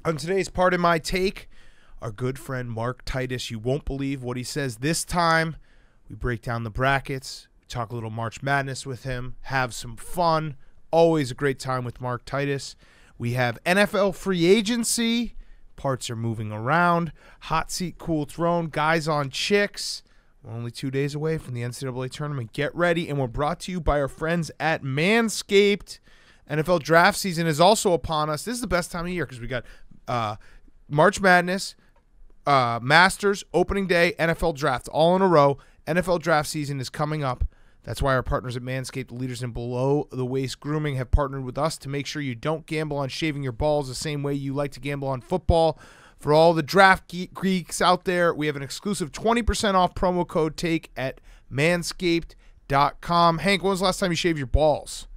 On today's Part of My Take, our good friend Mark Titus, you won't believe what he says this time. We break down the brackets, talk a little March Madness with him, have some fun. Always a great time with Mark Titus. We have NFL free agency. Parts are moving around. Hot seat, cool throne. Guys on chicks. We're only 2 days away from the NCAA tournament. Get ready. And we're brought to you by our friends at Manscaped. NFL draft season is also upon us. This is the best time of year because we got March Madness, Masters, opening day, NFL draft all in a row. NFL draft season is coming up. That's why our partners at Manscaped, the leaders in below-the-waist grooming, have partnered with us to make sure you don't gamble on shaving your balls the same way you like to gamble on football. For all the draft geeks out there, we have an exclusive 20% off promo code TAKE at manscaped.com. Hank, when was the last time you shaved your balls?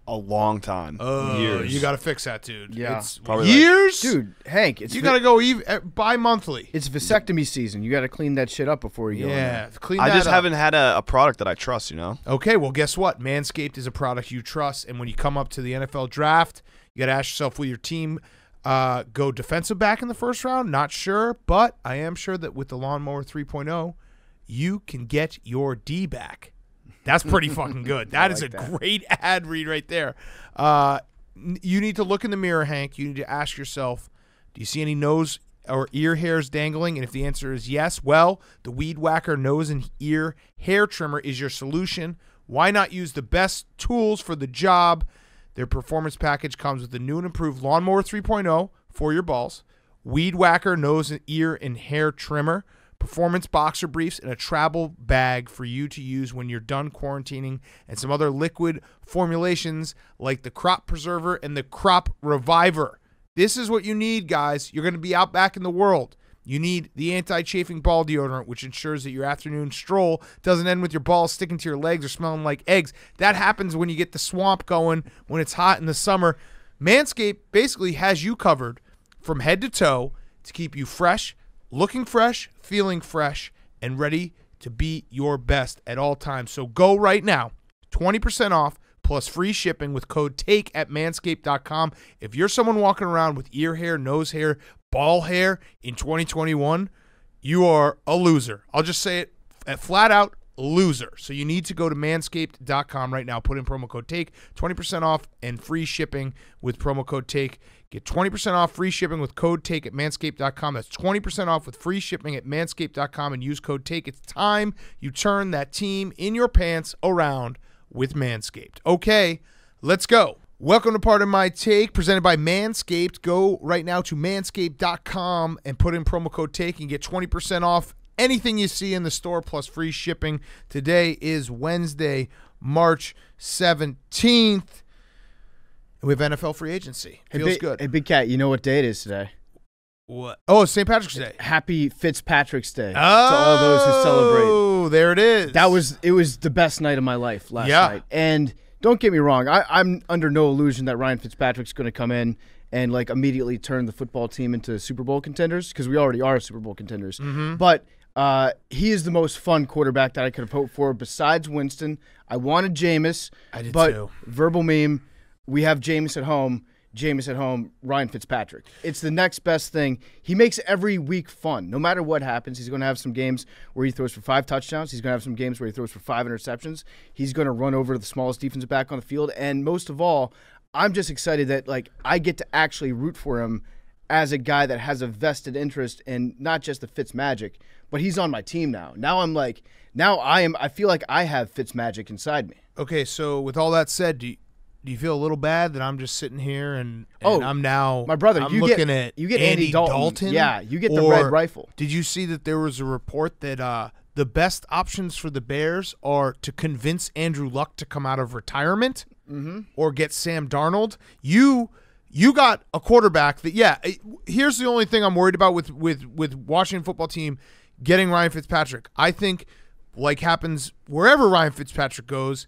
A long time. Years. You got to fix that, dude. Yeah. It's Probably years? Dude, Hank, You got to go bi-monthly. it's vasectomy season. You got to clean that shit up before you go in Yeah, there. clean I that just up. haven't had a product that I trust, you know? Okay, well, guess what? Manscaped is a product you trust, and when you come up to the NFL draft, you got to ask yourself, will your team go defensive back in the first round? Not sure, but I am sure that with the Lawnmower 3.0, you can get your D back. That's pretty fucking good. That is a great ad read right there. You need to look in the mirror, Hank. You need to ask yourself, do you see any nose or ear hairs dangling? And if the answer is yes, well, the Weed Whacker nose and ear hair trimmer is your solution. Why not use the best tools for the job? Their performance package comes with the new and improved Lawnmower 3.0 for your balls, Weed Whacker nose and ear and hair trimmer, performance boxer briefs, and a travel bag for you to use when you're done quarantining, and some other liquid formulations like the Crop Preserver and the Crop Reviver. This is what you need, guys. You're going to be out back in the world. You need the anti-chafing ball deodorant, which ensures that your afternoon stroll doesn't end with your balls sticking to your legs or smelling like eggs. That happens when you get the swamp going, when it's hot in the summer. Manscaped basically has you covered from head to toe to keep you fresh, looking fresh, feeling fresh, and ready to be your best at all times. So go right now, 20% off plus free shipping with code TAKE at manscaped.com. If you're someone walking around with ear hair, nose hair, ball hair in 2021, you are a loser. I'll just say it flat out, loser. So you need to go to manscaped.com right now. Put in promo code TAKE, 20% off and free shipping with promo code TAKE. Get 20% off free shipping with code TAKE at manscaped.com. That's 20% off with free shipping at manscaped.com and use code TAKE. It's time you turn that team in your pants around with Manscaped. Okay, let's go. Welcome to Part of My Take, presented by Manscaped. Go right now to manscaped.com and put in promo code TAKE and get 20% off anything you see in the store plus free shipping. Today is Wednesday, March 17th. We have NFL free agency. Feels good. Hey, Big Cat, you know what day it is today? What? Oh, it's St. Patrick's Day. Happy Fitzpatrick's Day to Oh, all those who celebrate. Oh, there it is. It was the best night of my life last Yeah. night. And don't get me wrong, I'm under no illusion that Ryan Fitzpatrick's going to come in and like immediately turn the football team into Super Bowl contenders, because we already are Super Bowl contenders. Mm-hmm. But he is the most fun quarterback that I could have hoped for besides Winston. I wanted Jameis. I did but too. Verbal meme, we have Jameis at home. Ryan Fitzpatrick. It's the next best thing. He makes every week fun. No matter what happens, he's going to have some games where he throws for 5 touchdowns. He's going to have some games where he throws for 5 interceptions. He's going to run over the smallest defensive back on the field. And most of all, I'm just excited that I get to actually root for him as a guy that has a vested interest in not just the Fitz magic, but he's on my team now. I feel like I have Fitz magic inside me. Okay, so with all that said, do you feel a little bad that I'm just sitting here and I'm now my brother? I'm looking at Andy Dalton. Yeah, you get the red rifle. Did you see that there was a report that the best options for the Bears are to convince Andrew Luck to come out of retirement or get Sam Darnold? You got a quarterback that here's the only thing I'm worried about with Washington football team getting Ryan Fitzpatrick. I think like happens wherever Ryan Fitzpatrick goes,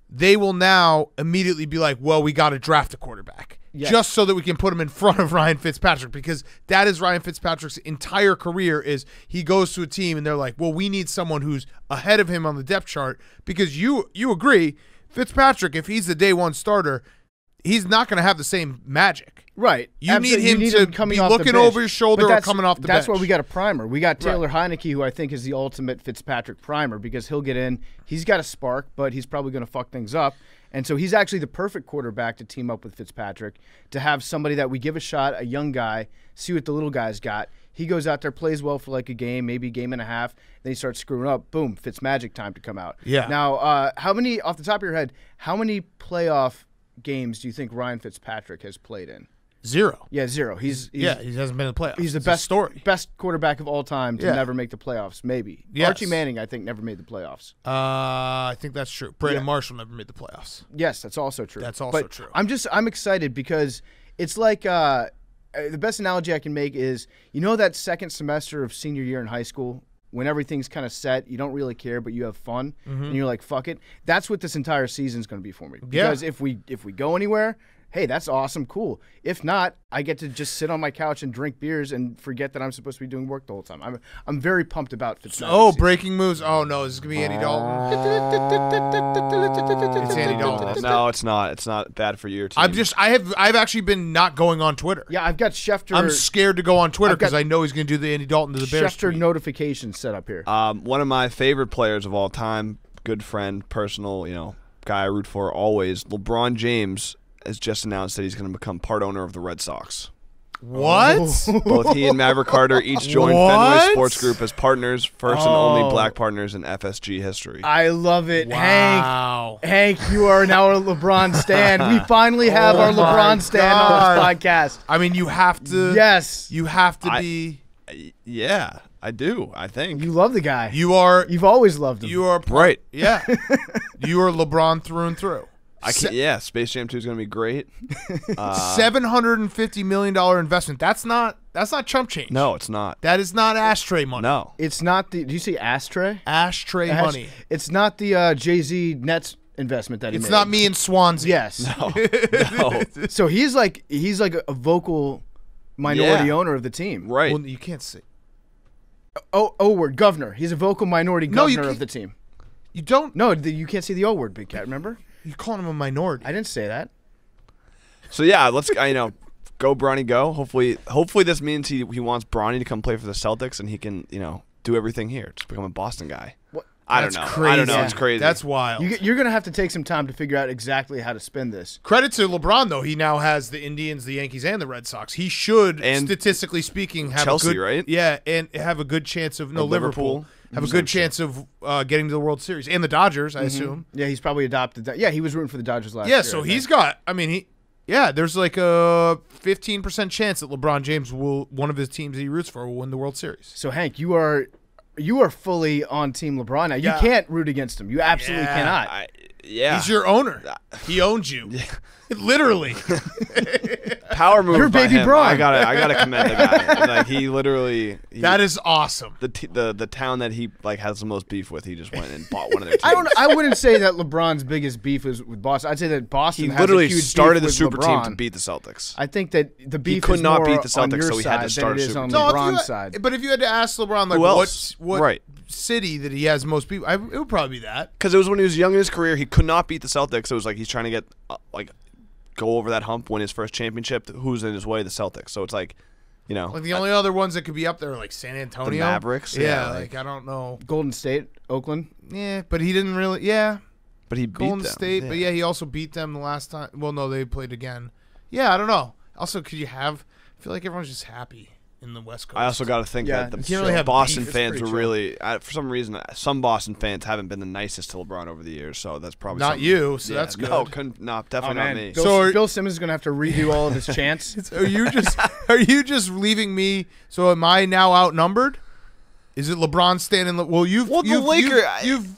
they will now immediately be like, well, we got to draft a quarterback just so that we can put him in front of Ryan Fitzpatrick, because that is Ryan Fitzpatrick's entire career is he goes to a team and they're like, well, we need someone who's ahead of him on the depth chart, because you agree, Fitzpatrick, if he's the day one starter, he's not going to have the same magic. Right. You need him You to coming be off the looking bench. over his shoulder But or coming off the That's bench. why we got a primer. We got Taylor Heineke, who I think is the ultimate Fitzpatrick primer because he'll get in. He's got a spark, but he's probably going to fuck things up. And so he's actually the perfect quarterback to team up with Fitzpatrick, to have somebody that we give a shot, a young guy, see what the little guy's got. He goes out there, plays well for like a game, maybe a game and a half. Then he starts screwing up. Boom, Fitzmagic time to come out. Yeah. Now, how many, off the top of your head, how many playoff games do you think Ryan Fitzpatrick has played in? 0. Yeah, 0. He hasn't been in the playoffs. He's the It's best quarterback of all time to never make the playoffs, maybe. Yes. Archie Manning, I think, never made the playoffs. I think that's true. Brandon Marshall never made the playoffs. Yes, that's also true. That's also but true. I'm excited because it's like the best analogy I can make is, you know, that second semester of senior year in high school when everything's kind of set, you don't really care, but you have fun, and you're like, fuck it. That's what this entire season's going to be for me. Because if we go anywhere, hey, that's awesome, cool. If not, I get to just sit on my couch and drink beers and forget that I'm supposed to be doing work the whole time. I'm very pumped about Fitzpatrick. Oh, breaking moves. Oh, no, this is going to be Andy Dalton. It's Andy Dalton. No, it's not. It's not bad for your team. I've actually been not going on Twitter. Yeah, I've got Schefter. I'm scared to go on Twitter because I know he's going to do the Andy Dalton to the Bears Schefter tweet. notifications set up here. One of my favorite players of all time, good friend, personal, guy I root for always, LeBron James has just announced that he's going to become part owner of the Red Sox. What? Both he and Maverick Carter each joined Fenway Sports Group as partners, first and only black partners in FSG history. I love it. Wow. Hank, you are now a LeBron stan. We finally have our LeBron stan on this podcast. I mean, you have to. Yes. You have to be. Yeah, I do, I think. You love the guy. You've always loved him. You are. Right. Yeah. You are LeBron through and through. Space Jam 2 is going to be great. $750 million investment. That's not chump change. No, it's not. That is not ashtray money. No. It's not the. Do you say ashtray? Ashtray money. It's not the Jay-Z Nets investment that he made. It's not me and Swansea. Yes. No. So he's like a vocal minority owner of the team. Right. Well, you can't say. O-word, governor. He's a vocal minority governor of the team. You don't. No, you can't say the O-word, Big Cat. Remember? You're calling him a minority. I didn't say that. So yeah, let's go Bronny go. Hopefully this means he wants Bronny to come play for the Celtics and he can do everything here. Just become a Boston guy. What? I don't know. Crazy. I don't know. It's crazy. That's wild. You're gonna have to take some time to figure out exactly how to spin this. Credit to LeBron though. He now has the Indians, the Yankees, and the Red Sox. He should, statistically speaking, have Chelsea, a good, right? Yeah, and have a good chance of Liverpool. Have a good chance of getting to the World Series and the Dodgers, I assume. Yeah, he's probably adopted that. Yeah, he was rooting for the Dodgers last year. Yeah, so he's got. I mean, there's like a 15% chance that LeBron James one of his teams he roots for will win the World Series. So Hank, you are fully on Team LeBron now. You can't root against him. You absolutely cannot. He's your owner. He owns you. Literally. Power move. Your baby by him. Braun. I gotta commend the guy. Like he literally. That is awesome. The town that he has the most beef with, he just went and bought one of their teams. I wouldn't say that LeBron's biggest beef is with Boston. I'd say that Boston has literally a huge started beef the super with LeBron. team to beat the Celtics. I think that the beef could is not more beat the on Celtics, your so he had to side start than it a is super on team. LeBron's side. But if you had to ask LeBron, like, who else? what city that he has most people, it would probably be that. Because it was when he was young in his career, he could not beat the Celtics. It was like he's trying to get go over that hump, win his first championship. Who's in his way? The Celtics. So it's like, like the only other ones that could be up there are like San Antonio, the Mavericks. Yeah, I don't know. Golden State, Oakland. Yeah, but he didn't really. Yeah, but he Golden beat them. State. Yeah. But he also beat them the last time. Well, no, they played again. Yeah, I don't know. Also, could you have? I feel like everyone's just happy in the West Coast. I also got to think that you can't really have Boston beef. fans It's were pretty really, for some reason, some Boston fans haven't been the nicest to LeBron over the years. So that's probably not something. you. So that's good. No, definitely not me. Bill Simmons is gonna have to redo all of his chants. Are you just leaving me? So am I now outnumbered? Is it LeBron standing? Well, you've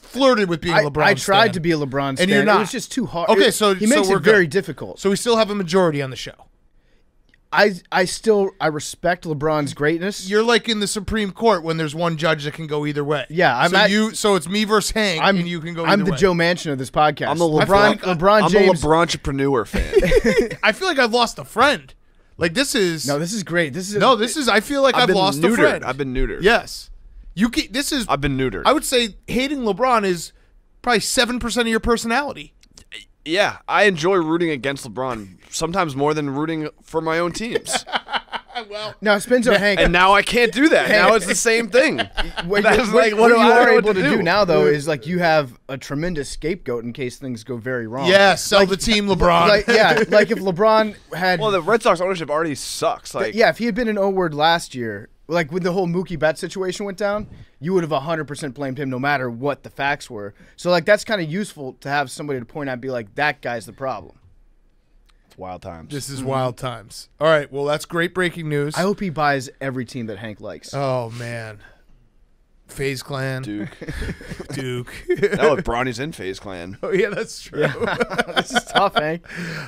flirted with being LeBron. I tried stan. to be a LeBron stan. And you're not. It was just too hard. Okay, so he makes we're it very good. difficult. So we still have a majority on the show. I respect LeBron's greatness. You're like in the Supreme Court when there's one judge that can go either way. Yeah, so it's me versus Hank, and you can go. I'm either the way. Joe Manchin of this podcast. I'm the LeBron I'm James. a LeBron-entrepreneur fan. I feel like I've lost a friend. Like this is This is great. I feel like I've lost a friend. I've been neutered. Yes, I've been neutered. I would say hating LeBron is probably 7% of your personality. Yeah, I enjoy rooting against LeBron sometimes more than rooting for my own teams. Well, Now, Spinzo, Hank. And now I can't do that. Now it's the same thing. What That's you like, what do I are know what able to to do do? now, though, is like you have a tremendous scapegoat in case things go very wrong. yeah, sell the team, LeBron. Like, yeah, like if LeBron had. Well, the Red Sox ownership already sucks. Like, yeah, if he had been an O-word last year, like when the whole Mookie Betts situation went down, you would have 100% blamed him no matter what the facts were. So, like, that's kind of useful to have somebody to point out and be like, that guy's the problem. wild times. This is wild times. All right, well, that's great breaking news. I hope he buys every team that Hank likes. Oh, man. FaZe Clan. Duke. Duke. Now with Bronny's in FaZe Clan. Oh, yeah, that's true. This is tough, Hank.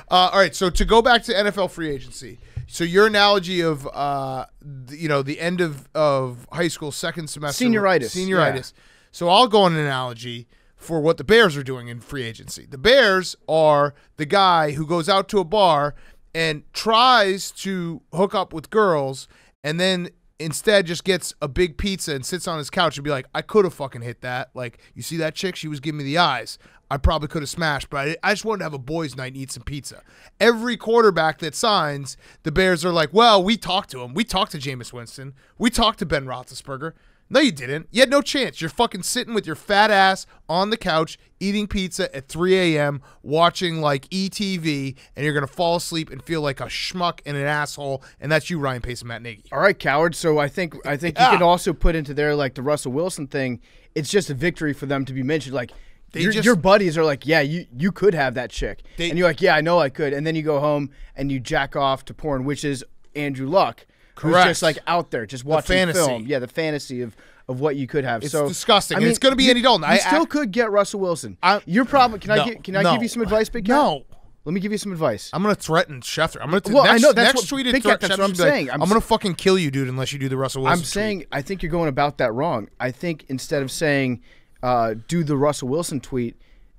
All right, so to go back to NFL free agency. So your analogy of, the end of high school second semester. Senioritis. Senioritis. Yeah. So I'll go on an analogy for what the Bears are doing in free agency. The Bears are the guy who goes out to a bar and tries to hook up with girls and then instead just gets a big pizza and sits on his couch and be like, I could have fucking hit that. Like, you see that chick? She was giving me the eyes. I probably could have smashed, but I just wanted to have a boys' night and eat some pizza. Every quarterback that signs, the Bears are like, well, we talked to him. We talked to Jameis Winston. We talked to Ben Roethlisberger. No, you didn't. You had no chance. You're fucking sitting with your fat ass on the couch eating pizza at 3 a.m., watching like ETV, and you're going to fall asleep and feel like a schmuck and an asshole, and that's you, Ryan Pace and Matt Nagy. All right, coward. So I think you can also put into there like the Russell Wilson thing. It's just a victory for them to be mentioned. Like your buddies are like, yeah, you could have that chick, and you're like, yeah, I know I could, and then you go home and you jack off to porn, which is Andrew Luck. Correct. Who's just like out there, just watching film. Yeah, the fantasy of what you could have. It's disgusting. I mean, it's going to be Andy Dalton. You still could get Russell Wilson. Your problem. Can I give you some advice, Big Cat? No. Let me give you some advice. I'm going to threaten Schefter. I'm going to next tweet. Big Cat, that's what I'm saying. I'm going to fucking kill you, dude, unless you do the Russell Wilson. I'm saying I think you're going about that wrong. I think instead of saying do the Russell Wilson tweet,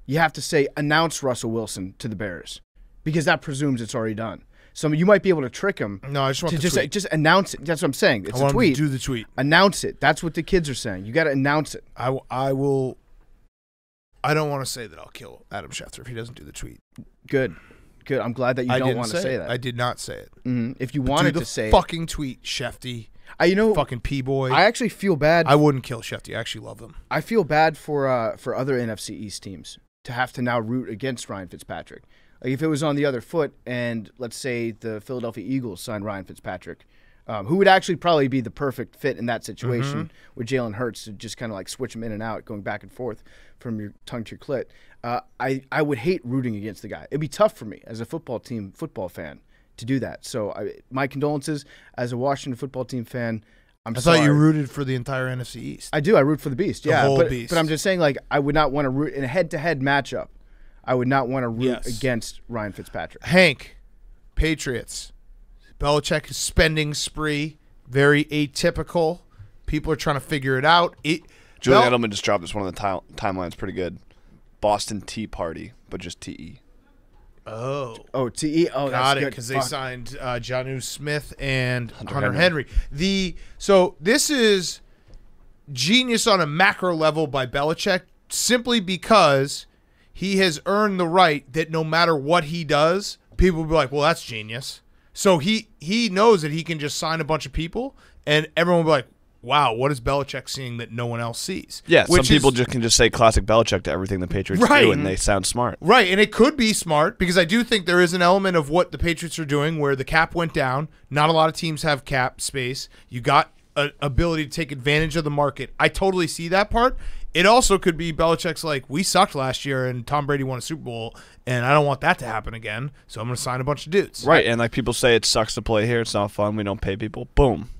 you have to say announce Russell Wilson to the Bears because that presumes it's already done. So you might be able to trick him. No, I just want to just announce it. That's what I'm saying. It's a tweet. Do the tweet. Announce it. That's what the kids are saying. You got to announce it. I will. I don't want to say that I'll kill Adam Schefter if he doesn't do the tweet. Good. I'm glad that you don't want to say that. I did not say it. Mm-hmm. If you wanted to say fucking tweet, Shefty. Fucking P-boy. I actually feel bad. I wouldn't kill Shefty. I actually love them. I feel bad for other NFC East teams to have to now root against Ryan Fitzpatrick. Like if it was on the other foot and let's say the Philadelphia Eagles signed Ryan Fitzpatrick, who would actually probably be the perfect fit in that situation with Jalen Hurts to just kind of like switch him in and out, going back and forth from your tongue to your clit. I would hate rooting against the guy. It'd be tough for me as a football fan to do that. So my condolences as a Washington football team fan. I thought you rooted for the entire NFC East. I do. I root for the Beast. The whole Beast. But I'm just saying, like, I would not want to root in a head-to-head matchup. I would not want to root against Ryan Fitzpatrick. Hank, Patriots. Belichick spending spree, very atypical. People are trying to figure it out. Julian Edelman just dropped this one on the timelines. Pretty good. Boston Tea Party, but just T-E. Oh, T-E. Oh, got that's it, because they signed Jonnu Smith and Hunter Henry. So this is genius on a macro level by Belichick, simply because he has earned the right that no matter what he does, people will be like, well, that's genius. So he knows that he can just sign a bunch of people, and everyone will be like, wow, what is Belichick seeing that no one else sees? Yeah, some people can just say classic Belichick to everything the Patriots do, and they sound smart. Right, and it could be smart, because I do think there is an element of what the Patriots are doing where the cap went down. Not a lot of teams have cap space. You got an ability to take advantage of the market. I totally see that part. It also could be Belichick's like, we sucked last year and Tom Brady won a Super Bowl, and I don't want that to happen again, so I'm going to sign a bunch of dudes. Right, and like people say it sucks to play here. It's not fun. We don't pay people. Boom.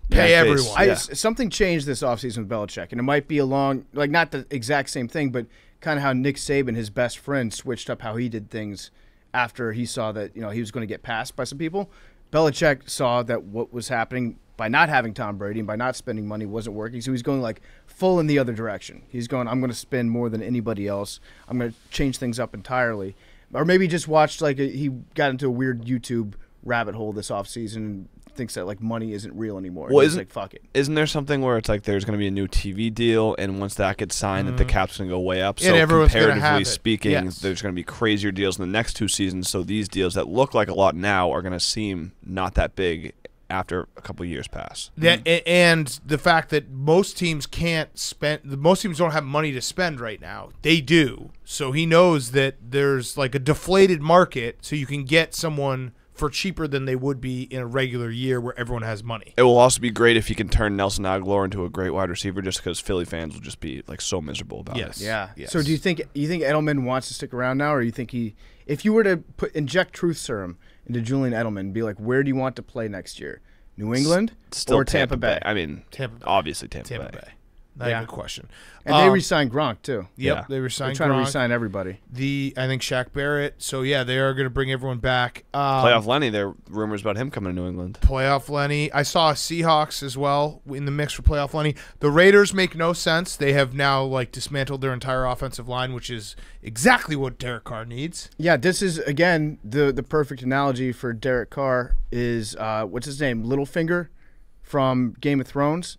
Pay everyone. Something changed this offseason with Belichick, and it might be not the exact same thing, but kind of how Nick Saban, his best friend, switched up how he did things after he saw that he was going to get passed by some people. Belichick saw that what was happening by not having Tom Brady and by not spending money wasn't working, so he's going like full in the other direction. He's going, I'm going to spend more than anybody else. I'm going to change things up entirely. Or maybe just watched he got into a weird YouTube rabbit hole this offseason and thinks that like money isn't real anymore. Well, He's like, fuck it. Isn't there something where it's like there's going to be a new TV deal, and once that gets signed, that the cap's going to go way up? Yeah, So everyone's gonna have comparatively it. speaking, Yes. there's going to be crazier deals in the next 2 seasons. So these deals that look like a lot now are going to seem not that big after a couple of years pass. And the fact that most teams don't have money to spend right now. They do. So he knows that there's like a deflated market, so you can get someone for cheaper than they would be in a regular year where everyone has money. It will also be great if he can turn Nelson Aguilar into a great wide receiver, just because Philly fans will just be like so miserable about it. Yeah. Yes. So do you think Edelman wants to stick around now, or you think if you were to inject truth serum into Julian Edelman and be like, where do you want to play next year? New England Still or Tampa Bay? I mean, Tampa Bay. obviously Tampa Bay. Not even a question. And they re-signed Gronk too. Yep, Yeah. they They're re-signed trying to Gronk. re-sign everybody. I think Shaq Barrett. So yeah, they are going to bring everyone back. Playoff Lenny, there are rumors about him coming to New England. Playoff Lenny. I saw Seahawks as well in the mix for playoff Lenny. The Raiders make no sense. They have now like dismantled their entire offensive line, which is exactly what Derek Carr needs. Yeah, this is again the perfect analogy for Derek Carr is what's his name? Littlefinger from Game of Thrones.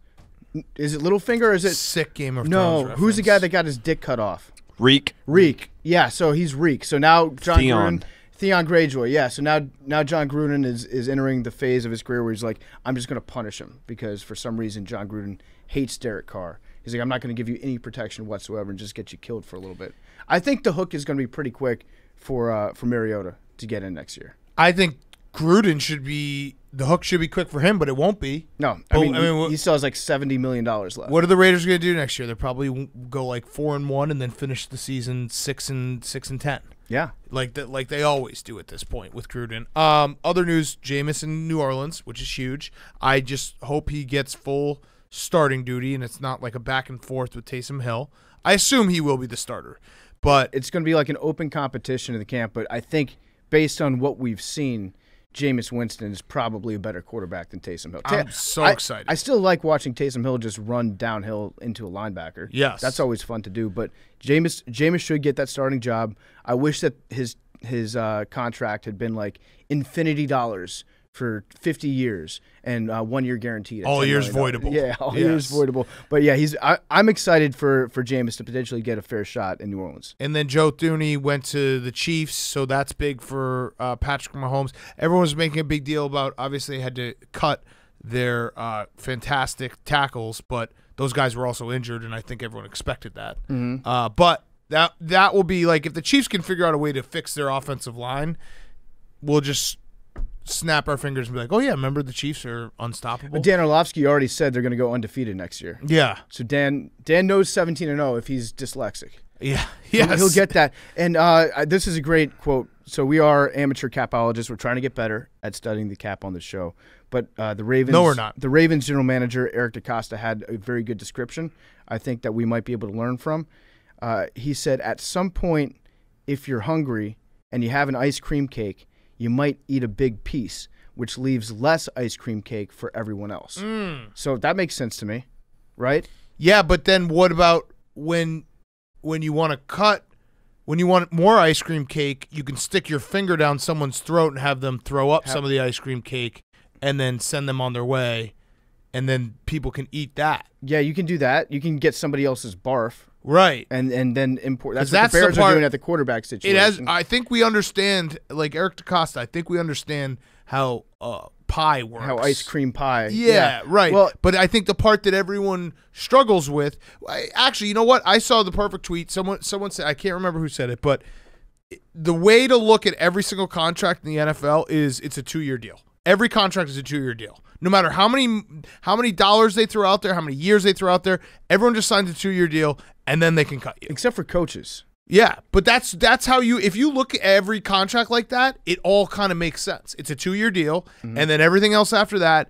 Is it Littlefinger or is it Sick Game of No, Thrones who's the guy reference. that got his dick cut off? Reek. Reek. Yeah, so he's Reek. So now John Theon. Gruden, Theon Greyjoy. Yeah, so now John Gruden is entering the phase of his career where he's like, I'm just going to punish him because for some reason John Gruden hates Derek Carr. He's like, I'm not going to give you any protection whatsoever and just get you killed for a little bit. I think the hook is going to be pretty quick for Mariota to get in next year. I think Gruden the hook should be quick for him, but it won't be. No, But, he still has like $70 million left. What are the Raiders going to do next year? They'll probably go like 4-1 and then finish the season 6-10. Yeah. Like that, like they always do at this point with Gruden. Other news: Jameis in New Orleans, which is huge. I just hope he gets full starting duty and it's not like a back and forth with Taysom Hill. I assume he will be the starter, but It's going to be like an open competition in the camp, but I think based on what we've seen, Jameis Winston is probably a better quarterback than Taysom Hill. I'm so excited. I still like watching Taysom Hill just run downhill into a linebacker. Yes. That's always fun to do, but Jameis should get that starting job. I wish that his contract had been like infinity dollars for 50 years and 1 year guaranteed. All $10 years million. voidable. Yeah, all years Yes. voidable. But yeah, I'm excited for Jameis to potentially get a fair shot in New Orleans. And then Joe Thuney went to the Chiefs, so that's big for Patrick Mahomes. Everyone was making a big deal about, obviously, they had to cut their fantastic tackles, but those guys were also injured, and I think everyone expected that. But that will be like, if the Chiefs can figure out a way to fix their offensive line, we'll just snap our fingers and be like, oh, yeah, remember the Chiefs are unstoppable? But Dan Orlovsky already said they're going to go undefeated next year. Yeah. So Dan knows 17-0 if he's dyslexic. Yeah. Yes. He'll get that. And this is a great quote. So we are amateur capologists. We're trying to get better at studying the cap on the show. But the Ravens. No, we're not. The Ravens general manager Eric DaCosta had a very good description. I think that we might be able to learn from. He said, at some point, if you're hungry and you have an ice cream cake, you might eat a big piece, which leaves less ice cream cake for everyone else. So that makes sense to me, right? Yeah, but then what about when you want to cut, when you want more ice cream cake, you can stick your finger down someone's throat and have them throw up some of the ice cream cake and then send them on their way, and then people can eat that. Yeah, you can do that. You can get somebody else's barf. Right. And then import. That's 'Cause what that's the the Bears part- are doing at the quarterback situation. It has. I think we understand, like Eric DaCosta, I think we understand how pie works. How ice cream pie. Yeah, right. Well, but I think the part that everyone struggles with, actually, you know what? I saw the perfect tweet. Someone said, I can't remember who said it, but the way to look at every single contract in the NFL is it's a 2-year deal. Every contract is a 2-year deal. No matter how many dollars they throw out there, how many years they throw out there, everyone just signs a 2-year deal, and then they can cut you. except for coaches. Yeah, but that's how if you look at every contract like that, it all kind of makes sense. It's a 2-year deal, and then everything else after that,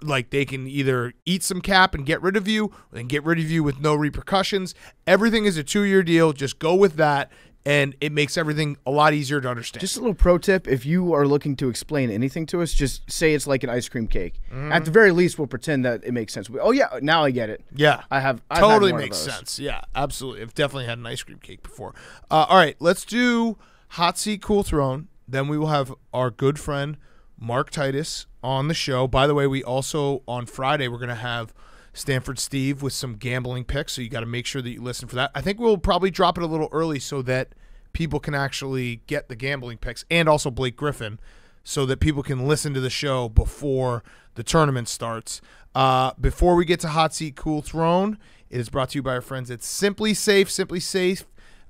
like they can either eat some cap and get rid of you, or then get rid of you with no repercussions. Everything is a 2-year deal. Just go with that, and it makes everything a lot easier to understand. Just a little pro tip: if you are looking to explain anything to us, just say it's like an ice cream cake. At the very least, we'll pretend that it makes sense. Oh yeah, now I get it. Yeah, I've totally had one makes of those. sense. Yeah, absolutely. I've definitely had an ice cream cake before. All right, let's do hot seat, cool throne. Then we will have our good friend Mark Titus on the show. By the way, we also, on Friday, we're going to have Stanford Steve with some gambling picks, so you got to make sure that you listen for that. I think we'll probably drop it a little early so that people can actually get the gambling picks, and also Blake Griffin, so that people can listen to the show before the tournament starts. Before we get to Hot Seat Cool Throne, it is brought to you by our friends at Simply Safe. Simply Safe.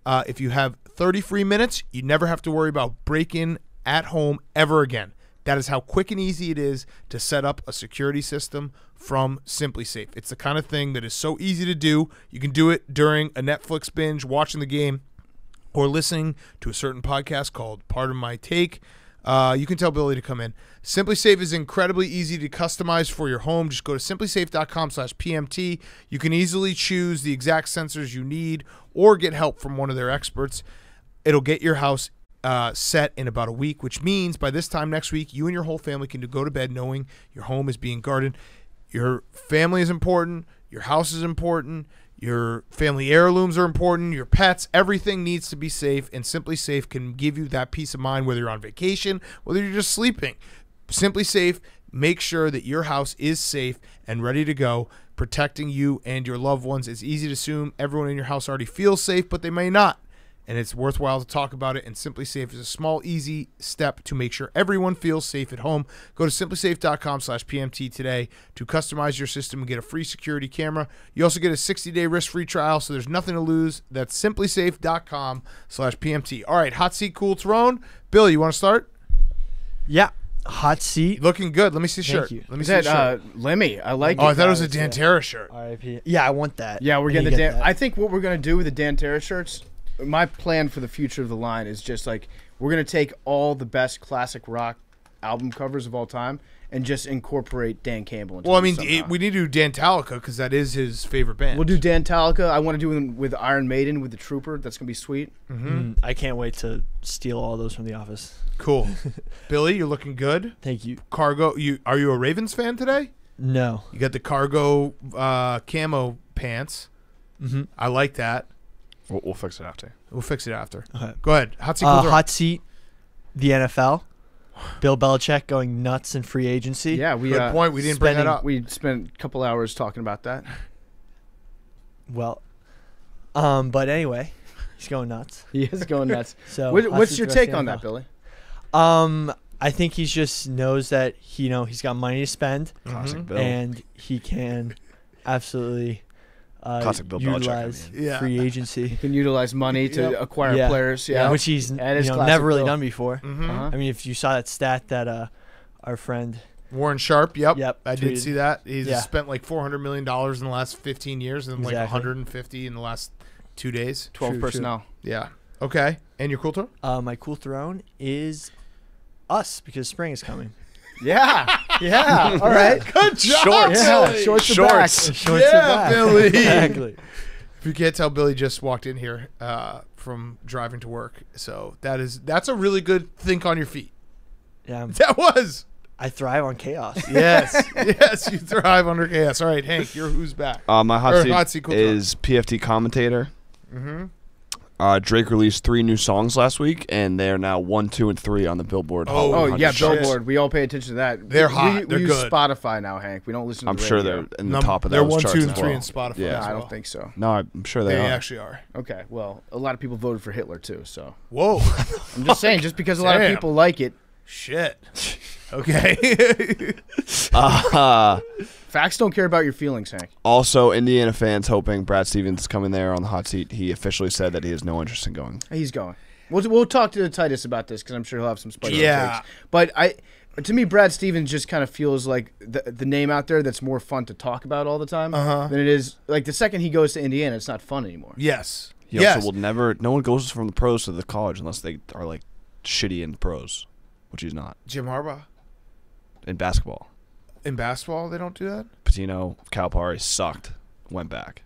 If you have 30 free minutes, you never have to worry about break-in at home ever again. That is how quick and easy it is to set up a security system from Simply Safe. It's the kind of thing that is so easy to do. You can do it during a Netflix binge, watching the game, or listening to a certain podcast called Pardon My Take. You can tell Billy to come in. Simply Safe is incredibly easy to customize for your home. Just go to simplysafe.com/PMT. You can easily choose the exact sensors you need or get help from one of their experts. It'll get your house set in about a week, which means by this time next week, you and your whole family can go to bed knowing your home is being guarded. Your family is important. Your house is important. Your family heirlooms are important. Your pets, everything needs to be safe, and Simply Safe can give you that peace of mind whether you're on vacation, whether you're just sleeping. Simply Safe, make sure that your house is safe and ready to go, protecting you and your loved ones. It's easy to assume everyone in your house already feels safe, but they may not. And it's worthwhile to talk about it, and Simply Safe is a small, easy step to make sure everyone feels safe at home. Go to simplysafe.com/PMT today to customize your system and get a free security camera. You also get a 60-day risk-free trial, so there's nothing to lose. That's simplysafe.com/PMT. All right, Hot Seat Cool Throne. Billy, you want to start? Yeah, hot seat. Looking good. Let me see the Thank shirt. you. Let me Is see the that shirt. Lemmy? I like it. Oh, I thought it was a Dan Terra shirt. RIP. Yeah, I want that. Yeah, we're I getting need the to get Dan. that. I think what we're gonna do with the Dan Terra shirts, my plan for the future of the line is just like we're gonna take all the best classic rock album covers of all time and just incorporate Dan Campbell into Well, I them mean, somehow. we need to do Dan Talica because that is his favorite band. We'll do Dan Talica. I want to do them with Iron Maiden with the Trooper. That's gonna be sweet. I can't wait to steal all those from the office. Cool. Billy, you're looking good. Thank you. Cargo, are you a Ravens fan today? No. You got the cargo camo pants. Mm-hmm. I like that. We'll fix it after. We'll fix it after. Okay. Go ahead. Hot seat. Cool Throne. Hot seat. The NFL. Bill Belichick going nuts in free agency. Yeah, we Good point. We didn't bring that up. we spent a couple hours talking about that. Well, but anyway, he's going nuts. He is going nuts. So What's hot your seat take the on rest that, of the Billy? NFL. I think he just knows that he's got money to spend, Classic Bill. and he can absolutely Classic Bill Belichick, utilize I mean. Yeah. free agency. You can utilize money to Yep. acquire Yeah. players. Yeah, Which he's That is classic never really Bill. done before. Mhm. Uh-huh. I mean, if you saw that stat that our friend Warren Sharp. Yep. Yep, I did tweeted. see that. He's Yeah. spent like $400 million in the last 15 years and like Exactly. 150 in the last 2 days. 12 True, personnel. Yeah. Okay. And your cool throne? my cool throne is us because spring is coming. Yeah, yeah. All right. Good job. Shorts. Yeah, Billy. shorts. Shorts. Shorts are Yeah, back. Billy. Exactly. If you can't tell, Billy just walked in here from driving to work. So that's a really good think on your feet. Yeah, That was. I thrive on chaos. Yes. Yes, you thrive under chaos. All right, Hank, who's back? My Or hot seat seat cool throne. is PFT commentator. Mm-hmm. Drake released 3 new songs last week, and they are now 1, 2, and 3 on the Billboard. Oh, Oh, 100 yeah, charts. Billboard. We all pay attention to that. They're We- hot. We They're use good. Spotify now, Hank. We don't listen to I'm the sure radio. they're in the top of They're those 1, charts 2, as and 3 well. in Spotify. Yeah. as I well. don't think so. No, I'm sure they They are. actually are. Okay, well, a lot of people voted for Hitler, too, so. Whoa. I'm just saying, just because a lot of Damn. people like it, Shit. Okay. facts don't care about your feelings, Hank. Also, Indiana fans hoping Brad Stevens is coming there on the hot seat. He officially said that he has no interest in going. He's going. We'll talk to Titus about this because I'm sure he'll have some spicy Yeah. takes. But to me, Brad Stevens just kind of feels like the name out there that's more fun to talk about all the time than it is. Like the second he goes to Indiana, it's not fun anymore. Yes. He Yes. also will never. No one goes from the pros to the college unless they are like shitty in the pros, which he's not Jim Harbaugh. in basketball. In basketball, they don't do that? Patino, Calipari sucked, went back.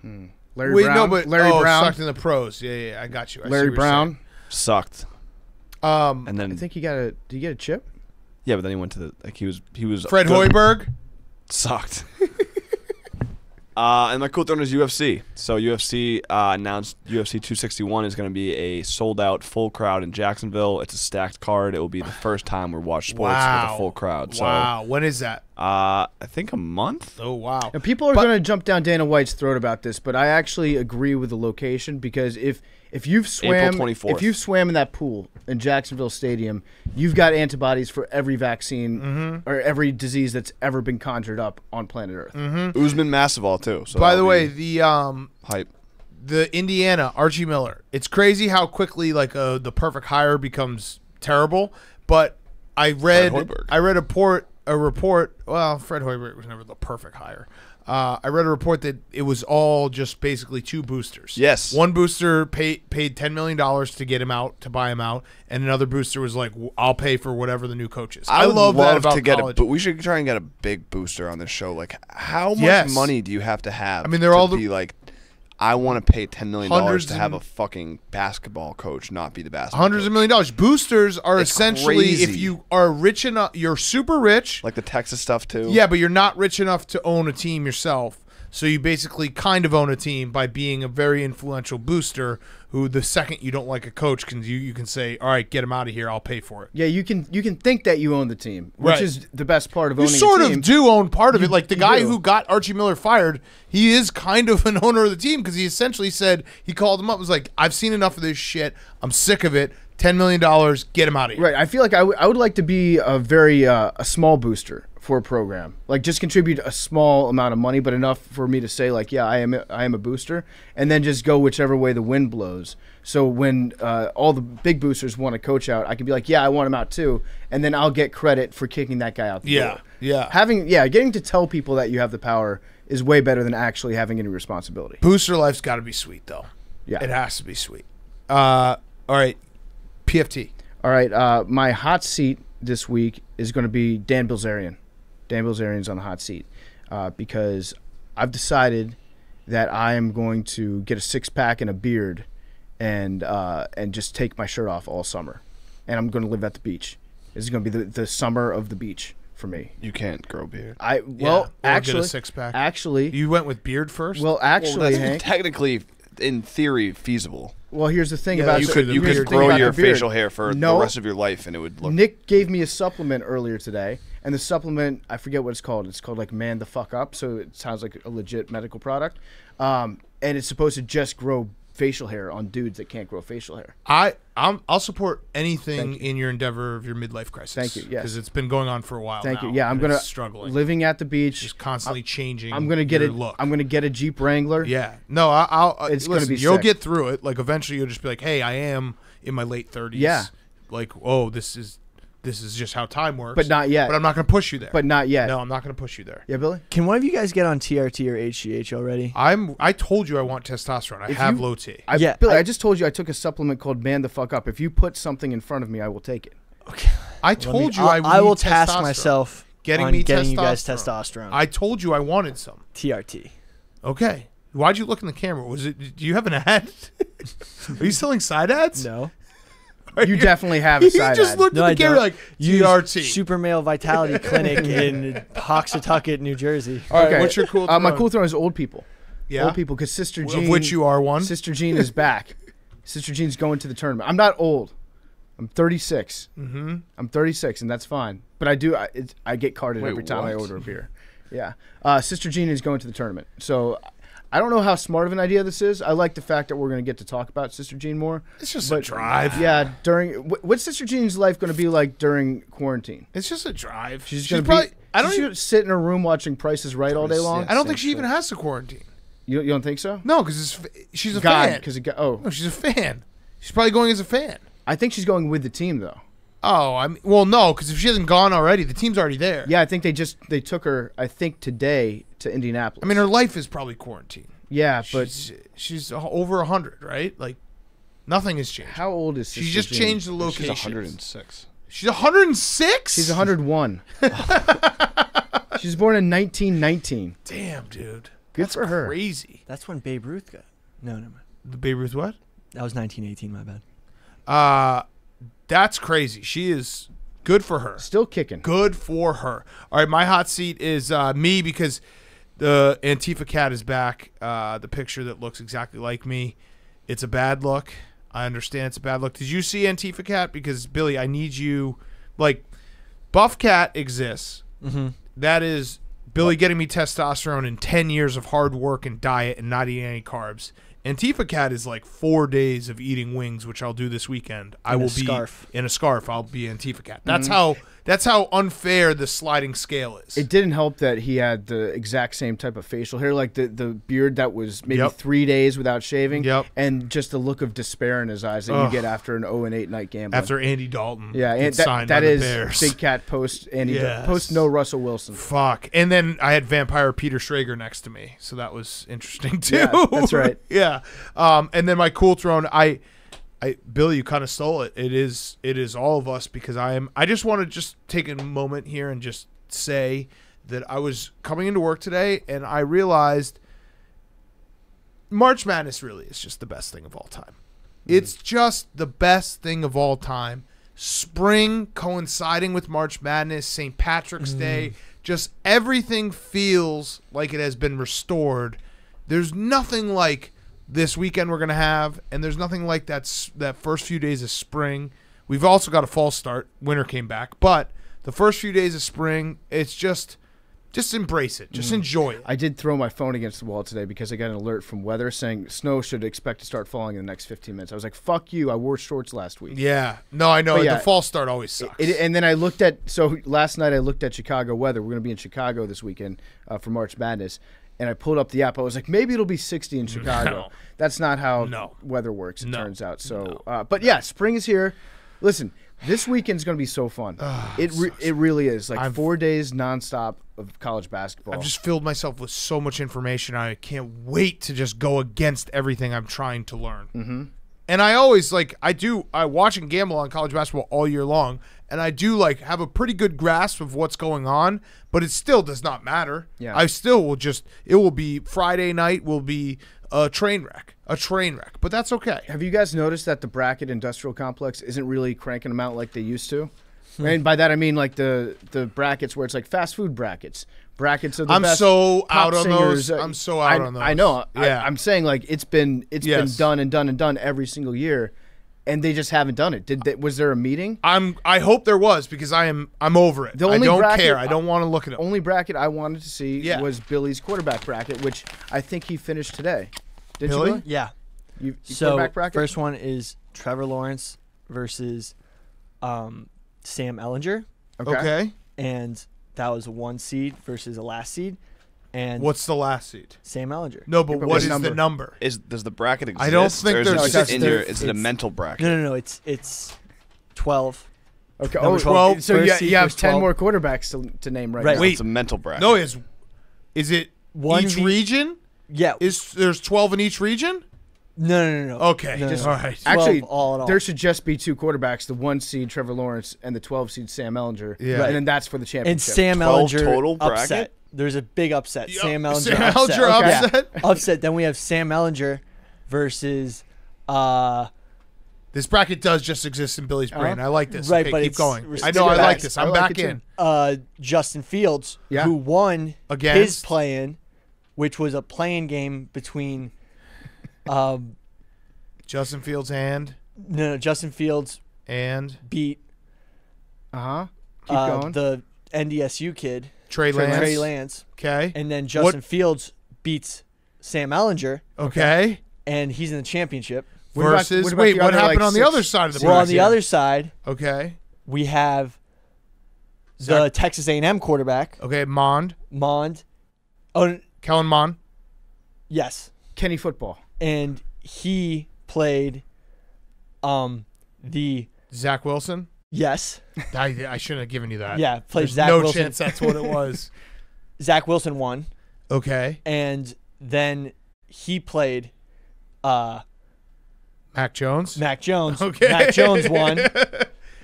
Larry Brown. Larry Brown. sucked in the pros. Yeah, I got you. I see Larry what you're Brown. Sucked, saying. and then I think he got a. Did he get a chip? yeah, but then he went to the he was Fred good. Hoiberg. Sucked. And my cool throne is UFC. So UFC announced UFC 261 is going to be a sold-out full crowd in Jacksonville. It's a stacked card. It will be the first time we watch sports with a full crowd. So, Wow. When is that? I think a month. Oh, wow. Now, people are going to jump down Dana White's throat about this, but I actually agree with the location because if you've swam April 24th. if you've swam in that pool in Jacksonville Stadium, you've got antibodies for every vaccine or every disease that's ever been conjured up on planet Earth. Usman Masvidal too. So By the that'll way, be the hype. the Indiana Archie Miller. It's crazy how quickly like the perfect hire becomes terrible. But I read Hoiberg. a report. Well, Fred Hoiberg was never the perfect hire. I read a report that it was all just basically 2 boosters. Yes. One booster paid $10 million to get him out, to buy him out, and another booster was like, "I'll pay for whatever the new coach is." I would love that about to get college. but we should try and get a big booster on this show. Like, how much Yes. money do you have to have? I mean, they're to all be like, I want to pay $10 million Hundreds to have and- a fucking basketball coach not be the basketball Hundreds coach. of $1 million. Boosters are It's essentially crazy. if you are rich enough, you're super rich. Like the Texas stuff too. Yeah, but you're not rich enough to own a team yourself. So you basically kind of own a team by being a very influential booster who the second you don't like a coach you can say, "All right, get him out of here. I'll pay for it." Yeah, you can think that you own the team, which Right. is the best part of You owning sort a team. of do own part of it. You- Like the you guy do. who got Archie Miller fired, he is kind of an owner of the team because he essentially said, he called him up, was like, "I've seen enough of this shit. I'm sick of it. $10 million, get him out of here." Right. I feel like I would like to be a very a small booster for a program. Like just contribute a small amount of money, but enough for me to say like, yeah, I am a booster, and then just go whichever way the wind blows. So when all the big boosters want to coach out, I can be like, yeah, I want him out too, and then I'll get credit for kicking that guy out the door. Yeah. Getting to tell people that you have the power is way better than actually having any responsibility. Booster life's got to be sweet, though. Yeah. It has to be sweet. All right, PFT. All right, my hot seat this week is going to be Dan Bilzerian. Dan Bilzerian's on the hot seat because I've decided that I am going to get a 6-pack and a beard and just take my shirt off all summer. And I'm going to live at the beach. This is going to be the summer of the beach for me. You can't grow beard. Or Actually, get a 6-pack. Actually, You went with beard first? That's Hank. technically, in theory, feasible. Well, here's the thing Yeah, about you the- could- You here's could the thing grow about your the beard. facial hair for No. the rest of your life, and it would look. Nick gave me a supplement earlier today, and the supplement, I forget what it's called. It's called like Man the Fuck Up, so it sounds like a legit medical product. And it's supposed to just grow facial hair on dudes that can't grow facial hair. I'll support anything Thank you. in your endeavor of your midlife crisis. Thank you, yes. Because it's been going on for a while Thank now, you. Yeah, I'm and gonna it's struggling. living at the beach. Just constantly changing I'm gonna get your a look. I'm gonna get a Jeep Wrangler. Yeah. No, I'll It's gonna listen, be you'll sick. get through it. Like eventually you'll just be like, "Hey, I am in my late 30s." Yeah. Like, "Oh, this is just how time works." But not yet. But I'm not going to push you there. But not yet. No, I'm not going to push you there. Yeah, Billy. Can one of you guys get on TRT or HGH already? I told you I want testosterone. I If have you- low T. Billy, I just told you I took a supplement called Man the Fuck Up. If you put something in front of me, I will take it. Okay. I told you I will need task testosterone. myself Getting on me getting you guys testosterone. testosterone. I told you I wanted some. TRT. Okay. Why'd you look in the camera? Was it? Do you have an ad? Are you selling side ads? No. You definitely have a You side just ad. looked No, at I the camera don't. like Use TRT. Super Male Vitality Clinic in Hoxatucket, New Jersey. All right. Okay. What's your cool? My throne? cool throne is old people. Yeah. Old people, because Sister Jean, Of which you are one. Sister Jean is back. Sister Jean's going to the tournament. I'm not old. I'm 36. Mm-hmm. I'm 36, and that's fine. But I get carded Wait, every time I what? order a beer. Yeah. Sister Jean is going to the tournament. So I don't know how smart of an idea this is. I like the fact that we're going to get to talk about Sister Jean more. It's just But a drive. Yeah, what's Sister Jean's life going to be like during quarantine? It's just a drive. She's going going to to be. I don't. She's Even, gonna sit in her room watching Price is Right all day long. I don't think she even has to quarantine. You don't think so? No, because she's a God, fan. because No, she's a fan. She's probably going as a fan. I think she's going with the team though. Oh, I mean, well, no, because if she hasn't gone already, the team's already there. Yeah, I think they took her. I think today to Indianapolis. I mean, her life is probably quarantine. yeah, but She's over 100, right? Like, nothing has changed. how old is She Sister just Jean? changed the She's location. 106. She's 106. She's 101. She was born in 1919. Damn, dude. Good That's for her. Crazy. That's when Babe Ruth got. No, never mind. The Babe Ruth what? That was 1918. My bad. That's crazy. She is good for her. Still kicking. Good for her. All right, my hot seat is me because The Antifa cat is back. The picture that looks exactly like me. It's a bad look. I understand it's a bad look. Did you see Antifa cat? Because, Billy, I need you. Like, Buff Cat exists. Mm-hmm. That is Billy getting me testosterone in 10 years of hard work and diet and not eating any carbs. Antifa Cat is like 4 days of eating wings, which I'll do this weekend. I will be in a scarf. I'll be Antifa Cat. That's how unfair the sliding scale is. It didn't help that he had the exact same type of facial hair, like the beard that was maybe 3 days without shaving, and just the look of despair in his eyes that you get after an 0-8 night gambling. After Andy Dalton, and that is Bears. Big Cat post Andy post no Russell Wilson. Fuck. And then I had Vampire Peter Schrager next to me, so that was interesting too. Yeah, that's right. Yeah. And then my cool throne, Billy, you kind of stole it. It is all of us because I just want to just take a moment here and just say that I was coming into work today and I realized March Madness really is just the best thing of all time. It's just the best thing of all time. Spring coinciding with March Madness, St. Patrick's Day, just everything feels like it has been restored. There's nothing like this weekend we're going to have, and there's nothing like that first few days of spring. We've also got a false start. Winter came back. But the first few days of spring, it's just embrace it. Just enjoy it. I did throw my phone against the wall today because I got an alert from weather saying snow should expect to start falling in the next 15 minutes. I was like, fuck you. I wore shorts last week. Yeah. No, I know. The false start always sucks. And then I looked last night I looked at Chicago weather. We're going to be in Chicago this weekend for March Madness. And I pulled up the app. I was like, maybe it'll be 60 in Chicago. No. That's not how weather works, it turns out. So, but yeah, spring is here. Listen, this weekend's going to be so fun. It really is. Like 4 days nonstop of college basketball. I've just filled myself with so much information. I can't wait to just go against everything I'm trying to learn. Mm-hmm. And I always I watch and gamble on college basketball all year long, and I do have a pretty good grasp of what's going on, but it still does not matter. Yeah. I still will it will be Friday night will be a train wreck, but that's okay. Have you guys noticed that the bracket industrial complex isn't really cranking them out like they used to? And by that I mean like the brackets where it's like fast food brackets of the I'm best so pop out on singers. those. I'm so out on those. I know. Yeah. I'm saying like it's been done and done and done every single year, and they just haven't done it. Was there a meeting? I hope there was because I'm over it. I don't care. I don't want to look at it. Only bracket I wanted to see was Billy's quarterback bracket, which I think he finished today. Did Billy? you? Yeah. You So quarterback bracket? first one is Trevor Lawrence versus Sam Ellinger, Okay. and that was a 1 seed versus a last seed. And What's the last seed? Sam Ellinger? No, but but what what is number? the number? Does the bracket exist? I don't think or is there's it just just- is it a mental bracket? No. It's 12. Okay. Number Oh, 12, so first you seed have was 10 12. more quarterbacks to name right Right. now. Wait. It's a mental bracket. No, is it One each v- region? Yeah. There's 12 in each region? No. Okay. No, All right. 12 Actually, all in all. there should just be 2 quarterbacks: the 1 seed Trevor Lawrence and the 12 seed Sam Ellinger. Yeah. And then that's for the championship. And Sam 12 Ellinger total bracket? upset. There's a big upset. Yep. Sam Ellinger Sam upset. Ellinger Okay. upset? Yeah. Upset. Then we have Sam Ellinger versus This bracket does just exist in Billy's brain. I like this. Right, Okay, but keep it's going. I restricted. know I like Facts. this. I I'm like back it too. in. Justin Fields, Yeah. who won Against? his play-in, which was a play-in game between Justin Fields Justin Fields and beat Keep going. the NDSU kid, Trey Lance. Trey Lance, Okay. and then Justin Fields beats Sam Ellinger, Okay. and he's in the championship. What about- Versus. what about Wait, the what other, happened like, on the 6 other side of the Well, on bracket? the other side, Okay. we have the Zach- Texas A&M quarterback, Okay. Mond. Oh, Kellen Mond. yes. Kenny football. And he played the Zach Wilson. yes. I shouldn't have given you that. Yeah, played There's Zach no Wilson. chance that's what it was. Zach Wilson won, Okay. and then he played Mac Jones. Mac Jones. Okay. Mac Jones won.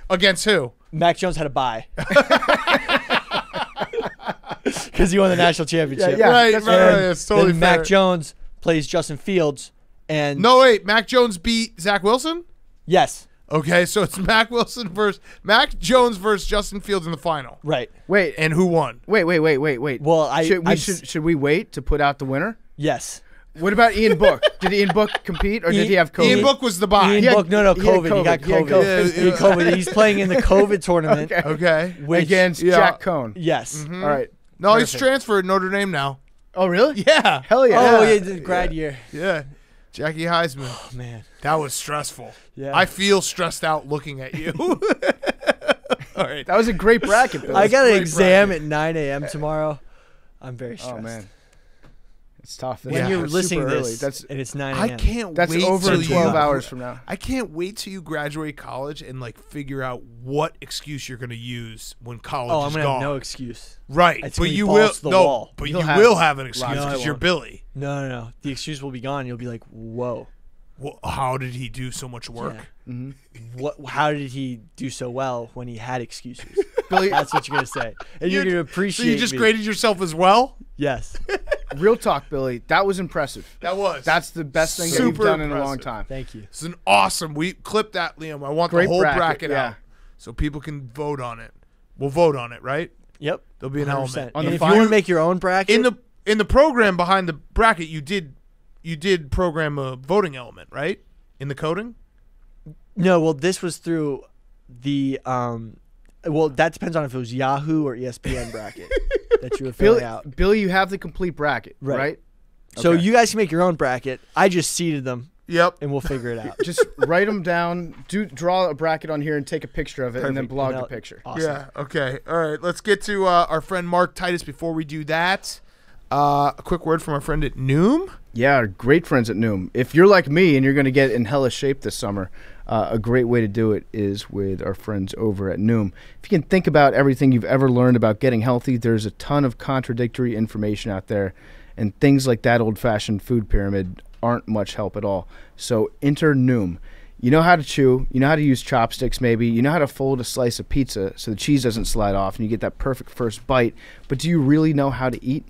Against who? Mac Jones had a bye because he won the national championship. Yeah, right, that's right, fair. right. It's totally then fair. Mac Jones plays Justin Fields, and No, wait. Mac Jones beat Zach Wilson? yes, Okay, so it's Mac Jones versus Justin Fields in the final. Right. Wait, And who won? wait. Well, Should we wait to put out the winner? yes. What about Ian Book? Did Ian Book compete, or did he have COVID? Ian Book was the bye. Ian Book, no, COVID. He got He had COVID. He had COVID. He's playing in the COVID tournament. Okay. Which, Against Jack Cohn. Yes. All right. No, he's Perfect. transferred to Notre Dame now. Oh, really? Yeah. Hell yeah. Oh, yeah, the grad year. Yeah. Jackie Heisman. Oh, man. That was stressful. Yeah. I feel stressed out looking at you. All right. That was a great bracket, Bill. I got an great exam bracket. at 9 a.m. tomorrow. I'm very stressed. Oh, man. It's tough. When Yeah. you're That's listening to super this, early. and it's 9 I a.m. can't That's wait over till 12 you, hours from now. I can't wait till you graduate college and figure out what excuse you're going to use when college Oh, I'm is going to gone. have no excuse. Right, It's but gonna be you balls will to the no, wall. but You'll you have will have an excuse No, I because you're won't. Billy. No. The excuse will be gone. You'll be like, whoa. Well, how did he do so much work? Yeah. What? How did he do so well when he had excuses? Billy, That's what you're going to say. And you're going to So appreciate you just me. graded yourself as well? Yes. real talk, Billy. That was impressive. That was. That's the best thing that you've Super done in a long impressive. time. Thank you. It's an awesome. We clip that, Liam. I want Great the whole bracket, bracket yeah. out so people can vote on it. We'll vote on it, right? Yep. There'll be an 100%. element. On And the if final- you want to make your own bracket, In the program behind the bracket, you did program a voting element, right? In the coding? no. Well, this was through the well, that depends on if it was Yahoo or ESPN bracket that you were filling out. Billy, you have the complete bracket, Right. right? So Okay. you guys can make your own bracket. I just seeded them, Yep. and we'll figure it out. Just write them down. Draw a bracket on here and take a picture of it, and then Perfect. blog And the I'll- picture. Awesome. Yeah. Okay. All right. Let's get to our friend Mark Titus. Before we do that, a quick word from our friend at Noom. Yeah, our great friends at Noom. If you're like me and you're going to get in hellish shape this summer, a great way to do it is with our friends over at Noom. If you can think about everything you've ever learned about getting healthy, there's a ton of contradictory information out there, and things like that old-fashioned food pyramid aren't much help at all. So enter Noom. You know how to chew. You know how to use chopsticks maybe. You know how to fold a slice of pizza so the cheese doesn't slide off and you get that perfect first bite. But do you really know how to eat?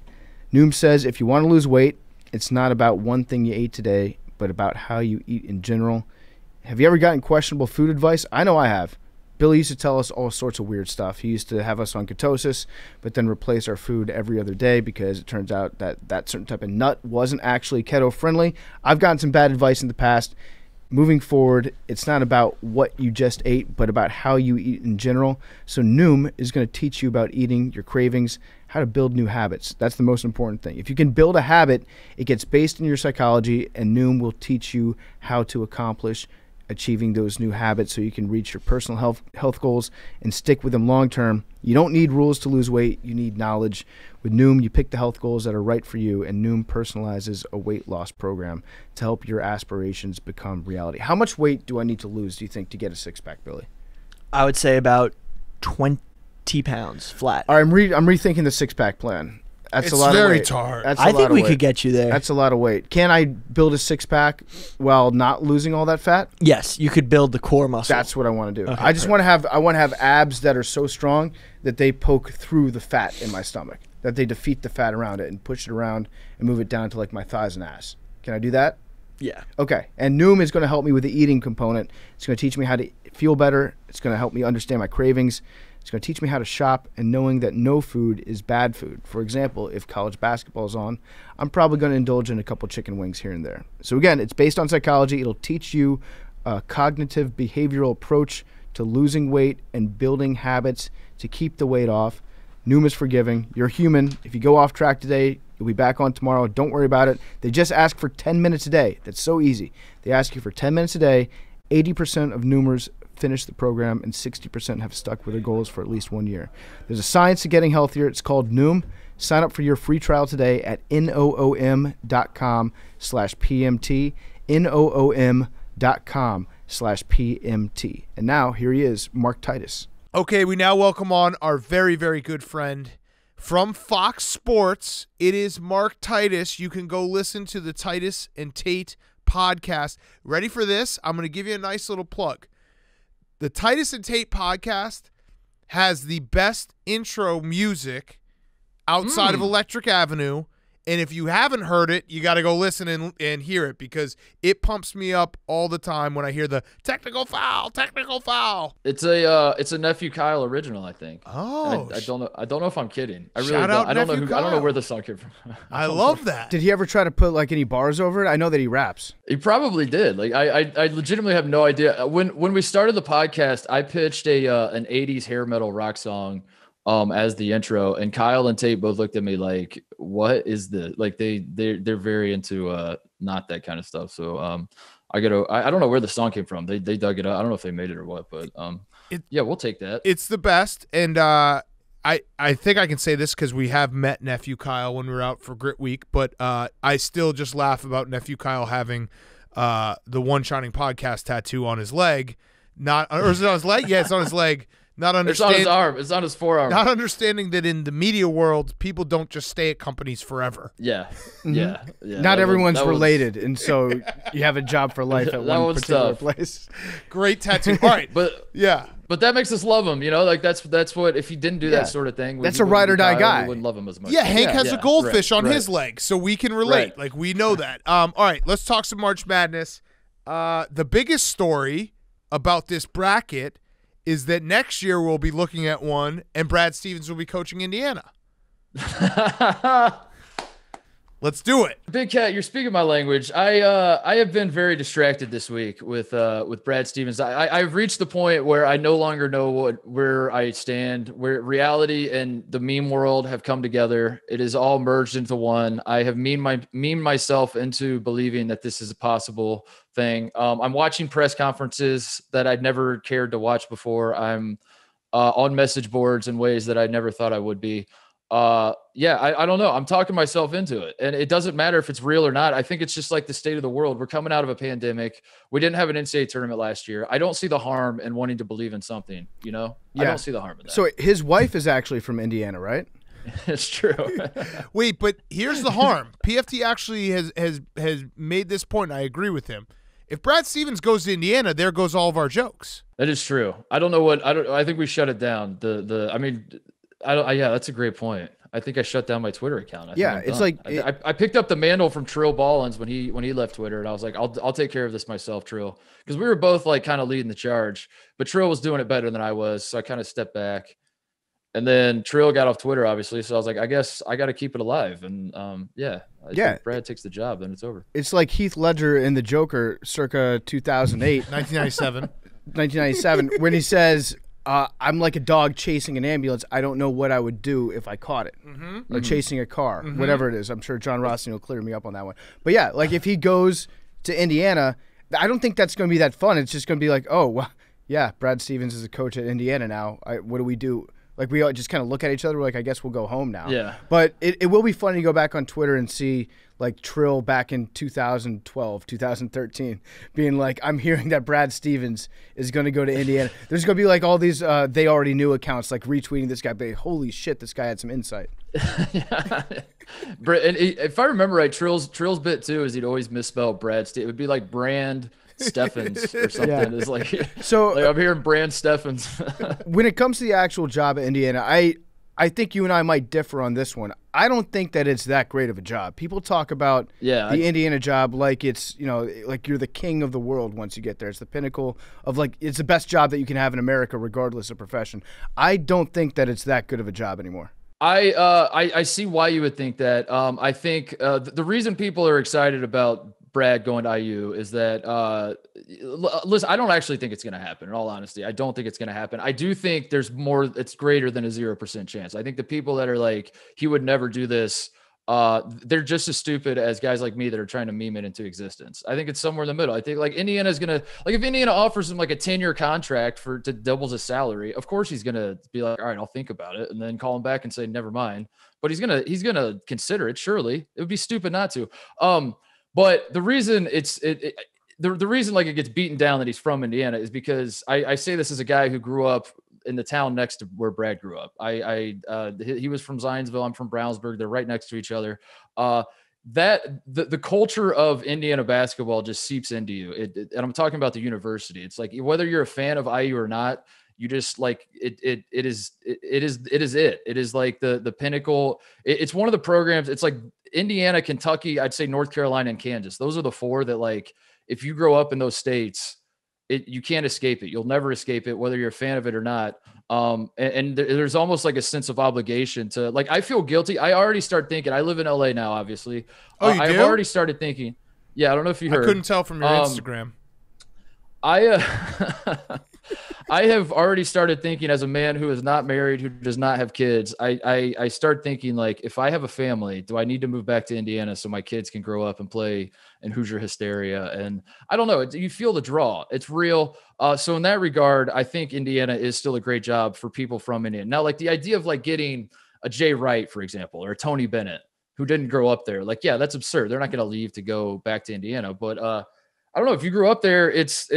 Noom says if you want to lose weight, it's not about one thing you ate today, but about how you eat in general. Have you ever gotten questionable food advice? I know I have. Billy used to tell us all sorts of weird stuff. He used to have us on ketosis, but then replace our food every other day because it turns out that certain type of nut wasn't actually keto-friendly. I've gotten some bad advice in the past. Moving forward, it's not about what you just ate, but about how you eat in general. So Noom is going to teach you about eating, your cravings, how to build new habits. That's the most important thing. If you can build a habit, it gets based in your psychology, and Noom will teach you how to accomplish achieving those new habits so you can reach your personal health goals and stick with them long term. You don't need rules to lose weight. You need knowledge. With Noom, you pick the health goals that are right for you, and Noom personalizes a weight loss program to help your aspirations become reality. How much weight do I need to lose, do you think, to get a six-pack, Billy? I would say about 20 pounds flat. All right, I'm rethinking the six-pack plan. That's It's a lot very of weight. hard. That's a I lot think of we weight. could get you there. That's a lot of weight. Can I build a six-pack while not losing all that fat? Yes, you could build the core muscle. That's what I want to do. Okay, I just want to have abs that are so strong that they poke through the fat in my stomach, that they defeat the fat around it and push it around and move it down to like my thighs and ass. Can I do that? yeah. Okay. And Noom is going to help me with the eating component. It's going to teach me how to feel better. It's going to help me understand my cravings. It's going to teach me how to shop and knowing that no food is bad food. For example, if college basketball is on, I'm probably going to indulge in a couple chicken wings here and there. So again, it's based on psychology. It'll teach you a cognitive behavioral approach to losing weight and building habits to keep the weight off. Noom is forgiving. You're human. If you go off track today, you'll be back on tomorrow. Don't worry about it. They just ask for 10 minutes a day. That's so easy. They ask you for 10 minutes a day. 80% of Noomers finish the program, and 60% have stuck with their goals for at least 1 year. There's a science to getting healthier. It's called Noom. Sign up for your free trial today at noom.com/PMT, noom.com/PMT. And now, here he is, Mark Titus. Okay, we now welcome on our very, very good friend from Fox Sports. It is Mark Titus. You can go listen to the Titus and Tate podcast. Ready for this? I'm going to give you a nice little plug. The Titus and Tate podcast has the best intro music outside of Electric Avenue And if you haven't heard it, you got to go listen and hear it because it pumps me up all the time when I hear the technical foul. It's a Nephew Kyle original, I think. Oh, I don't know. I don't know if I'm kidding. I really Shout out don't. I don't know. Nephew I don't know Kyle. where the song came from. I love that. Did he ever try to put like any bars over it? I know that he raps. He probably did. Like I legitimately have no idea. When we started the podcast, I pitched an 80s hair metal rock song as the intro, and Kyle and Tate both looked at me like, what is this? Like they're very into not that kind of stuff. So I don't know where the song came from. They dug it up. I don't know if they made it or what, but yeah, we'll take that. It's the best. And I think I can say this because we have met Nephew Kyle when we were out for Grit Week, but I still just laugh about Nephew Kyle having the One Shining Podcast tattoo on his leg. Or is it on his leg? Yeah, it's on his leg. It's on his arm. It's on his forearm. Not understanding that in the media world, people don't just stay at companies forever. Yeah. Not everyone's related, and so you have a job for life at one particular place. Great tattoo. All right, but yeah. But that makes us love him, like that's what if he didn't do that sort of thing. That's a ride or die guy. We wouldn't love him as much. Yeah, Hank has a goldfish on his leg, so we can relate. Right. Like we know that. All right, let's talk some March Madness. The biggest story about this bracket is that next year we'll be looking at one, and Brad Stevens will be coaching Indiana. Let's do it. Big Cat, you're speaking my language. I have been very distracted this week with Brad Stevens. I've reached the point where I no longer know where I stand, where reality and the meme world have come together. It is all merged into one. I have memed myself into believing that this is a possible thing. I'm watching press conferences that I'd never cared to watch before. I'm on message boards in ways that I never thought I would be. I don't know. I'm talking myself into it, and it doesn't matter if it's real or not. I think it's just like the state of the world. We're coming out of a pandemic. We didn't have an NCAA tournament last year. I don't see the harm in wanting to believe in something, I don't see the harm in that. So his wife is actually from Indiana, right? It's true. Wait, but here's the harm. PFT actually has made this point, and I agree with him. If Brad Stevens goes to Indiana, there goes all of our jokes. That is true. I think we shut it down. That's a great point. I think I shut down my Twitter account. I picked up the mantle from Trill Ballins when he left Twitter, and I was like, I'll take care of this myself, Trill, because we were both like kind of leading the charge, but Trill was doing it better than I was, so I kind of stepped back. And then Trill got off Twitter, obviously, so I was like, I guess I got to keep it alive. And if Brad takes the job, then it's over. It's like Heath Ledger in The Joker, circa 2008, 1997, when he says, I'm like a dog chasing an ambulance. I don't know what I would do if I caught it. Mm-hmm. Or chasing a car, whatever it is. I'm sure John Rothstein will clear me up on that one. But yeah, like if he goes to Indiana, I don't think that's going to be that fun. It's just going to be like, oh, well, yeah, Brad Stevens is a coach at Indiana now. What do we do? Like we all just kind of look at each other. We're like, I guess we'll go home now. Yeah. But it will be funny to go back on Twitter and see like Trill back in 2012, 2013, being like, I'm hearing that Brad Stevens is going to go to Indiana. There's going to be like all these they already knew accounts like retweeting this guy. But holy shit, this guy had some insight. Yeah. And if I remember right, Trill's bit too is he'd always misspell Brad. It would be like Brand Steffens or something. Yeah. It's like, so I'm hearing Brand Steffens. When it comes to the actual job at Indiana, I think you and I might differ on this one. I don't think that it's that great of a job. People talk about the Indiana job like it's, like you're the king of the world once you get there. It's the pinnacle of like, it's the best job that you can have in America regardless of profession. I don't think that it's that good of a job anymore. I see why you would think that. I think the reason people are excited about Brad going to IU is that, listen, I don't actually think it's going to happen. In all honesty, I don't think it's going to happen. I do think there's more, it's greater than a 0% chance. I think the people that are like, he would never do this, they're just as stupid as guys like me that are trying to meme it into existence. I think it's somewhere in the middle. I think like Indiana's going to, like if Indiana offers him like a 10-year contract to doubles his salary, of course he's going to be like, all right, I'll think about it, and then call him back and say, never mind. But he's going to consider it. Surely it would be stupid not to. But the reason the reason like it gets beaten down that he's from Indiana is because I say this as a guy who grew up in the town next to where Brad grew up. He was from Zionsville. I'm from Brownsburg. They're right next to each other. That the culture of Indiana basketball just seeps into you. And I'm talking about the university. It's like, whether you're a fan of IU or not, you just like it is like the pinnacle. It's one of the programs. It's like Indiana, Kentucky, I'd say North Carolina and Kansas. Those are the four that, like, if you grow up in those states, you can't escape it. You'll never escape it, whether you're a fan of it or not. And there's almost like a sense of obligation to, like, I feel guilty. I already start thinking, I live in LA now, obviously. Oh, you I've do? already started thinking. Yeah, I don't know if you heard. I couldn't tell from your Instagram. I have already started thinking, as a man who is not married, who does not have kids, I start thinking, like, if I have a family, do I need to move back to Indiana so my kids can grow up and play in Hoosier hysteria? And I don't know, you feel the draw. It's real. So in that regard, I think Indiana is still a great job for people from Indiana. Now, like, the idea of, like, getting a Jay Wright, for example, or a Tony Bennett, who didn't grow up there, like, yeah, that's absurd. They're not going to leave to go back to Indiana. But I don't know, if you grew up there, it's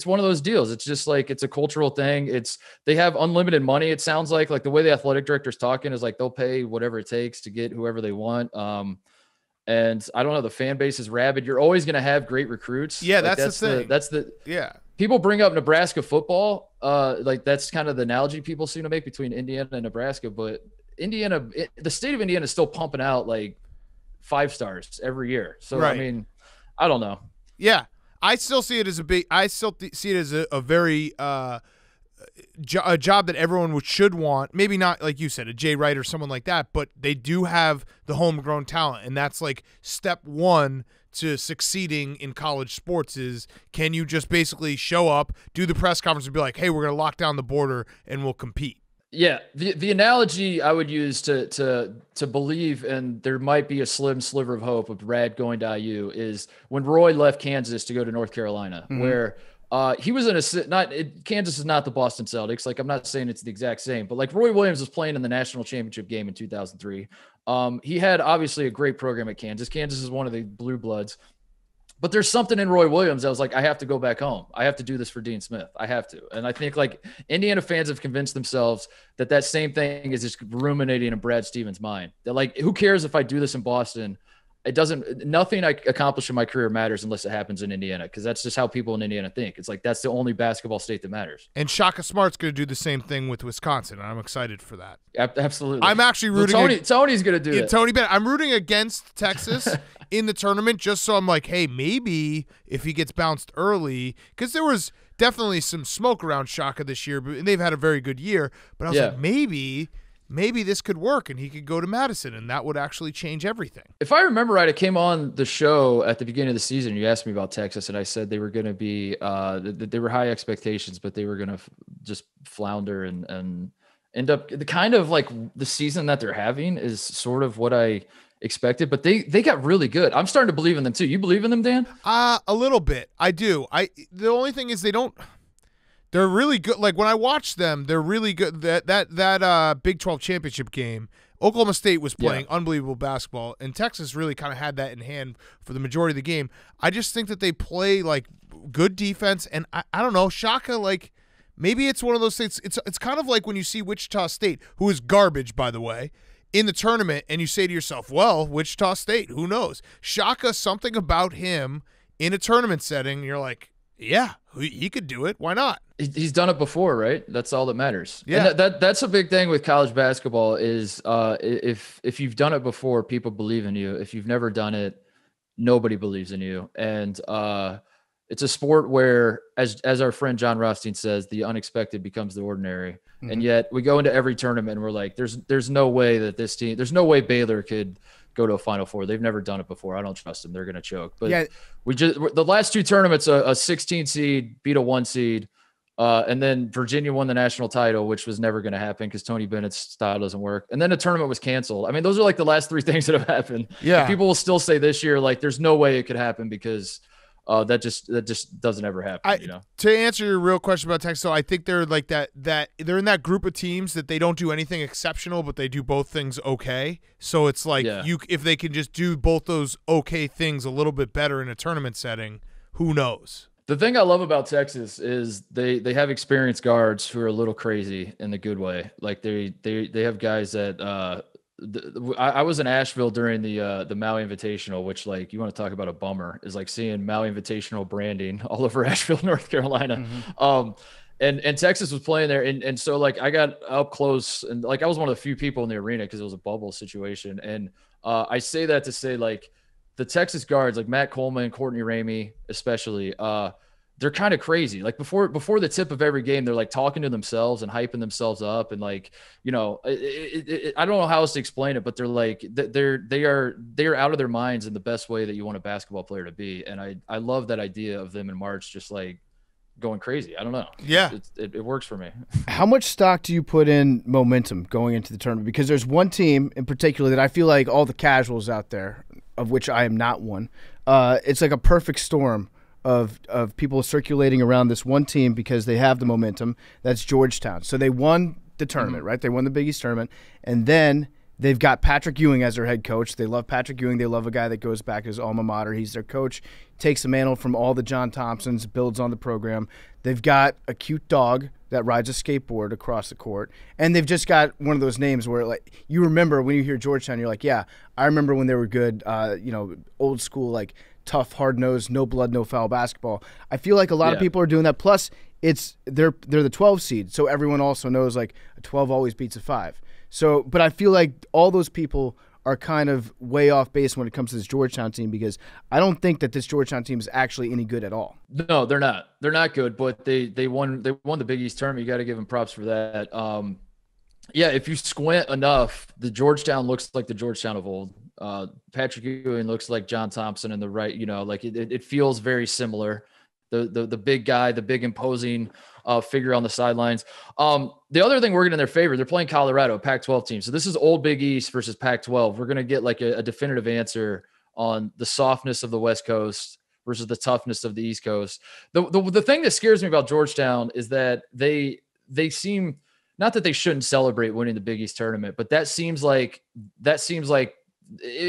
one of those deals. It's just like, it's a cultural thing. They have unlimited money. It sounds like the way the athletic director's talking is like, they'll pay whatever it takes to get whoever they want. And I don't know, the fan base is rabid. You're always going to have great recruits. Yeah, like, that's the thing. Yeah. People bring up Nebraska football. Like, that's kind of the analogy people seem to make between Indiana and Nebraska, but the state of Indiana is still pumping out like 5 stars every year. So, right. I mean, I don't know. Yeah. I still see it as a very a job that everyone should want. Maybe not, like you said, a Jay Wright or someone like that, but they do have the homegrown talent, and that's like step one to succeeding in college sports is, can you just basically show up, do the press conference, and be like, hey, we're going to lock down the border and we'll compete. Yeah, the analogy I would use to believe, and there might be a slim sliver of hope of Brad going to IU, is when Roy left Kansas to go to North Carolina, where he was Kansas is not the Boston Celtics. Like, I'm not saying it's the exact same, but like, Roy Williams was playing in the national championship game in 2003. He had obviously a great program at Kansas. Kansas is one of the blue bloods. But there's something in Roy Williams that was like, I have to go back home. I have to do this for Dean Smith. I have to. And I think, like, Indiana fans have convinced themselves that same thing is just ruminating in Brad Stevens' mind. They're like, who cares if I do this in Boston? Nothing I accomplish in my career matters unless it happens in Indiana, because that's just how people in Indiana think. It's like, that's the only basketball state that matters. And Shaka Smart's going to do the same thing with Wisconsin, and I'm excited for that. Absolutely. I'm actually rooting. Tony's going to do it. Tony Bennett. I'm rooting against Texas in the tournament, just so I'm like, hey, maybe if he gets bounced early, because there was definitely some smoke around Shaka this year, but they've had a very good year. But I was like, maybe this could work and he could go to Madison, and that would actually change everything. If I remember right, I came on the show at the beginning of the season. You asked me about Texas, and I said they were going to be they were high expectations, but they were going to just flounder and end up the kind of like the season that they're having is sort of what I expected, but they got really good. I'm starting to believe in them too. You believe in them, Dan? A little bit. I do. The only thing is they're really good. Like, when I watch them, they're really good. That Big 12 championship game, Oklahoma State was playing unbelievable basketball, and Texas really kind of had that in hand for the majority of the game. I just think that they play like good defense, and I don't know, Shaka, like, maybe it's one of those things. It's kind of like when you see Wichita State, who is garbage, by the way, in the tournament, and you say to yourself, well, Wichita State, who knows? Shaka, something about him in a tournament setting, you're like, yeah, he could do it. Why not? He's done it before, right? That's all that matters. Yeah, and that's a big thing with college basketball is if you've done it before, people believe in you. If you've never done it, nobody believes in you. And it's a sport where, as our friend John Rothstein says, the unexpected becomes the ordinary. Mm-hmm. And yet we go into every tournament and we're like, there's no way that this team, there's no way Baylor could go to a Final Four. They've never done it before. I don't trust them. They're going to choke. But the last 2 tournaments, a 16 seed beat a 1 seed. And then Virginia won the national title, which was never going to happen because Tony Bennett's style doesn't work. And then the tournament was canceled. I mean, those are like the last 3 things that have happened. Yeah. And people will still say this year, like, there's no way it could happen because that just doesn't ever happen. To answer your real question about Texas, so I think they're like that they're in that group of teams that they don't do anything exceptional, but they do both things okay. So it's like if they can just do both those okay things a little bit better in a tournament setting, who knows? The thing I love about Texas is they have experienced guards who are a little crazy in the good way. Like they have guys that I was in Asheville during the Maui Invitational, which, like, you want to talk about a bummer, is like seeing Maui Invitational branding all over Asheville, North Carolina. Mm-hmm. and Texas was playing there, and so like I got up close, and like I was one of the few people in the arena because it was a bubble situation, and I say that to say like the Texas guards, like Matt Coleman, Courtney Ramey, especially, they're kind of crazy. Like before the tip of every game, they're like talking to themselves and hyping themselves up, and like I don't know how else to explain it, but they're like they are out of their minds in the best way that you want a basketball player to be, and I love that idea of them in March, just like going crazy. I don't know. Yeah. It works for me. How much stock do you put in momentum going into the tournament? Because there's one team in particular that I feel like all the casuals out there, of which I am not one, it's like a perfect storm of people circulating around this one team because they have the momentum. That's Georgetown. So they won the tournament, right? They won the Big East tournament. And then they've got Patrick Ewing as their head coach. They love Patrick Ewing. They love a guy that goes back to his alma mater. He's their coach, takes the mantle from all the John Thompsons, builds on the program. They've got a cute dog that rides a skateboard across the court. And they've just got one of those names where, like, you remember when you hear Georgetown, you're like, yeah, I remember when they were good, old school, like, tough, hard-nosed, no blood, no foul basketball. I feel like a lot of people are doing that. Plus, they're the 12 seed, so everyone also knows, like, a 12 always beats a 5. So, but I feel like all those people are kind of way off base when it comes to this Georgetown team, because I don't think that this Georgetown team is actually any good at all. No, they're not. They're not good, but they won the Big East tournament. You got to give them props for that. If you squint enough, the Georgetown looks like the Georgetown of old. Patrick Ewing looks like John Thompson in the right, like it feels very similar. The big guy, the big imposing figure on the sidelines. The other thing working in their favor, they're playing Colorado, a Pac-12 team. So this is old Big East versus Pac-12. We're going to get like a definitive answer on the softness of the West Coast versus the toughness of the East Coast. The thing that scares me about Georgetown is that they seem, not that they shouldn't celebrate winning the Big East tournament, but it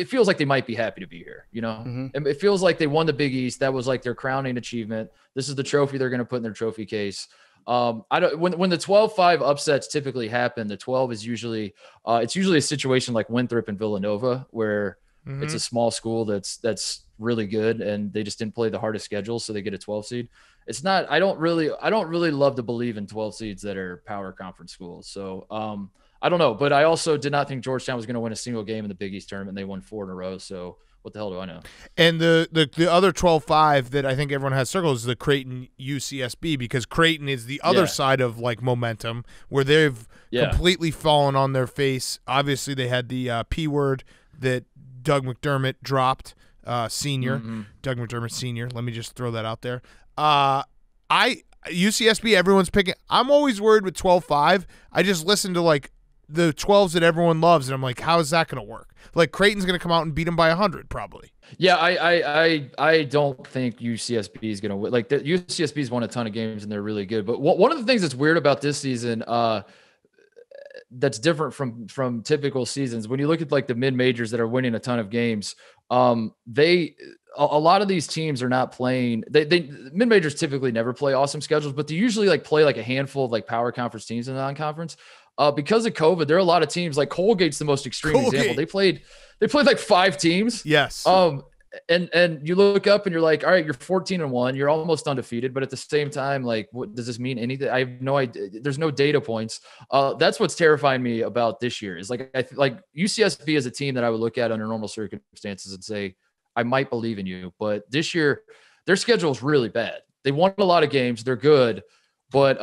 feels like they might be happy to be here, And it feels like they won the Big East. That was like their crowning achievement. This is the trophy they're going to put in their trophy case. When the 12-5 upsets typically happen, the 12 is usually it's usually a situation like Winthrop and Villanova, where it's a small school that's really good and they just didn't play the hardest schedule, so they get a 12 seed. It's not. I don't really love to believe in 12 seeds that are power conference schools. So I don't know, but I also did not think Georgetown was going to win a single game in the Big East tournament. They won 4 in a row, so what the hell do I know? And the other 12-5 that I think everyone has circled is the Creighton UCSB, because Creighton is the other side of like momentum, where they've completely fallen on their face. Obviously, they had the P word that Doug McDermott dropped, senior. Doug McDermott senior. Let me just throw that out there. UCSB, everyone's picking. I'm always worried with 12-5. I just listen to like the 12s that everyone loves, and I'm like, how is that going to work? Like, Creighton's going to come out and beat them by 100, probably. Yeah, I don't think UCSB is going to win. Like, the UCSB's won a ton of games, and they're really good. But one of the things that's weird about this season, that's different from typical seasons, when you look at like the mid-majors that are winning a ton of games, a lot of these teams are not playing. They mid-majors typically never play awesome schedules, but they usually like play like a handful of like power conference teams in the non-conference. Because of COVID, there are a lot of teams, like Colgate's the most extreme example. They played like 5 teams. Yes. And you look up and you're like, all right, you're 14-1, you're almost undefeated, but at the same time, like, what does this mean? Anything? I have no idea. There's no data points. That's what's terrifying me about this year is like UCSB is a team that I would look at under normal circumstances and say, I might believe in you, but this year their schedule is really bad. They won a lot of games. They're good. But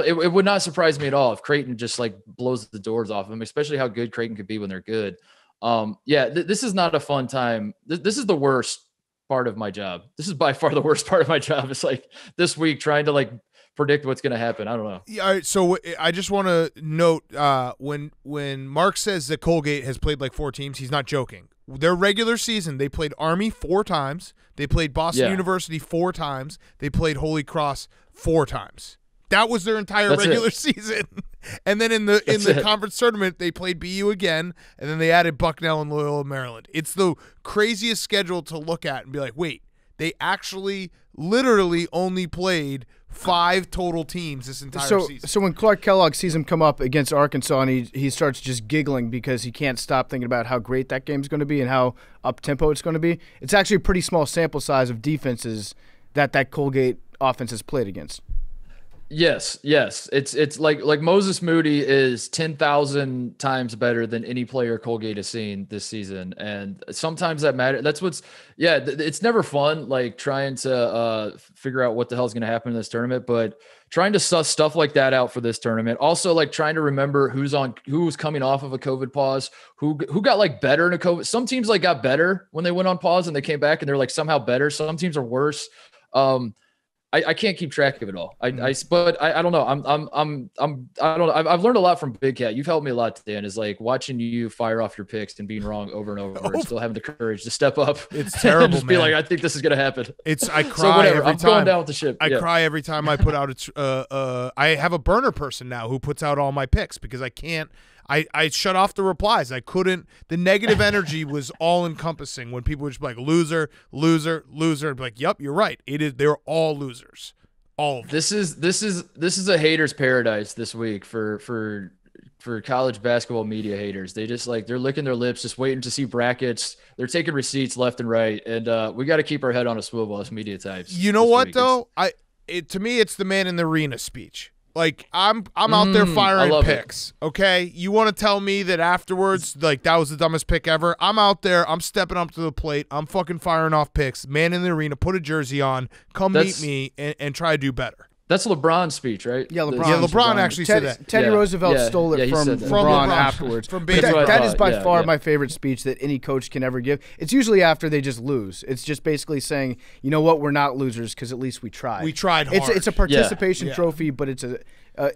it would not surprise me at all if Creighton just like blows the doors off them, especially how good Creighton could be when they're good. This is not a fun time. This is the worst part of my job. This is by far the worst part of my job. It's like this week trying to like predict what's going to happen. I don't know. Yeah. All right, so I just want to note when Mark says that Colgate has played like 4 teams, he's not joking. Their regular season, they played Army 4 times. They played Boston University 4 times. They played Holy Cross 4 times. That was their entire regular season. And then in the conference tournament, they played BU again, and then they added Bucknell and Loyola, Maryland. It's the craziest schedule to look at and be like, wait, they actually literally only played 5 total teams this entire season. So when Clark Kellogg sees him come up against Arkansas and he starts just giggling because he can't stop thinking about how great that game's going to be and how up-tempo it's going to be, it's actually a pretty small sample size of defenses that Colgate offense has played against. Yes. It's like Moses Moody is 10,000 times better than any player Colgate has seen this season, and sometimes that matters. That's what's it's never fun like trying to figure out what the hell is going to happen in this tournament, but trying to suss stuff like that out for this tournament. Also, like trying to remember who's coming off of a COVID pause, who got like better in a COVID. Some teams like got better when they went on pause and they came back and they're like somehow better. Some teams are worse. I can't keep track of it all. But I don't know. I don't know. I've learned a lot from Big Cat. You've helped me a lot, Dan, is like watching you fire off your picks and being wrong over and over and still having the courage to step up. It's terrible, and just man. be like, I think this is going to happen. I cry so whatever. every I'm time. going down with the ship. I cry every time I put out I have a burner person now who puts out all my picks because I can't. I shut off the replies. I couldn't. The negative energy was all encompassing when people would just be like loser, loser, loser. I'd be like, yep, you're right. It is. They're all losers. All of them. This is a hater's paradise this week for college basketball media haters. They just like they're licking their lips, just waiting to see brackets. They're taking receipts left and right, and we got to keep our head on a swivel as media types. You know what though? To me, it's the man in the arena speech. Like I'm out there firing picks. Okay, you want to tell me that afterwards, like that was the dumbest pick ever? I'm out there. I'm stepping up to the plate. I'm fucking firing off picks. Man in the arena, put a jersey on, meet me, and try to do better. That's LeBron's speech, right? Yeah, LeBron actually said that. Teddy Roosevelt stole it from LeBron afterwards. That is by far my favorite speech that any coach can ever give. It's usually after they just lose. It's just basically saying, you know what, we're not losers because at least we tried. We tried hard. It's a participation trophy, but it's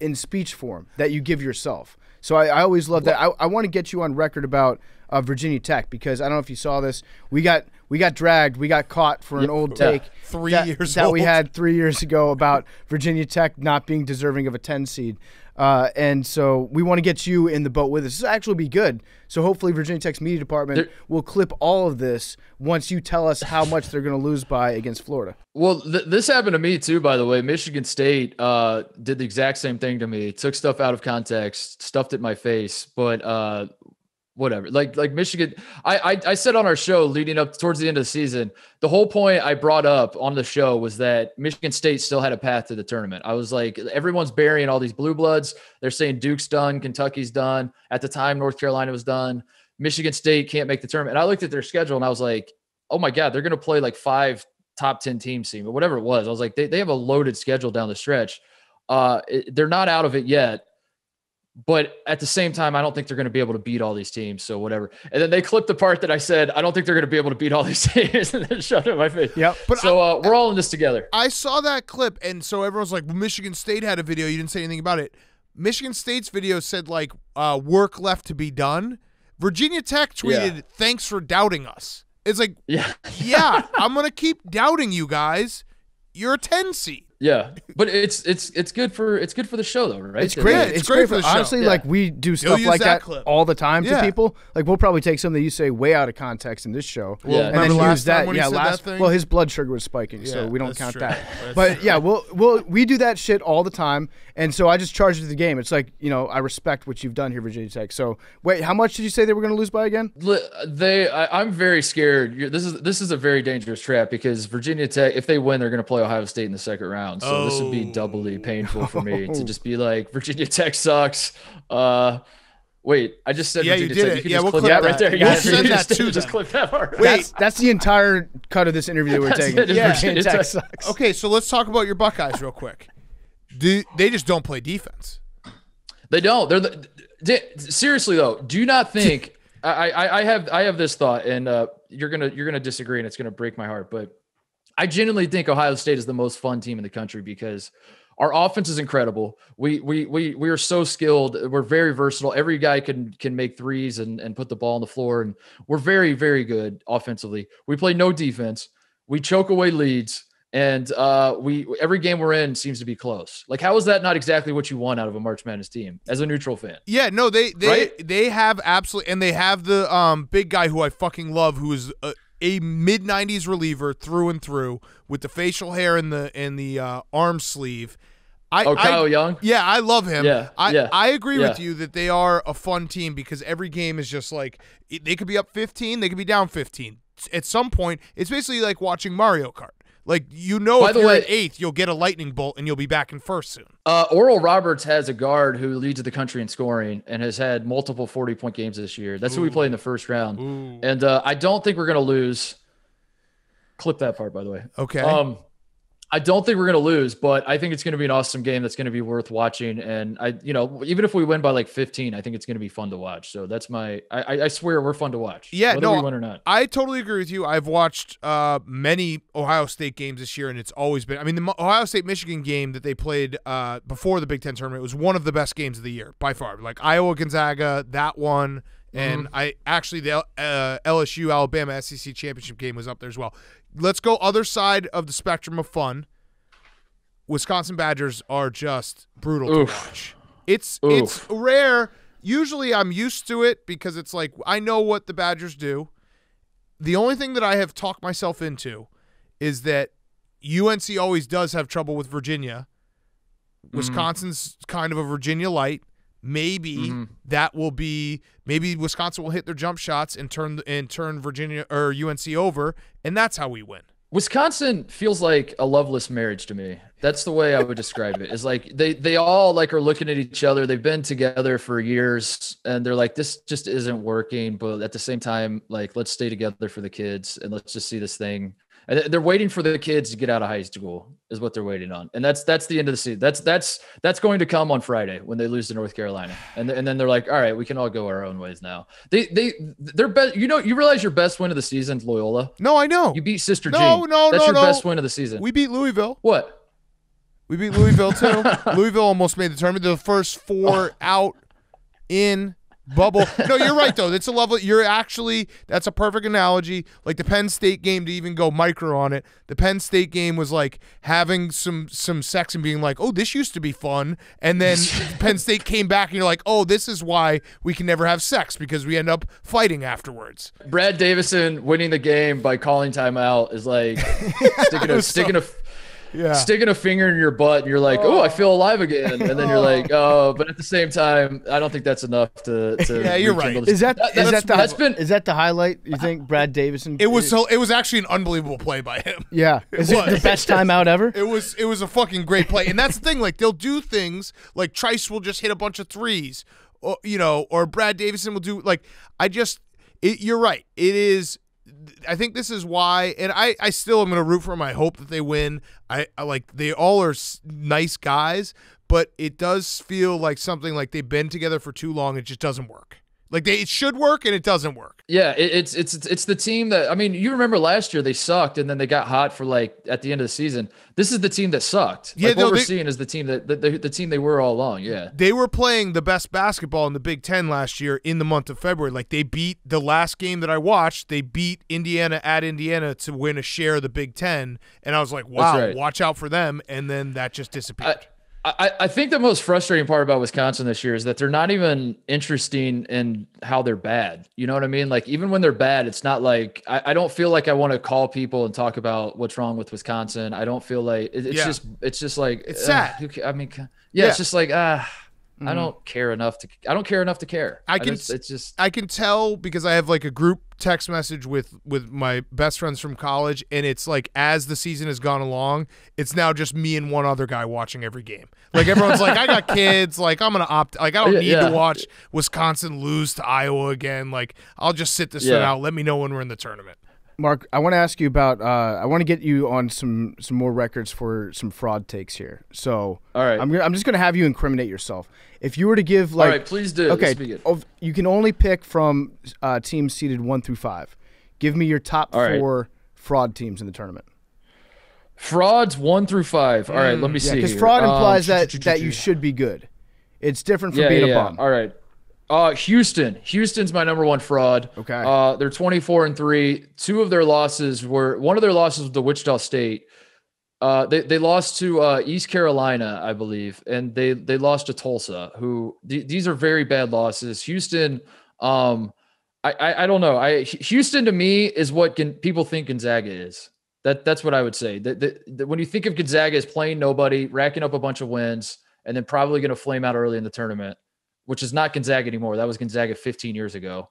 in speech form that you give yourself. So I always love that. I want to get you on record about Virginia Tech because I don't know if you saw this. We got dragged. We got caught for an old take 3 years that old. we had 3 years ago about Virginia Tech not being deserving of a 10 seed. And so we want to get you in the boat with us. This will actually be good. So hopefully Virginia Tech's media department will clip all of this once you tell us how much they're going to lose by against Florida. Well, this happened to me too, by the way. Michigan State did the exact same thing to me. Took stuff out of context, stuffed it in my face, but whatever. Like Michigan, I said on our show leading up towards the end of the season, the whole point I brought up on the show was that Michigan State still had a path to the tournament. I was like, everyone's burying all these blue bloods. They're saying Duke's done, Kentucky's done. At the time, North Carolina was done. Michigan State can't make the tournament. And I looked at their schedule and I was like, oh my God, they're going to play like 5 top 10 teams team, or whatever it was. I was like, they have a loaded schedule down the stretch. They're not out of it yet. But at the same time, I don't think they're going to be able to beat all these teams. So whatever. And then they clipped the part that I said, I don't think they're going to be able to beat all these teams, and then shoved it in my face. Yep. But so we're all in this together. I saw that clip, and so everyone's like, well, Michigan State had a video. You didn't say anything about it. Michigan State's video said, like, work left to be done. Virginia Tech tweeted, thanks for doubting us. It's like, yeah, I'm going to keep doubting you guys. You're a 10 seed. Yeah, but it's good for the show though, right? It's great. Yeah, it's great for the show. Honestly, like we do stuff like that all the time to people. Like we'll probably take something that you say way out of context in this show, and then use that. Well, his blood sugar was spiking, so we don't count that. But yeah, we do that shit all the time, and so I just charge it to the game. It's like, you know, I respect what you've done here, Virginia Tech. So wait, how much did you say they were going to lose by again? I'm very scared. This is a very dangerous trap because Virginia Tech, if they win, they're going to play Ohio State in the second round. So this would be doubly painful for me to just be like, Virginia Tech sucks. Wait, I just said Virginia Tech. You can just clip that right there. We'll send that to just clip that part. Wait, that's the entire cut of this interview that we're taking. Virginia Tech sucks. Okay, so let's talk about your Buckeyes real quick. They just don't play defense. They don't. Seriously though, do you not think I have this thought, and you're gonna disagree, and it's gonna break my heart, but I genuinely think Ohio State is the most fun team in the country because our offense is incredible. We are so skilled. We're very versatile. Every guy can make threes and put the ball on the floor, and we're very, very good offensively. We play no defense. We choke away leads, and every game we're in seems to be close. Like, how is that not exactly what you want out of a March Madness team as a neutral fan? Yeah, no, they have absolutely, and they have the big guy who I fucking love, who is a mid-90s reliever through and through with the facial hair and the arm sleeve. Kyle Young? Yeah, I love him. I agree Yeah. with you that they are a fun team because every game is just like, they could be up 15, they could be down 15. At some point, it's basically like watching Mario Kart. Like, By if the you're way- in 8th, you'll get a lightning bolt and you'll be back in 1st soon. Oral Roberts has a guard who leads the country in scoring and has had multiple 40-point games this year. That's who we played in the first round. Ooh. And I don't think we're going to lose. Clip that part, by the way. Okay. I don't think we're going to lose, but I think it's going to be an awesome game that's going to be worth watching. And even if we win by like 15, I think it's going to be fun to watch. So that's I swear we're fun to watch. Yeah, whether we win or not. I totally agree with you. I've watched many Ohio State games this year, and it's always been. I mean, the Ohio State-Michigan game that they played before the Big Ten tournament was one of the best games of the year by far. Like Iowa-Gonzaga, that one, and the LSU-Alabama SEC championship game was up there as well. Let's go other side of the spectrum of fun. Wisconsin Badgers are just brutal to watch. It's rare. Usually I'm used to it because it's like I know what the Badgers do. The only thing that I have talked myself into is that UNC always does have trouble with Virginia. Wisconsin's kind of a Virginia light. Maybe that will be maybe Wisconsin will hit their jump shots and turn Virginia or UNC over, and that's how we win. Wisconsin feels like a loveless marriage to me. That's the way I would describe it. It's like they all like are looking at each other. They've been together for years and they're like, this just isn't working. But at the same time, like, let's stay together for the kids and let's just see this thing. And they're waiting for the kids to get out of high school is what they're waiting on. And that's the end of the season. That's going to come on Friday when they lose to North Carolina. And then they're like, all right, we can all go our own ways now. They're best. You realize your best win of the season, Loyola? No, I know. You beat Sister No, Jean. no, That's no, your no. best win of the season. We beat Louisville. What? We beat Louisville too. Louisville almost made the tournament. They're the first 4 out in bubble. No, you're right though. That's a level. That's a perfect analogy. Like the Penn State game, to even go micro on it. The Penn State game was like having some sex and being like, oh, this used to be fun. And then Penn State came back and you're like, oh, this is why we can never have sex because we end up fighting afterwards. Brad Davison winning the game by calling timeout is like sticking a finger in your butt and you're like, oh, I feel alive again. And then you're like, oh, but at the same time, I don't think that's enough to yeah, you're right. Is that the highlight? You think Brad Davison? It was actually an unbelievable play by him. Yeah. Is it the best timeout ever? It was a fucking great play. And that's the thing, like they'll do things like Trice will just hit a bunch of threes, or Brad Davison will do you're right. It is. I think this is why, and I still am going to root for them. I hope that they win. I like they all are nice guys, but it does feel like something like they've been together for too long. It just doesn't work. Like it should work and it doesn't work. Yeah, it's the team that, I mean, you remember last year they sucked and then they got hot for like at the end of the season. This is the team that sucked. Yeah, like what we're seeing is the team the team they were all along. Yeah, they were playing the best basketball in the Big Ten last year in the month of February. Like they beat the last game that I watched. They beat Indiana at Indiana to win a share of the Big Ten, and I was like, wow, right. Watch out for them. And then that just disappeared. I think the most frustrating part about Wisconsin this year is that they're not even interesting in how they're bad. You know what I mean? Like even when they're bad, it's not like I don't feel like I want to call people and talk about what's wrong with Wisconsin. I don't feel like it's just like it's sad. It's just like I don't care enough to care. I can tell because I have like a group text message with my best friends from college, and it's like as the season has gone along, it's now just me and one other guy watching every game. Like everyone's like, I got kids, like I'm gonna opt. Like I don't need to watch Wisconsin lose to Iowa again. Like I'll just sit this one out. Let me know when we're in the tournament. Mark, I want to ask you about. I want to get you on some more records for some fraud takes here. So, all right, I'm just gonna have you incriminate yourself. If you were to give like, all right, please do. Okay, you can only pick from teams seeded 1 through 5. Give me your top 4 fraud teams in the tournament. Frauds 1 through 5. All right, let me see. Because fraud implies that you should be good. It's different from being a bum. All right. Houston's my number 1 fraud. Okay. They're 24-3. One of their losses was to Wichita State. They lost to East Carolina, I believe, and they lost to Tulsa. These are very bad losses. Houston, I don't know. Houston to me is what people think Gonzaga is. That's what I would say. When you think of Gonzaga as playing nobody, racking up a bunch of wins, and then probably going to flame out early in the tournament, which is not Gonzaga anymore. That was Gonzaga 15 years ago.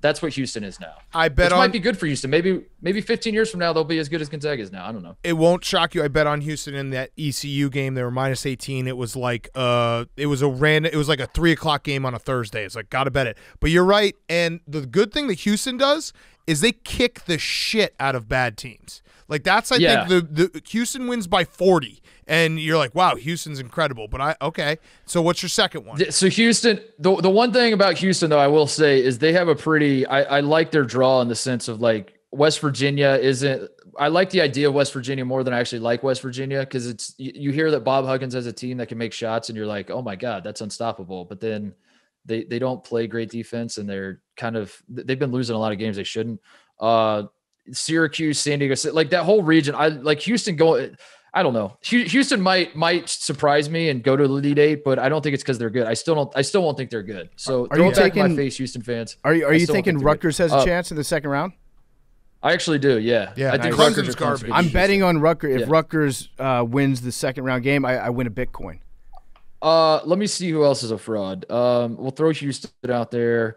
That's what Houston is now. I bet Which might be good for Houston. Maybe 15 years from now they'll be as good as Gonzaga is now. I don't know. It won't shock you. I bet on Houston in that ECU game. They were minus 18. It was like it was like a 3:00 game on a Thursday. It's like gotta bet it. But you're right. And the good thing that Houston does is they kick the shit out of bad teams. Like that's I think the Houston wins by 40. And you're like, wow, Houston's incredible. But okay. So what's your second one? So Houston, the one thing about Houston, though, I will say is they have a pretty – I like their draw in the sense of, like, West Virginia isn't – I like the idea of West Virginia more than I actually like West Virginia because it's – you hear that Bob Huggins has a team that can make shots and you're like, oh, my God, that's unstoppable. But then they don't play great defense and they're kind of – they've been losing a lot of games they shouldn't. Syracuse, San Diego, like that whole region, I like Houston going – I don't know. Houston might surprise me and go to the Elite Eight, but I don't think it's because they're good. I still won't think they're good. So are you taking my face, Houston fans? Are you thinking Rutgers has a chance in the second round? I actually do. Yeah. Yeah. I think Nice. Rutgers are Garbage. I'm betting on Rutgers. If Rutgers wins the second round game, I win a Bitcoin. Let me see who else is a fraud. We'll throw Houston out there.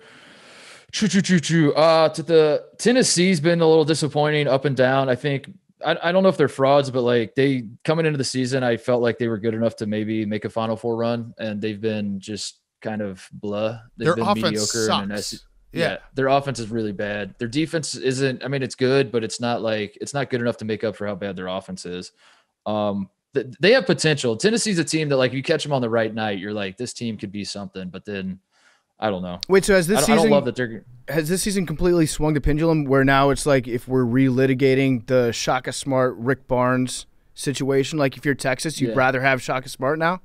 To the Tennessee's been a little disappointing up and down. I think. I don't know if they're frauds, but like they coming into the season, I felt like they were good enough to maybe make a Final Four run, and they've been just kind of blah. They've been offense mediocre. sucks. Yeah, their offense is really bad. Their defense isn't. I mean, it's good, but it's not good enough to make up for how bad their offense is. They have potential. Tennessee's a team that like if you catch them on the right night, you're like this team could be something, but then. I don't know. Wait, so has this season? I don't love that they're. Has this season completely swung the pendulum where now it's like if we're relitigating the Shaka Smart, Rick Barnes situation, like if you're Texas, you'd rather have Shaka Smart now?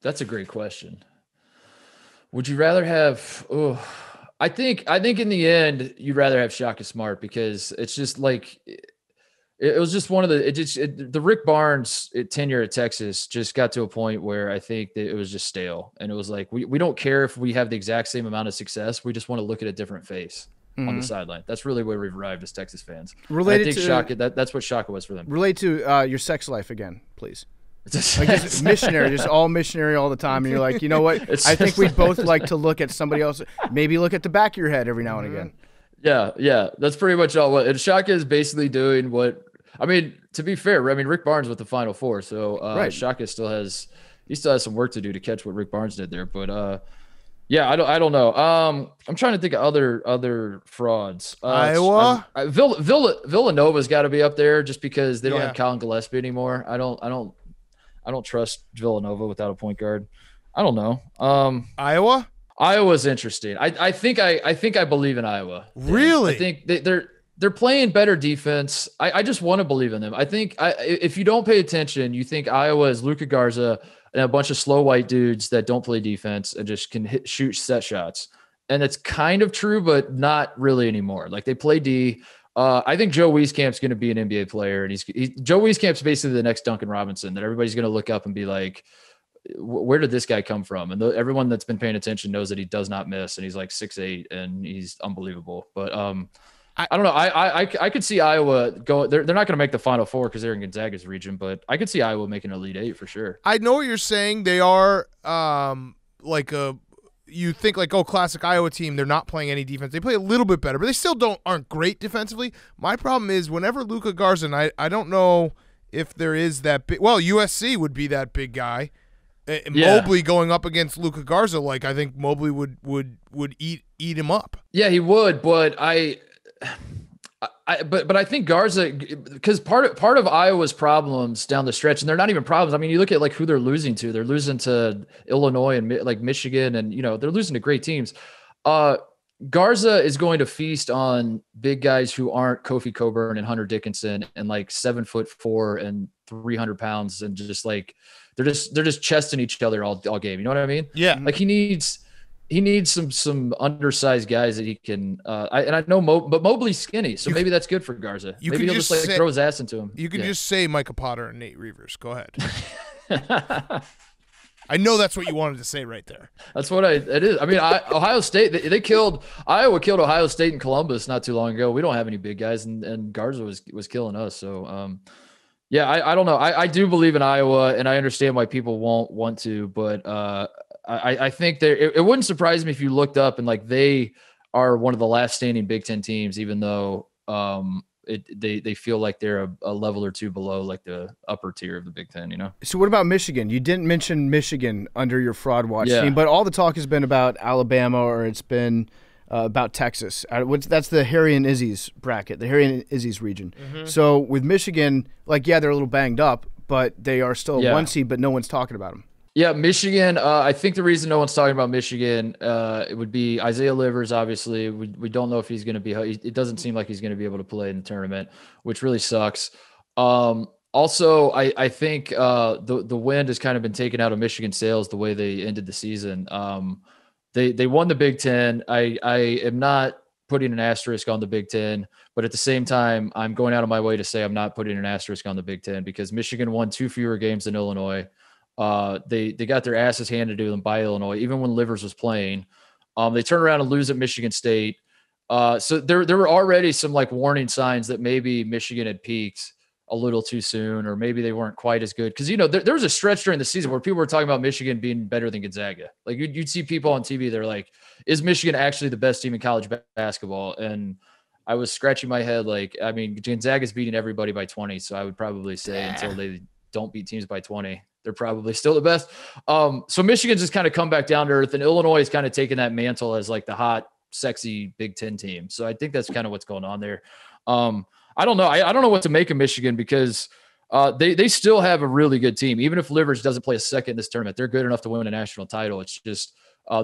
That's a great question. Would you rather have? Oh, I think in the end you'd rather have Shaka Smart because it's just like. It was just one of the Rick Barnes tenure at Texas just got to a point where I think that it was just stale. And it was like, we don't care if we have the exact same amount of success. We just want to look at a different face on the sideline. That's really where we've arrived as Texas fans. Related I think to Shaka, that's what Shaka was for them. Relate to your sex life again, please. Like just missionary, just all missionary all the time. And you're like, you know what? I think we'd both like to look at somebody else. Maybe look at the back of your head every now and again. Yeah. That's pretty much all. And Shaka is basically doing what, I mean, to be fair, I mean, Rick Barnes with the Final Four. So Shaka still has some work to do to catch what Rick Barnes did there. But yeah, I don't know. I'm trying to think of other frauds. Iowa, Villanova's got to be up there just because they don't have Colin Gillespie anymore. I don't trust Villanova without a point guard. I don't know. Iowa's interesting. I think I believe in Iowa. Really? I think they're playing better defense. I just want to believe in them. I think if you don't pay attention, you think Iowa is Luka Garza and a bunch of slow white dudes that don't play defense and just can shoot set shots. And it's kind of true, but not really anymore. Like they play D. I think Joe Wieskamp's going to be an NBA player, and Joe Wieskamp's basically the next Duncan Robinson that everybody's going to look up and be like, where did this guy come from? And everyone that's been paying attention knows that he does not miss, and he's like 6'8", and he's unbelievable. But I don't know. I could see Iowa go. They're not going to make the Final Four because they're in Gonzaga's region, but I could see Iowa making an Elite Eight for sure. I know what you're saying. They are you think like, oh, classic Iowa team. They're not playing any defense. They play a little bit better, but they still aren't great defensively. My problem is whenever Luka Garza, I don't know if there is that big. Well, USC would be that big guy. Mobley going up against Luka Garza, like I think Mobley would eat him up. Yeah, he would, but I think Garza, because part of Iowa's problems down the stretch, and they're not even problems. I mean, you look at like who they're losing to. They're losing to Illinois and like Michigan, and they're losing to great teams. Garza is going to feast on big guys who aren't Kofi Cockburn and Hunter Dickinson and like 7'4" and 300 pounds, and just like they're just chesting each other all game. You know what I mean? Yeah. Like he needs some undersized guys that he can. I know but Mobley's skinny, so maybe that's good for Garza. Maybe he'll just like throw his ass into him. You can just say Micah Potter and Nate Reavers. Go ahead. I know that's what you wanted to say right there. That's what it is. I mean, Ohio State, Iowa killed Ohio State and Columbus not too long ago. We don't have any big guys, and Garza was killing us. So, yeah, I don't know. I do believe in Iowa, and I understand why people won't want to, but I think it wouldn't surprise me if you looked up and like they are one of the last standing Big Ten teams, even though they feel like they're a level or two below like the upper tier of the Big Ten, you know? So what about Michigan? You didn't mention Michigan under your fraud watch Yeah. team, but all the talk has been about Alabama or it's been about Texas. That's the Harry and Izzy's bracket, the Harry and Izzy's region. So with Michigan, like, yeah, they're a little banged up, but they are still a 1 seed, but no one's talking about them. Yeah, Michigan. I think the reason no one's talking about Michigan, it would be Isaiah Livers. Obviously, we don't know if he's going to be. It doesn't seem like he's going to be able to play in the tournament, which really sucks. Also, I think the wind has kind of been taken out of Michigan sails the way they ended the season. They won the Big Ten. I am not putting an asterisk on the Big Ten, but at the same time, I'm going out of my way to say I'm not putting an asterisk on the Big Ten because Michigan won 2 fewer games than Illinois. They got their asses handed to them by Illinois, even when Livers was playing. They turn around and lose at Michigan State. So there were already some like warning signs that maybe Michigan had peaked a little too soon, or maybe they weren't quite as good. Cause there was a stretch during the season where people were talking about Michigan being better than Gonzaga. Like you'd see people on TV. They're like, is Michigan actually the best team in college basketball? And I was scratching my head. Like, I mean, Gonzaga's beating everybody by 20. So I would probably say until they don't beat teams by 20, they're probably still the best. So Michigan's just kind of come back down to earth, and Illinois is kind of taking that mantle as like the hot, sexy Big Ten team. So I think that's kind of what's going on there. I don't know. I don't know what to make of Michigan because they still have a really good team. Even if Livers doesn't play a second in this tournament, they're good enough to win a national title. It's just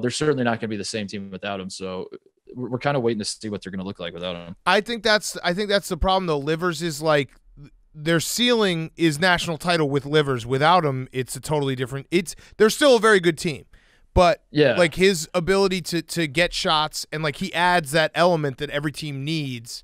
they're certainly not going to be the same team without him. So we're kind of waiting to see what they're going to look like without him. I think that's the problem though. Livers is like, their ceiling is national title with Livers. Without him, it's a totally different. They're still a very good team, but like his ability to get shots and like he adds that element that every team needs.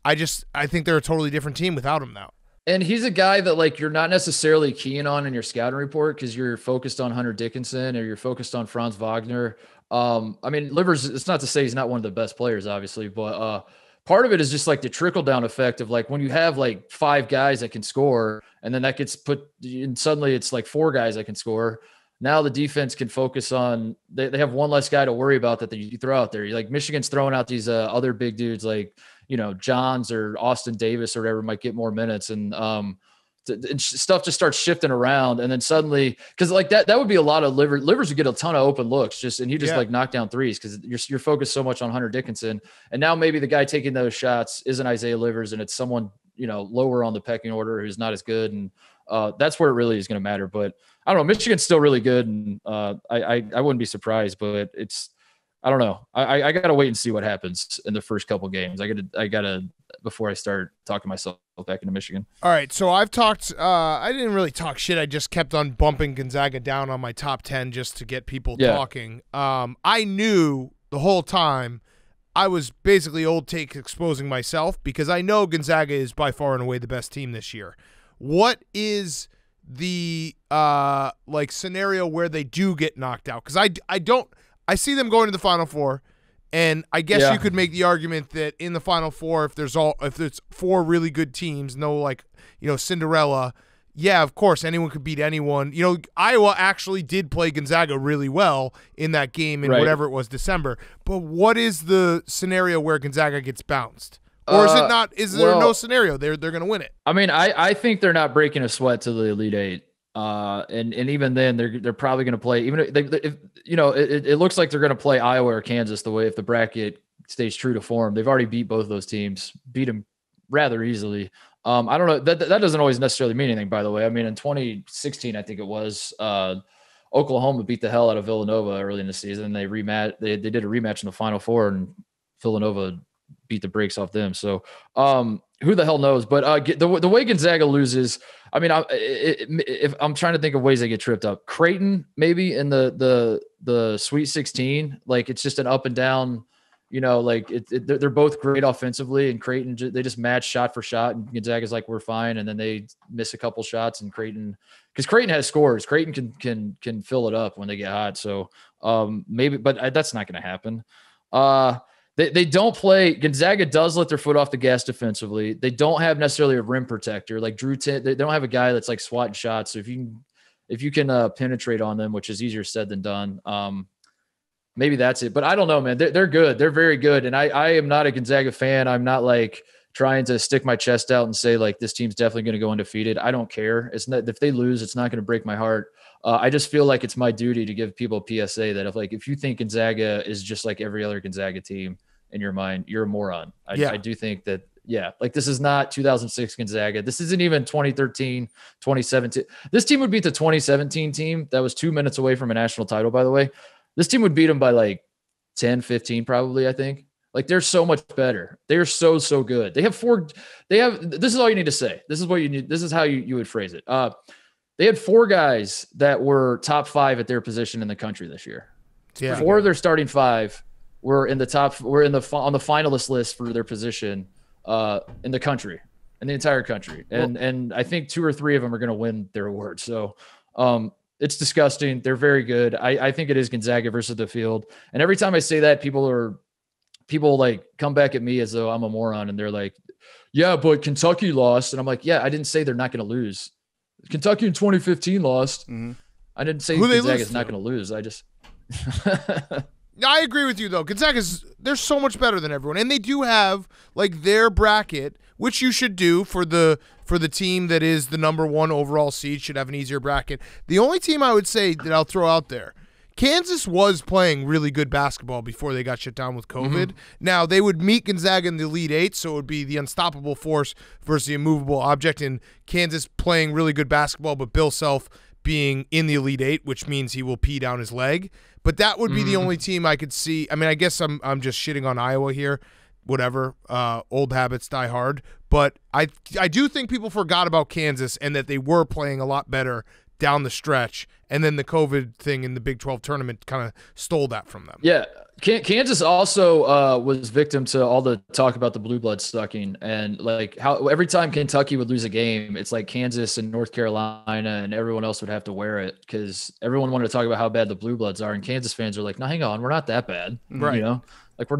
I think they're a totally different team without him now. And he's a guy that like you're not necessarily keying on in your scouting report because you're focused on Hunter Dickinson or you're focused on Franz Wagner. I mean, Livers. It's not to say he's not one of the best players, obviously, but. Part of it is just like the trickle down effect of like when you have like 5 guys that can score and then that gets put and suddenly it's like 4 guys that can score. Now the defense can focus on, they have one less guy to worry about that you throw out there. Like Michigan's throwing out these other big dudes like, Johns or Austin Davis or whatever might get more minutes and stuff just starts shifting around. And then suddenly, cause like that would be a lot of Livers would get a ton of open looks and he just like knock down threes. Cause you're focused so much on Hunter Dickinson. And now maybe the guy taking those shots isn't Isaiah Livers and it's someone, lower on the pecking order who's not as good. And that's where it really is going to matter. But I don't know, Michigan's still really good. And I wouldn't be surprised, but I don't know. I got to wait and see what happens in the first couple games. I gotta, before I start talking myself back into Michigan. All right. So I've talked, I didn't really talk shit. I just kept on bumping Gonzaga down on my top 10 just to get people talking. I knew the whole time I was basically old take exposing myself because I know Gonzaga is by far and away the best team this year. What is the scenario where they do get knocked out? Because I see them going to the Final Four, and I guess you could make the argument that in the Final Four, if there's 4 really good teams, no Cinderella, of course anyone could beat anyone. Iowa actually did play Gonzaga really well in that game in whatever it was, December. But what is the scenario where Gonzaga gets bounced? Or is it not? Is there no scenario? They're going to win it. I mean, I think they're not breaking a sweat to the Elite Eight. And even then they're probably going to play, even if it looks like they're going to play Iowa or Kansas the way, if the bracket stays true to form. They've already beat both those teams, beat them rather easily. I don't know. That doesn't always necessarily mean anything, by the way. I mean, in 2016, I think it was, Oklahoma beat the hell out of Villanova early in the season. They did a rematch in the Final Four, and Villanova beat the brakes off them. So who the hell knows? But the way Gonzaga loses, I mean, if I'm trying to think of ways they get tripped up, Creighton maybe in the Sweet 16, like it's just an up and down. They're both great offensively, and Creighton they just match shot for shot, and Gonzaga's like, we're fine, and then they miss a couple shots, and because Creighton has scores, Creighton can fill it up when they get hot. So maybe, but that's not going to happen. They don't play. Gonzaga does let their foot off the gas defensively. They don't have necessarily a rim protector like Drew. They don't have a guy that's like swatting shots. So if you can penetrate on them, which is easier said than done. maybe that's it. But I don't know, man. They're good. They're very good. And I am not a Gonzaga fan. I'm not like trying to stick my chest out and say like this team's definitely going to go undefeated. I don't care. It's not, if they lose, it's not going to break my heart. I just feel like it's my duty to give people a PSA that if you think Gonzaga is just like every other Gonzaga team in your mind, you're a moron. I do think that, like this is not 2006 Gonzaga. This isn't even 2013, 2017. This team would beat the 2017 team that was 2 minutes away from a national title, by the way. This team would beat them by like 10, 15 probably, I think. Like they're so much better. They're so good. This is all you need to say. This is what you need. This is how you would phrase it. They had 4 guys that were top 5 at their position in the country this year. Yeah. 4 of their starting 5 were on the finalist list for their position in the country, in the entire country. And I think 2 or 3 of them are going to win their award. So it's disgusting. They're very good. I think it is Gonzaga versus the field. And every time I say that, people like come back at me as though I'm a moron. And they're like, yeah, but Kentucky lost. And I'm like, yeah, I didn't say they're not going to lose. Kentucky in 2015 lost. Mm-hmm. I didn't say Gonzaga's not going to lose. I just I agree with you though. They're so much better than everyone, and they do have like their bracket, which you should do for the team that is the number 1 overall seed should have an easier bracket. The only team I would say that I'll throw out there, Kansas was playing really good basketball before they got shut down with COVID. Mm-hmm. Now, they would meet Gonzaga in the Elite Eight, so it would be the unstoppable force versus the immovable object, and Kansas playing really good basketball, but Bill Self being in the Elite Eight, which means he will pee down his leg. But that would be the only team I could see. I mean, I guess I'm just shitting on Iowa here. Whatever. Old habits die hard. But I do think people forgot about Kansas and that they were playing a lot better down the stretch, and then the COVID thing in the Big 12 tournament kind of stole that from them. Yeah, Kansas also was victim to all the talk about the blue blood sucking, and like how every time Kentucky would lose a game, it's like Kansas and North Carolina and everyone else would have to wear it because everyone wanted to talk about how bad the blue bloods are, and Kansas fans are like, no, hang on, we're not that bad, right? You know, like we're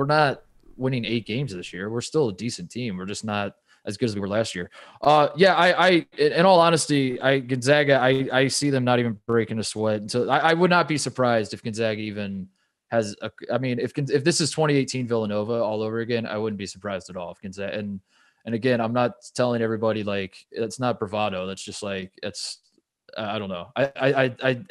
not winning 8 games this year. We're still a decent team. We're just not as good as we were last year. I in all honesty, Gonzaga, I see them not even breaking a sweat. And so I would not be surprised if Gonzaga even has if this is 2018 Villanova all over again, I wouldn't be surprised at all if Gonzaga, and again, I'm not telling everybody like it's not bravado. That's just like, I don't know.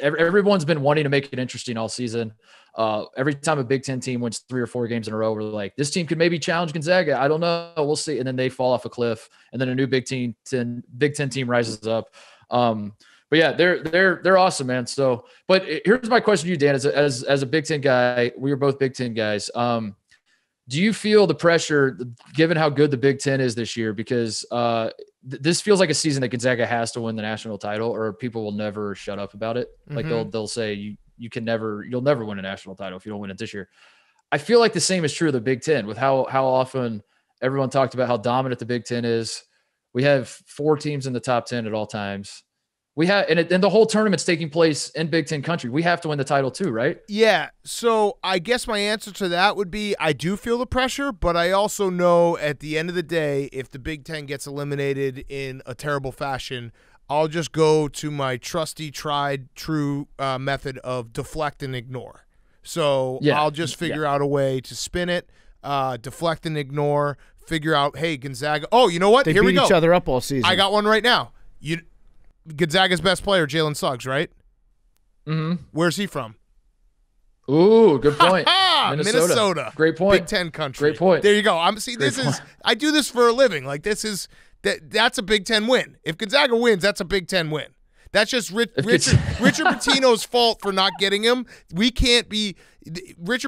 Everyone's been wanting to make it interesting all season. Every time a Big Ten team wins 3 or 4 games in a row, we're like, this team could maybe challenge Gonzaga. I don't know. We'll see. And then they fall off a cliff, and then a new Big Ten team rises up. But yeah, they're awesome, man. So, but here's my question to you, Dan, as a Big Ten guy. We are both Big Ten guys. Do you feel the pressure given how good the Big Ten is this year? Because this feels like a season that Gonzaga has to win the national title, or people will never shut up about it. Like they'll say you'll never win a national title if you don't win it this year. I feel like the same is true of the Big Ten with how often everyone talked about how dominant the Big Ten is. We have 4 teams in the top 10 at all times. We have, and the whole tournament's taking place in Big Ten country. We have to win the title too, right? Yeah. So I guess my answer to that would be I do feel the pressure, but I also know at the end of the day, if the Big Ten gets eliminated in a terrible fashion, I'll just go to my trusty, tried, true method of deflect and ignore. So I'll just figure out a way to spin it, deflect and ignore, figure out, hey, Gonzaga. Oh, you know what? Here we go. They beat each other up all season. I got one right now. Gonzaga's best player, Jalen Suggs, right? Mm-hmm. Where's he from? Ooh, good point. Minnesota. Great point. Big Ten country. Great point. There you go. I do this for a living. Like that's a Big Ten win. If Gonzaga wins, that's a Big Ten win. That's just Richard Pitino's fault for not getting him. Richard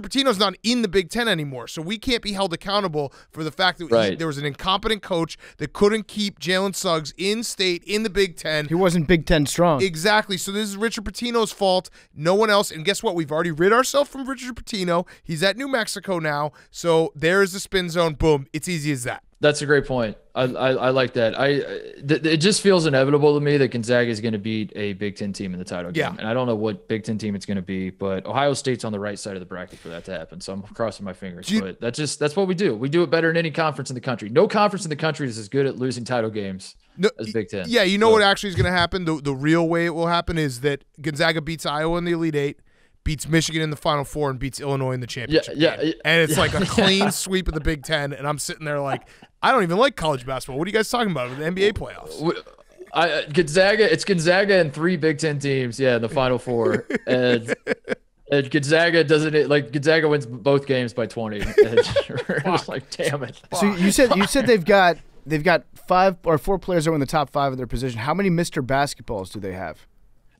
Pitino's not in the Big Ten anymore, so we can't be held accountable for the fact that there was an incompetent coach that couldn't keep Jalen Suggs in state in the Big Ten. He wasn't Big Ten strong. Exactly. So this is Richard Pitino's fault. No one else. And guess what? We've already rid ourselves from Richard Pitino. He's at New Mexico now. So there is the spin zone. Boom. It's easy as that. That's a great point. I like that. It just feels inevitable to me that Gonzaga is going to beat a Big Ten team in the title game. And I don't know what Big Ten team it's going to be, but Ohio State's on the right side of the bracket for that to happen. So I'm crossing my fingers. But that's what we do. We do it better than any conference in the country. No conference in the country is as good at losing title games as Big Ten. Yeah, you know what actually is going to happen? The real way it will happen is that Gonzaga beats Iowa in the Elite Eight, beats Michigan in the Final Four, and beats Illinois in the championship game. And it's like a clean sweep of the Big Ten, and I'm sitting there like, I don't even like college basketball. What are you guys talking about with the NBA playoffs? It's Gonzaga and 3 Big Ten teams, in the Final Four. And Gonzaga Gonzaga wins both games by 20. It's like, damn it. So you said they've got 5 or 4 players that are in the top 5 of their position. How many Mr. Basketballs do they have?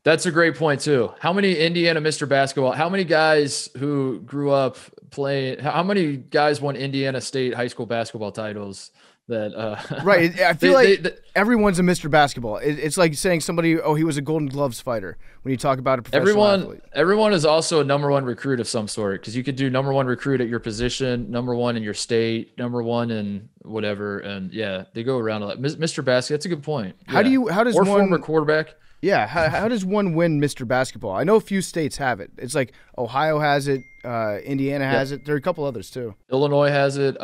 That's a great point too. How many Indiana Mr. Basketball? How many guys who grew up playing? How many guys won Indiana State high school basketball titles? That right. I feel everyone's a Mr. Basketball. It's like saying somebody, he was a Golden Gloves fighter when you talk about a professional athlete. Everyone is also a number 1 recruit of some sort, because you could do number 1 recruit at your position, number 1 in your state, number 1 in whatever, and they go around a lot. Mr. Basket. That's a good point. How does one former quarterback? Yeah, how does one win Mr. Basketball? I know a few states have it. It's like Ohio has it, Indiana has it. There are a couple others too. Illinois has it.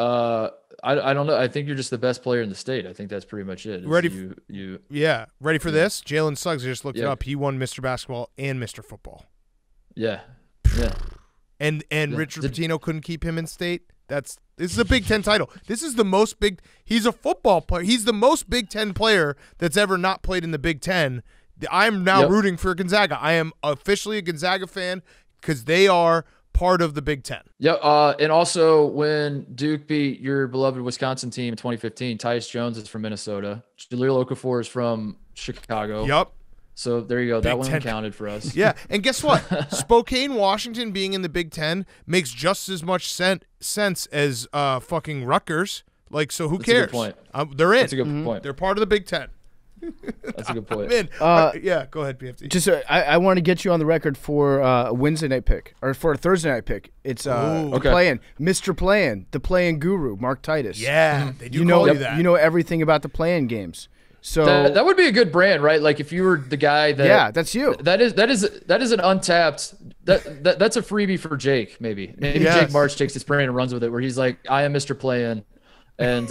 I don't know. I think you're just the best player in the state. I think that's pretty much it. Ready for this? Jalen Suggs, I just looked it up. He won Mr. Basketball and Mr. Football. Yeah. And Richard Pitino couldn't keep him in state. This is a Big Ten title. This is the most big. He's a football player. He's the most Big Ten player that's ever not played in the Big Ten. I'm now rooting for Gonzaga. I am officially a Gonzaga fan because they are part of the Big Ten. Yeah, and also when Duke beat your beloved Wisconsin team in 2015, Titus Jones is from Minnesota. Jaleel Okafor is from Chicago. Yep. So there you go. That one counted for us. Yeah, and guess what? Spokane, Washington being in the Big Ten makes just as much sense as fucking Rutgers. Like, so who cares? That's a good point. They're in. That's a good point. They're part of the Big Ten. That's a good point. I'm in. Go ahead, PFT. Just I want to get you on the record for a Wednesday night pick or for a Thursday night pick. It's Play-In, Mr. Play-In, the Play-In guru, Mark Titus. Yeah, they do call you that. You know everything about the Play-In games. So that would be a good brand, right? Like if you were the guy that that's you. That is an untapped that's a freebie for Jake. Maybe Jake March takes his brand and runs with it, where he's like, I am Mr. Play-In. And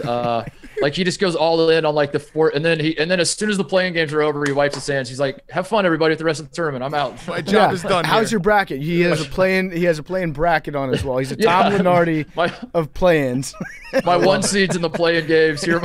like he just goes all in on like the 4, and then as soon as the playing games are over, he wipes his hands. He's like, "Have fun, everybody, with the rest of the tournament. I'm out. My job is done." How's your bracket? He has a play-in bracket on as well. He's a Tom Lenardi of play-ins. My 1 seed's in the play-in games. Here,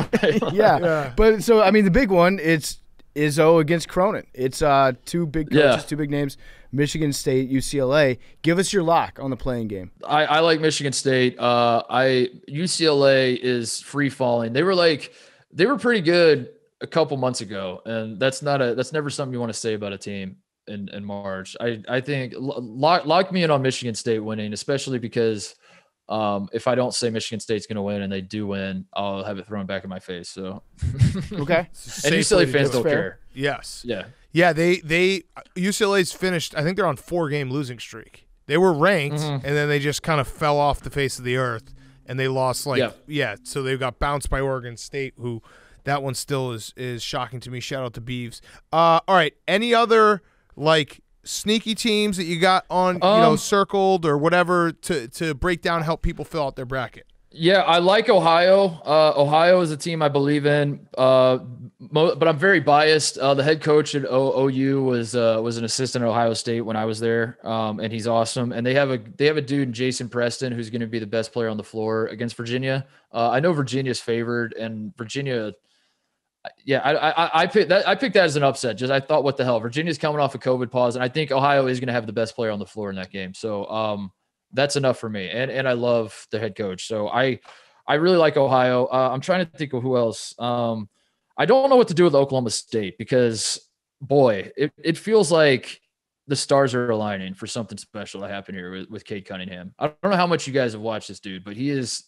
yeah. But so I mean, the big one it's Izzo against Cronin. It's 2 big coaches, 2 big names. Michigan State, UCLA. Give us your lock on the playing game. I like Michigan State. UCLA is free falling. They were pretty good a couple months ago, and that's never something you want to say about a team in March. I think lock me in on Michigan State winning, especially because if I don't say Michigan State's going to win and they do win, I'll have it thrown back in my face. So okay, and UCLA fans don't care. Yes. Yeah, they UCLA's finished. I think they're on 4-game losing streak. They were ranked, and then they just kind of fell off the face of the earth, and they lost So they got bounced by Oregon State, who that one still is shocking to me. Shout out to Beavs. All right, any other like sneaky teams that you got on circled or whatever to break down, help people fill out their bracket? Yeah, I like Ohio. Ohio is a team I believe in, but I'm very biased. The head coach at OU was an assistant at Ohio State when I was there, and he's awesome. And they have a dude, Jason Preston, who's going to be the best player on the floor against Virginia. I know Virginia's favored, and Virginia. Yeah, I picked that as an upset. Just I thought, what the hell? Virginia's coming off a COVID pause, and I think Ohio is going to have the best player on the floor in that game. So that's enough for me. And I love the head coach. So I really like Ohio. I'm trying to think of who else. I don't know what to do with Oklahoma State because, boy, it feels like the stars are aligning for something special to happen here with Cade Cunningham. I don't know how much you guys have watched this dude, but he is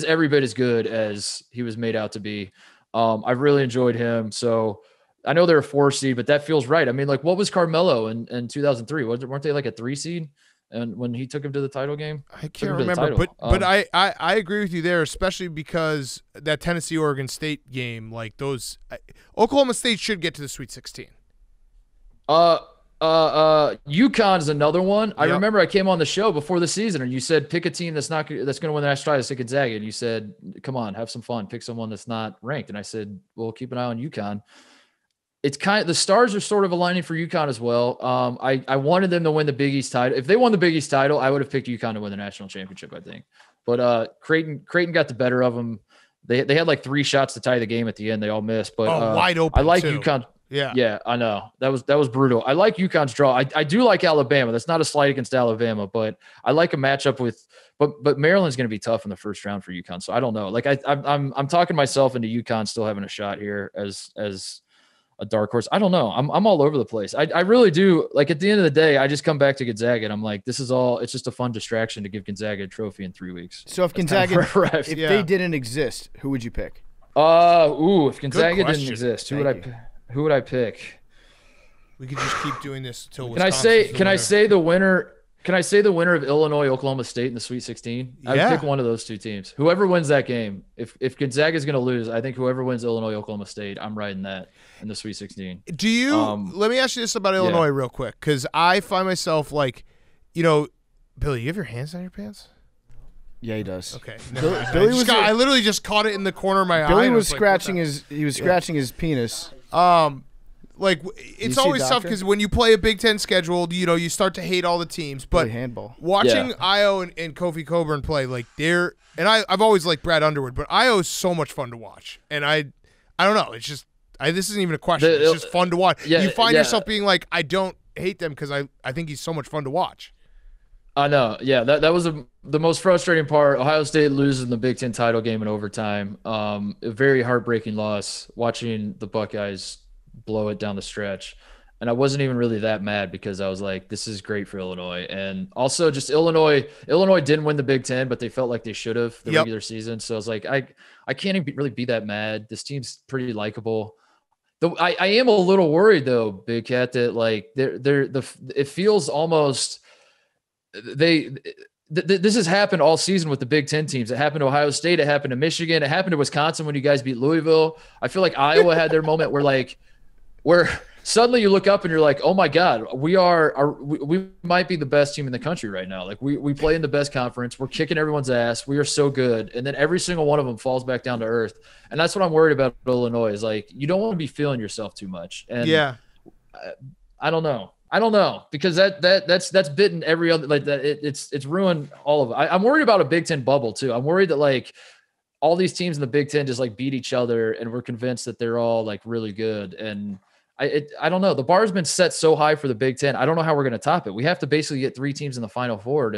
every bit as good as he was made out to be. I've really enjoyed him. So I know they're a 4 seed, but that feels right. I mean, like, what was Carmelo in 2003? Weren't they like a 3 seed? And when he took him to the title game, I can't remember, but I agree with you there, especially because that Tennessee-Oregon State game, like those, Oklahoma State should get to the Sweet 16. Uconn is another one. I remember I came on the show before the season, and you said pick a team that's going to win the national title. I said Gonzaga, and you said, "Come on, have some fun, pick someone that's not ranked." And I said, "Well, keep an eye on Uconn." the stars are sort of aligning for UConn as well. I wanted them to win the Big East title. If they won the Big East title, I would have picked UConn to win the national championship, I think. But Creighton got the better of them. They had like 3 shots to tie the game at the end. They all missed. But wide open. I like too. UConn. Yeah, I know that was brutal. I like UConn's draw. I do like Alabama. That's not a slight against Alabama, but I like a matchup with. But Maryland's going to be tough in the first round for UConn. So I don't know. Like I'm talking myself into UConn still having a shot here as a dark horse. I don't know. I'm all over the place. I really do. Like at the end of the day, I just come back to Gonzaga and I'm like, this is all. It's just a fun distraction to give Gonzaga a trophy in 3 weeks. So if Gonzaga, if they didn't exist, who would you pick? If Gonzaga didn't exist, who would I pick? We could just keep doing this till. Can I say the winner? Can I say the winner of Illinois, Oklahoma State in the Sweet 16? I would pick one of those 2 teams. Whoever wins that game. If Gonzaga is going to lose, I think whoever wins Illinois, Oklahoma State, I'm riding that in the Sweet 16. Do you? Let me ask you this about Illinois real quick, because I find myself like, Billy, you have your hands on your pants? Yeah, he does. Okay. Billy I literally just caught it in the corner of my eye. Billy was scratching his penis. Like it's always tough because when you play a Big Ten schedule, you start to hate all the teams. But handball. Watching Io and Kofi Coburn play, like I've always liked Brad Underwood, but Io is so much fun to watch. And I don't know. It's just this isn't even a question. It's just fun to watch. You find yourself being like, I don't hate them because I think he's so much fun to watch. I know. Yeah, that was the most frustrating part. Ohio State loses the Big Ten title game in overtime. A very heartbreaking loss. Watching the Buckeyes blow it down the stretch, and I wasn't even really that mad because I was like, this is great for Illinois. And also just Illinois didn't win the Big Ten, but they felt like they should have the regular season. So I was like, I can't even really be that mad. This team's pretty likable. Though I am a little worried though, Big Cat, that like it feels almost this has happened all season with the Big Ten teams. It happened to Ohio State. It happened to Michigan. It happened to Wisconsin when you guys beat Louisville. I feel like Iowa had their moment where suddenly you look up and you're like, oh my God, we might be the best team in the country right now. Like we play in the best conference. We're kicking everyone's ass. We are so good. And then every single one of them falls back down to earth. And that's what I'm worried about Illinois is like, you don't want to be feeling yourself too much. And I don't know because that's bitten every other, like that. It's ruined all of it. I'm worried about a Big Ten bubble too. I'm worried that like all these teams in the Big Ten just like beat each other and we're convinced that they're all like really good. And I don't know. The bar's been set so high for the Big Ten. I don't know how we're going to top it. We have to basically get 3 teams in the Final Four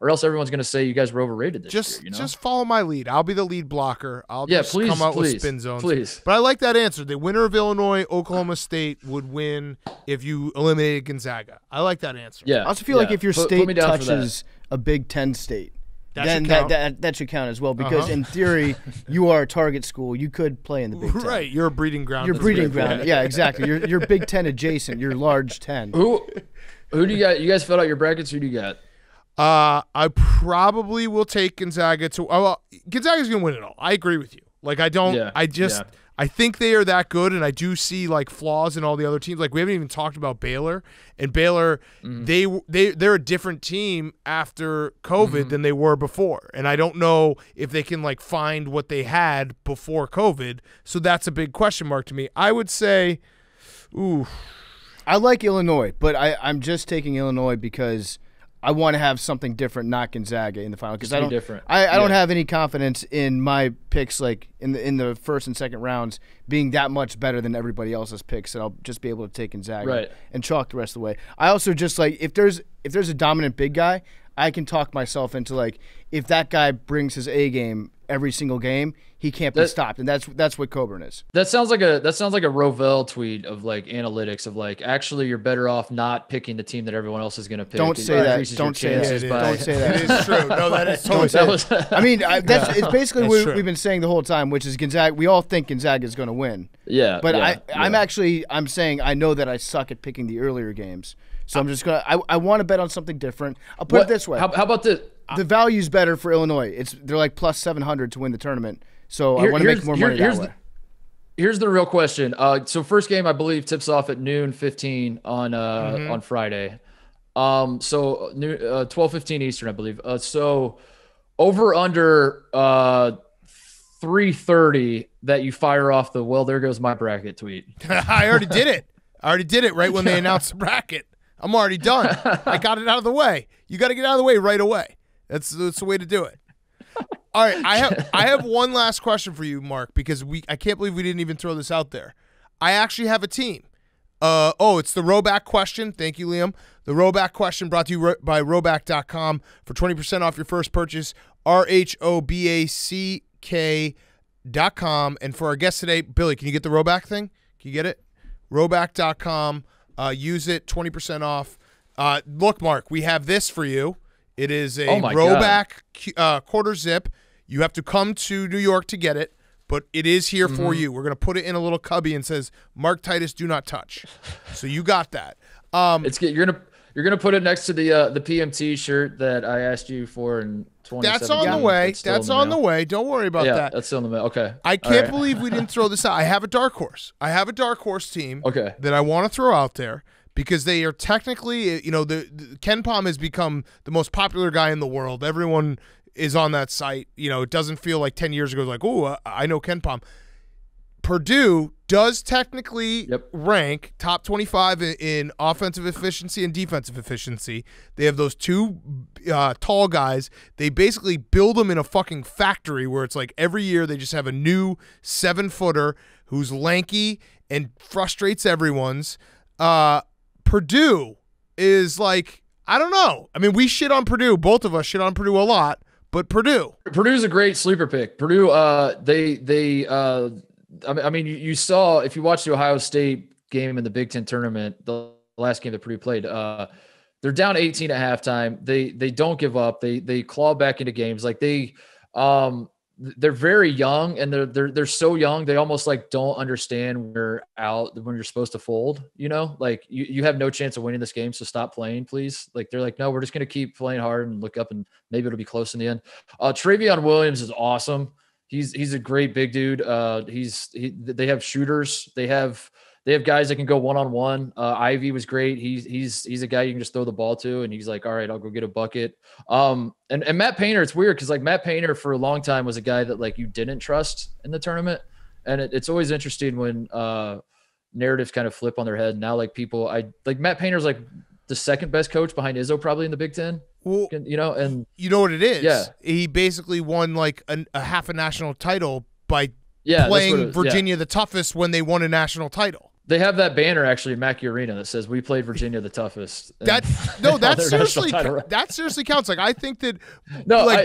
or else everyone's going to say you guys were overrated this year. Just follow my lead. I'll be the lead blocker. I'll please come out with spin zones. Please. But I like that answer. The winner of Illinois, Oklahoma State would win if you eliminated Gonzaga. I like that answer. Yeah. I also feel like if your state touches a Big Ten state, then that should count as well because in theory you are a target school. You could play in the Big Ten. Right, you're a breeding ground. You're breeding ground. Yeah, exactly. You're Big Ten adjacent. You're large 10. Who do you got? You guys filled out your brackets. Who do you got? I probably will take Gonzaga to. Gonzaga's gonna win it all. I agree with you. Like I don't. I think they are that good, and I do see like flaws in all the other teams. Like we haven't even talked about Baylor, and Baylor, they're a different team after COVID than they were before, and I don't know if they can like find what they had before COVID. So that's a big question mark to me. I would say, I like Illinois, but I'm just taking Illinois because I want to have something different, not Gonzaga in the final. Because I don't have any confidence in my picks, like in the first and second rounds, being that much better than everybody else's picks. That I'll just be able to take Gonzaga and chalk the rest of the way. I also just like if there's a dominant big guy, I can talk myself into like if that guy brings his A game every single game, he can't be stopped, and that's what Coburn is. That sounds like a Rovell tweet of like analytics of like actually you're better off not picking the team that everyone else is going to pick. Don't say that. Don't say that. Don't say that. It is true. No, that is totally. I mean, it's basically what we've been saying the whole time, which is Gonzaga. We all think Gonzaga is going to win. Yeah, but I'm saying I know that I suck at picking the earlier games, so I'm just gonna. I want to bet on something different. I'll put it this way. How about this? The value's better for Illinois. They're like plus 700 to win the tournament. So I want to make more money that way. Here's the real question. So first game, I believe, tips off at noon 15 on Friday. So 12:15 Eastern, I believe. So over under 3:30 that you fire off the "well, there goes my bracket" tweet. I already did it. Right when they announced the bracket. I'm already done. I got it out of the way. You got to get out of the way right away. That's the way to do it. All right, I have one last question for you, Mark, because I can't believe we didn't even throw this out there. I actually have a team. It's the Roback question. Thank you, Liam. The Roback question brought to you by Roback.com for 20% off your first purchase. RHOBACK.com. And for our guest today, Billy, can you get the Roback thing? Can you get it? Roback.com. Use it, 20% off. Look, Mark, we have this for you. It is a Roback quarter zip. You have to come to New York to get it, but it is here for you. We're going to put it in a little cubby and says, Mark Titus, do not touch. So you got that. It's good. You're gonna put it next to the PMT shirt that I asked you for in 2017. That's on the way. That's on the way. Don't worry about that. That's still in the mail. Okay. I can't believe we didn't throw this out. I have a dark horse. Team that I want to throw out there because they are technically, the Ken Pom has become the most popular guy in the world. Everyone is on that site. It doesn't feel like 10 years ago, like, oh, I know Ken Pom. Purdue does technically rank top 25 in offensive efficiency and defensive efficiency. They have those two tall guys. They basically build them in a fucking factory where it's like every year they just have a new 7-footer who's lanky and frustrates everyone's. Purdue is like, I don't know. I mean, we shit on Purdue. Both of us shit on Purdue a lot, but Purdue's a great sleeper pick. Purdue, I mean, you saw, if you watched the Ohio State game in the Big Ten tournament, the last game that Purdue played, they're down 18 at halftime. They don't give up. They claw back into games. Like they're very young, and they're so young. They almost like don't understand when you're supposed to fold. Like you have no chance of winning this game, so stop playing, please. Like they're like, no, we're just gonna keep playing hard and look up, and maybe it'll be close in the end. Trevian Williams is awesome. He's a great big dude. They have shooters. They have guys that can go one-on-one. Ivy was great. He's a guy you can just throw the ball to, and he's like, all right, I'll go get a bucket. And Matt Painter, it's weird because like Matt Painter for a long time was a guy that like you didn't trust in the tournament, and it's always interesting when narratives kind of flip on their head. Now like Matt Painter's like the second best coach behind Izzo probably in the Big Ten. Well, and you know what it is? Yeah. He basically won like a half a national title by playing Virginia the toughest when they won a national title. They have that banner actually in Mackey Arena that says "We played Virginia the toughest." That seriously counts. Like I think that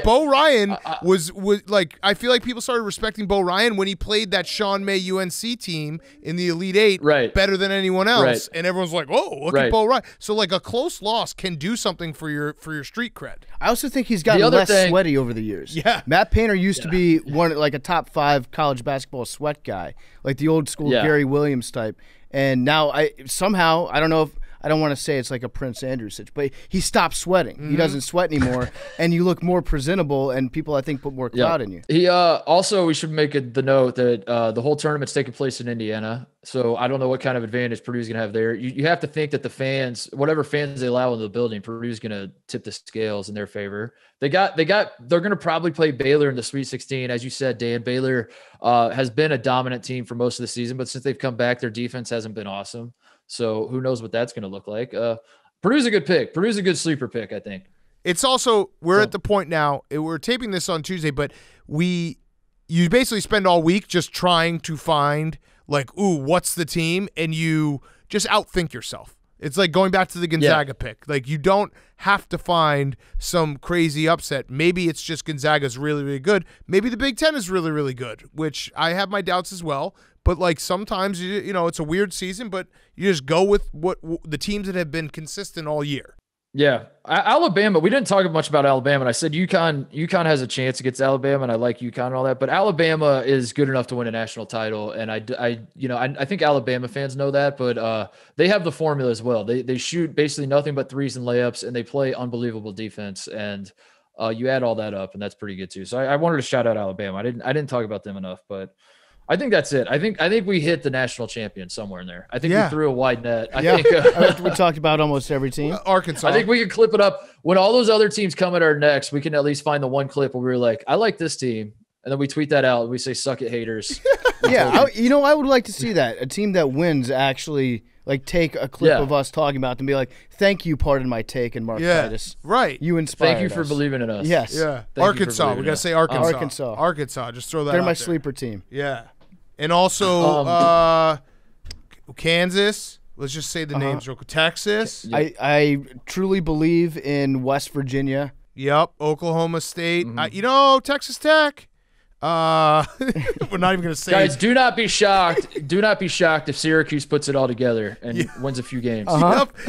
Bo Ryan was like, I feel like people started respecting Bo Ryan when he played that Sean May UNC team in the Elite Eight better than anyone else, and everyone's like, "Oh, look at Bo Ryan." So like a close loss can do something for your street cred. I also think he's gotten less sweaty over the years. Yeah, Matt Painter used to be like a top 5 college basketball sweat guy, like the old school Gary Williams type. And now I don't know if I don't want to say it's like a Prince Andrew situation, but he stopped sweating. Mm-hmm. He doesn't sweat anymore, and you look more presentable, and people I think put more clout in you. He also we should make the note that the whole tournament's taking place in Indiana, so I don't know what kind of advantage Purdue's gonna have there. You have to think that the fans, whatever fans they allow in the building, Purdue's gonna tip the scales in their favor. They're gonna probably play Baylor in the Sweet 16, as you said, Dan. Baylor has been a dominant team for most of the season, but since they've come back, their defense hasn't been awesome. So who knows what that's going to look like. Purdue's a good pick. Purdue's a good sleeper pick, I think. It's also, we're at the point now, we're taping this on Tuesday, but you basically spend all week just trying to find like, ooh, what's the team? And you just outthink yourself. It's like going back to the Gonzaga pick. Like you don't have to find some crazy upset. Maybe it's just Gonzaga's really, really good. Maybe the Big Ten is really, really good, which I have my doubts as well. But like sometimes, you know, it's a weird season, but you just go with what the teams that have been consistent all year. Yeah. Alabama, we didn't talk much about Alabama. And I said UConn has a chance against Alabama, and I like UConn and all that. But Alabama is good enough to win a national title. And I think Alabama fans know that, but they have the formula as well. They shoot basically nothing but threes and layups, and they play unbelievable defense. And you add all that up, and that's pretty good too. So I wanted to shout out Alabama. I didn't talk about them enough, but I think that's it. I think we hit the national champion somewhere in there. I think we threw a wide net. I think we talked about almost every team. Arkansas. I think we can clip it up. When all those other teams come at our necks, we can at least find the one clip where we were like, I like this team. And then we tweet that out. We say, "Suck it, haters." Yeah, I would like to see that. A team that wins actually like take a clip of us talking about them and be like, "Thank you, pardon my take," and Mark Titus. Right. You inspired Thank you for us. believing in us. Yes. Yeah. Arkansas. We got to say Arkansas. Arkansas. Just throw that They're out my there. sleeper team. Yeah. And also Kansas. Let's just say the names real quick. Texas. I truly believe in West Virginia. Yep. Oklahoma State. Texas Tech. We're not even going to say Guys, do not be shocked. Do not be shocked if Syracuse puts it all together and wins a few games.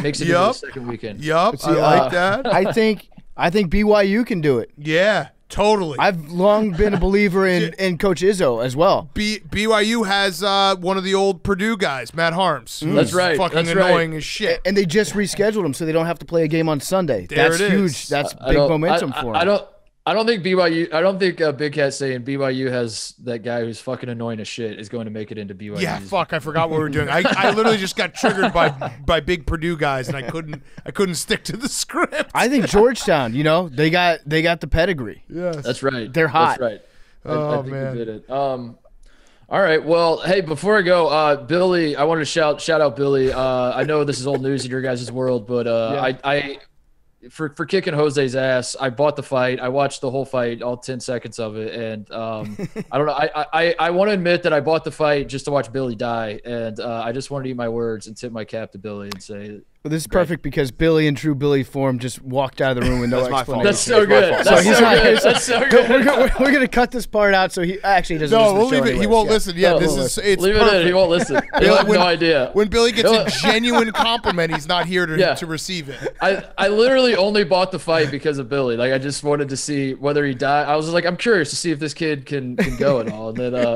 Makes it into the second weekend. Yep. I like that. I think BYU can do it. Yeah, totally. I've long been a believer in Coach Izzo as well. BYU has one of the old Purdue guys, Matt Harms. That's right. Fucking annoying as shit. And they just rescheduled him so they don't have to play a game on Sunday. That's huge. That's big momentum for him. I don't think BYU. I don't think Big Cat saying BYU has that guy who's fucking annoying as shit is going to make it into BYU. Yeah, fuck. I forgot what we were doing. I literally just got triggered by big Purdue guys, and I couldn't stick to the script. I think Georgetown. They got the pedigree. Yes, that's right. They're hot. That's right. Oh I think man. we did it. All right. Well, hey, before I go, Billy, I wanted to shout out Billy. I know this is old news in your guys' world, but for kicking Jose's ass, I bought the fight. I watched the whole fight, all 10 seconds of it, and I don't know. I want to admit that I bought the fight just to watch Billy die, and I just wanted to eat my words and tip my cap to Billy and say. Well, this is perfect because Billy in true Billy form just walked out of the room with no explanation. That's so good. That's so good. We're gonna cut this part out so he actually doesn't. No, listen to we'll the show leave it. anyways. He won't listen. Yeah, it's leave perfect. it in. He won't listen. He'll have no idea. When Billy gets a genuine compliment, he's not here to receive it. I literally only bought the fight because of Billy. Like I just wanted to see whether he died. I was just like, I'm curious to see if this kid can go at all. And then I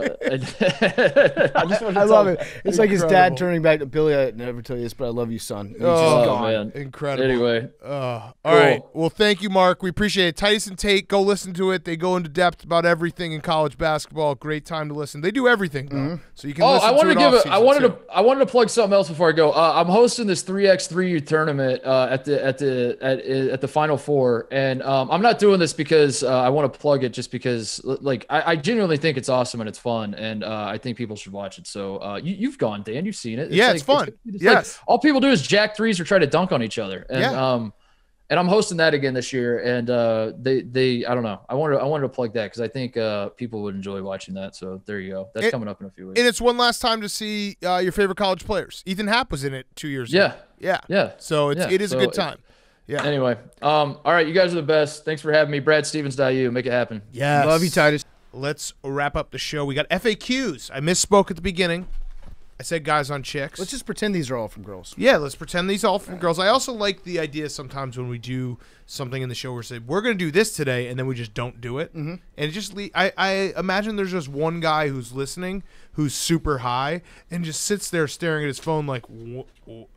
love it. It's like his dad turning back to Billy. I never tell you this, but I love you, son. And he's just gone. Man. Incredible. Anyway. All right. Well, thank you, Mark. We appreciate it. Titus and Tate, go listen to it. They go into depth about everything in college basketball. Great time to listen. They do everything, though. So you can listen to it I wanted to plug something else before I go. I'm hosting this 3x3U tournament at the Final Four, and I'm not doing this because I want to plug it just because like I genuinely think it's awesome and it's fun, and I think people should watch it. So you've gone, Dan. You've seen it. It's fun. Yes. All people do is jack threes or try to dunk on each other. And and I'm hosting that again this year, and they I don't know. I wanted to plug that because I think people would enjoy watching that. So there you go. That's coming up in a few weeks. And it's one last time to see your favorite college players. Ethan Happ was in it 2 years ago. Yeah. So it is a good time. Yeah. Anyway, all right, you guys are the best. Thanks for having me. BradStevens.u. Make it happen. Yes. Love you, Titus. Let's wrap up the show. We got FAQs. I misspoke at the beginning. I said guys on chicks. Let's just pretend these are all from girls. Yeah, let's pretend these are all from girls. I also like the idea sometimes when we do something in the show where we say, we're going to do this today, and then we just don't do it. Mm-hmm. And it just I imagine there's just one guy who's listening who's super high and just sits there staring at his phone like,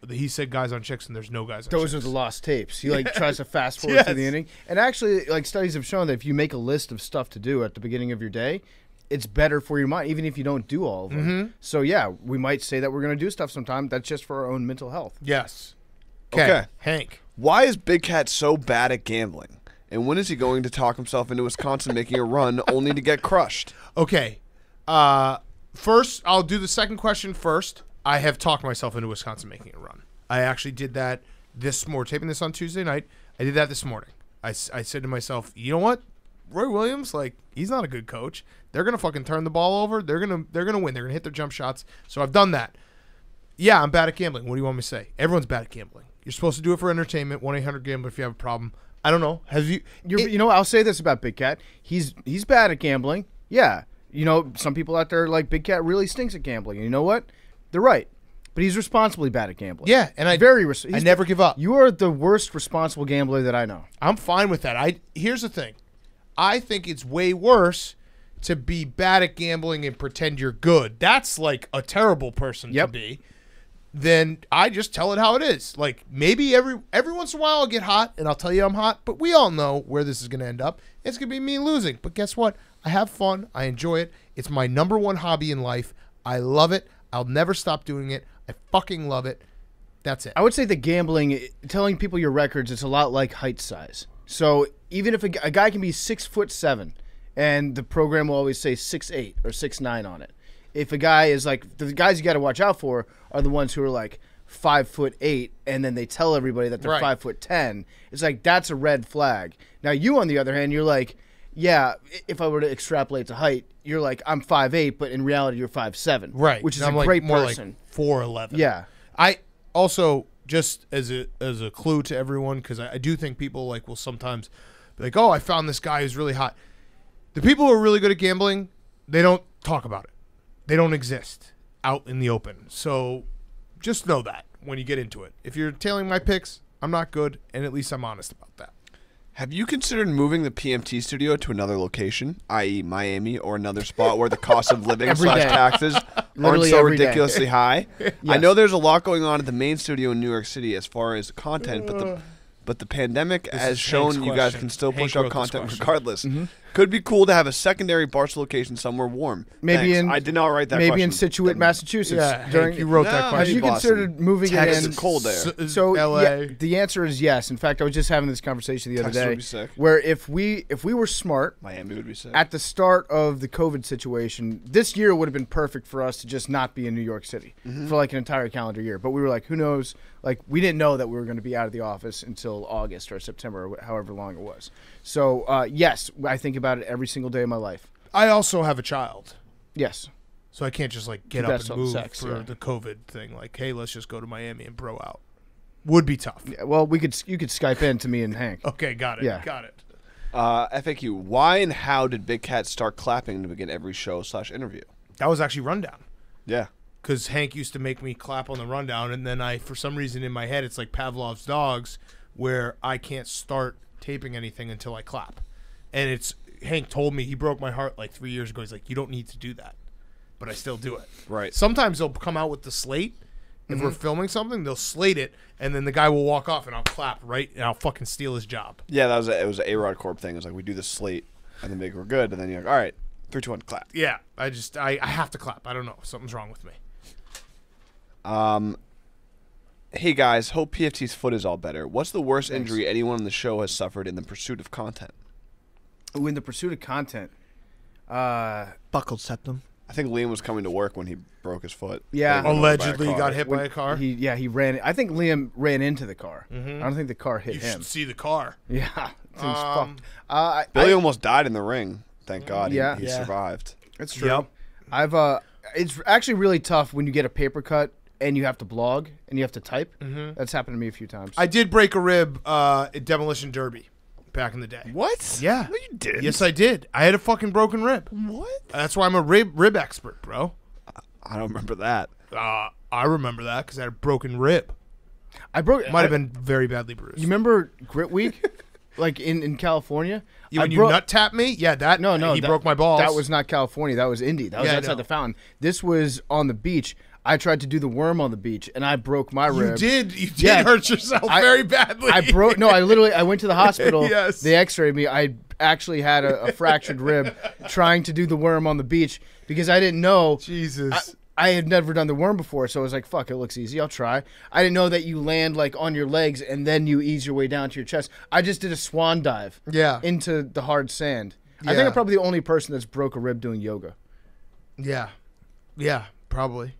he said guys on chicks, and there's no guys on chicks. Those are the lost tapes. He tries to fast forward through the inning. And actually, studies have shown that if you make a list of stuff to do at the beginning of your day, it's better for your mind, even if you don't do all of them. Mm-hmm. So, yeah, we might say that we're going to do stuff sometime. That's just for our own mental health. Yes. Okay. Hank. Why is Big Cat so bad at gambling? And when is he going to talk himself into Wisconsin making a run only to get crushed? Okay. First, I'll do the second question first. I have talked myself into Wisconsin making a run. I actually did that this morning. Taping this on Tuesday night. I did that this morning. I said to myself, you know what? Roy Williams, he's not a good coach. They're gonna fucking turn the ball over. They're gonna win. They're gonna hit their jump shots. So I've done that. Yeah, I'm bad at gambling. What do you want me to say? Everyone's bad at gambling. You're supposed to do it for entertainment. 1-800-GAMBLER if you have a problem. I don't know. Have you? I'll say this about Big Cat. He's bad at gambling. Yeah. Some people out there like Big Cat really stinks at gambling. And you know what? They're right. But he's responsibly bad at gambling. Yeah, and I never give up. You are the worst responsible gambler that I know. I'm fine with that. Here's the thing. I think it's way worse to be bad at gambling and pretend you're good. That's like a terrible person to be. Then I just tell it how it is. Maybe every once in a while I'll get hot and I'll tell you I'm hot, but we all know where this is going to end up. It's going to be me losing. But guess what? I have fun. I enjoy it. It's my number one hobby in life. I love it. I'll never stop doing it. I fucking love it. That's it. I would say that gambling, telling people your records, it's a lot like height size. So even if a guy can be 6'7", and the program will always say 6'8" or 6'9" on it. If a guy is like, the guys you got to watch out for are the ones who are like 5'8", and then they tell everybody that they're Right. 5'10". It's like, that's a red flag. Now you, on the other hand, you're like, yeah, if I were to extrapolate to height, you're like, I'm 5'8", but in reality you're 5'7". Right. Which is I'm a like great more person. Like 4'11". Yeah. I also, just as a clue to everyone, because I do think people like will sometimes be like, oh, I found this guy who's really hot. The people who are really good at gambling, they don't talk about it. They don't exist out in the open. So just know that when you get into it. If you're tailing my picks, I'm not good, and at least I'm honest about that. Have you considered moving the PMT studio to another location, i.e. Miami, or another spot where the cost of living Every / day. taxes aren't Literally so every day. ridiculously high? I Yes. know there's a lot going on at the main studio in New York City as far as content, but the pandemic has is shown Hank's you guys question. can still Hank push out wrote this content question. regardless. Could be cool to have a secondary Barstool location somewhere warm. Maybe Thanks. in I did not write that maybe question. in Situate, Massachusetts. Yeah, during Hank, you wrote No, that Have question. you Boston. considered moving Texas it in? is cold there. So LA. yeah, the answer is yes. In fact, I was just having this conversation the other Texas would day, be sick. where if we were smart Miami would be sick. at the start of the COVID situation, this year would have been perfect for us to just not be in New York City for like an entire calendar year. But we were like, who knows? Like, we didn't know that we were going to be out of the office until August or September, or however long it was. So yes, I think about it every single day of my life. I also have a child, Yes. so I can't just like get That's up all and move sex, for yeah. the COVID thing. Like, hey, let's just go to Miami and bro out. Would be tough. Yeah, well, you could Skype in to me and Hank. Okay, got it. Yeah. Got it. FAQ, why and how did Big Cat start clapping to begin every show / interview? That was actually rundown. Yeah. Because Hank used to make me clap on the rundown, and then for some reason in my head, it's like Pavlov's dogs, where I can't start taping anything until I clap. And Hank told me, he broke my heart like 3 years ago. He's like, you don't need to do that. But I still do it. Right. Sometimes they'll come out with the slate. If we're filming something, they'll slate it, and then the guy will walk off, and I'll clap, right? And I'll fucking steal his job. Yeah, it was an A-Rod Corp thing. It was like, we do the slate, and then we're good, and then you're like, all right, 3, 2, 1, clap. Yeah, I have to clap. I don't know. Something's wrong with me. Hey guys, hope PFT's foot is all better. What's the worst injury anyone on the show has suffered in the pursuit of content? Ooh, in the pursuit of content. Buckled septum. I think Liam was coming to work when he broke his foot. Yeah. They went over by a Allegedly car. got hit by a car. He ran. I think Liam ran into the car. I don't think the car hit You him. should see the car. Yeah, thing's fucked. Billy almost died in the ring. Thank God he Yeah. survived. It's true. Yep. It's actually really tough when you get a paper cut and you have to blog and you have to type. That's happened to me a few times. I did break a rib at Demolition Derby back in the day. What? Yeah. No, you didn't. Yes, I did. I had a fucking broken rib. What? That's why I'm a rib expert, bro. I don't remember that. I remember that because I had a broken rib. I broke. Might have been very badly bruised. You remember Grit Week, like in California? When you nut tapped me? Yeah, that. No, he that- broke my balls. That was not California. That was Indy. That was Yeah, I outside know. the fountain. This was on the beach. I tried to do the worm on the beach, and I broke my You rib. did Yeah. hurt yourself very badly. I broke. No, I went to the hospital. Yes. They X-rayed me. I actually had a fractured rib trying to do the worm on the beach because I didn't know. Jesus. I had never done the worm before, so I was like, "Fuck, it looks easy. I'll try." I didn't know that you land like on your legs and then you ease your way down to your chest. I just did a swan dive. Yeah. Into the hard sand. I think Yeah. I'm probably the only person that's broke a rib doing yoga. Yeah. Yeah, probably.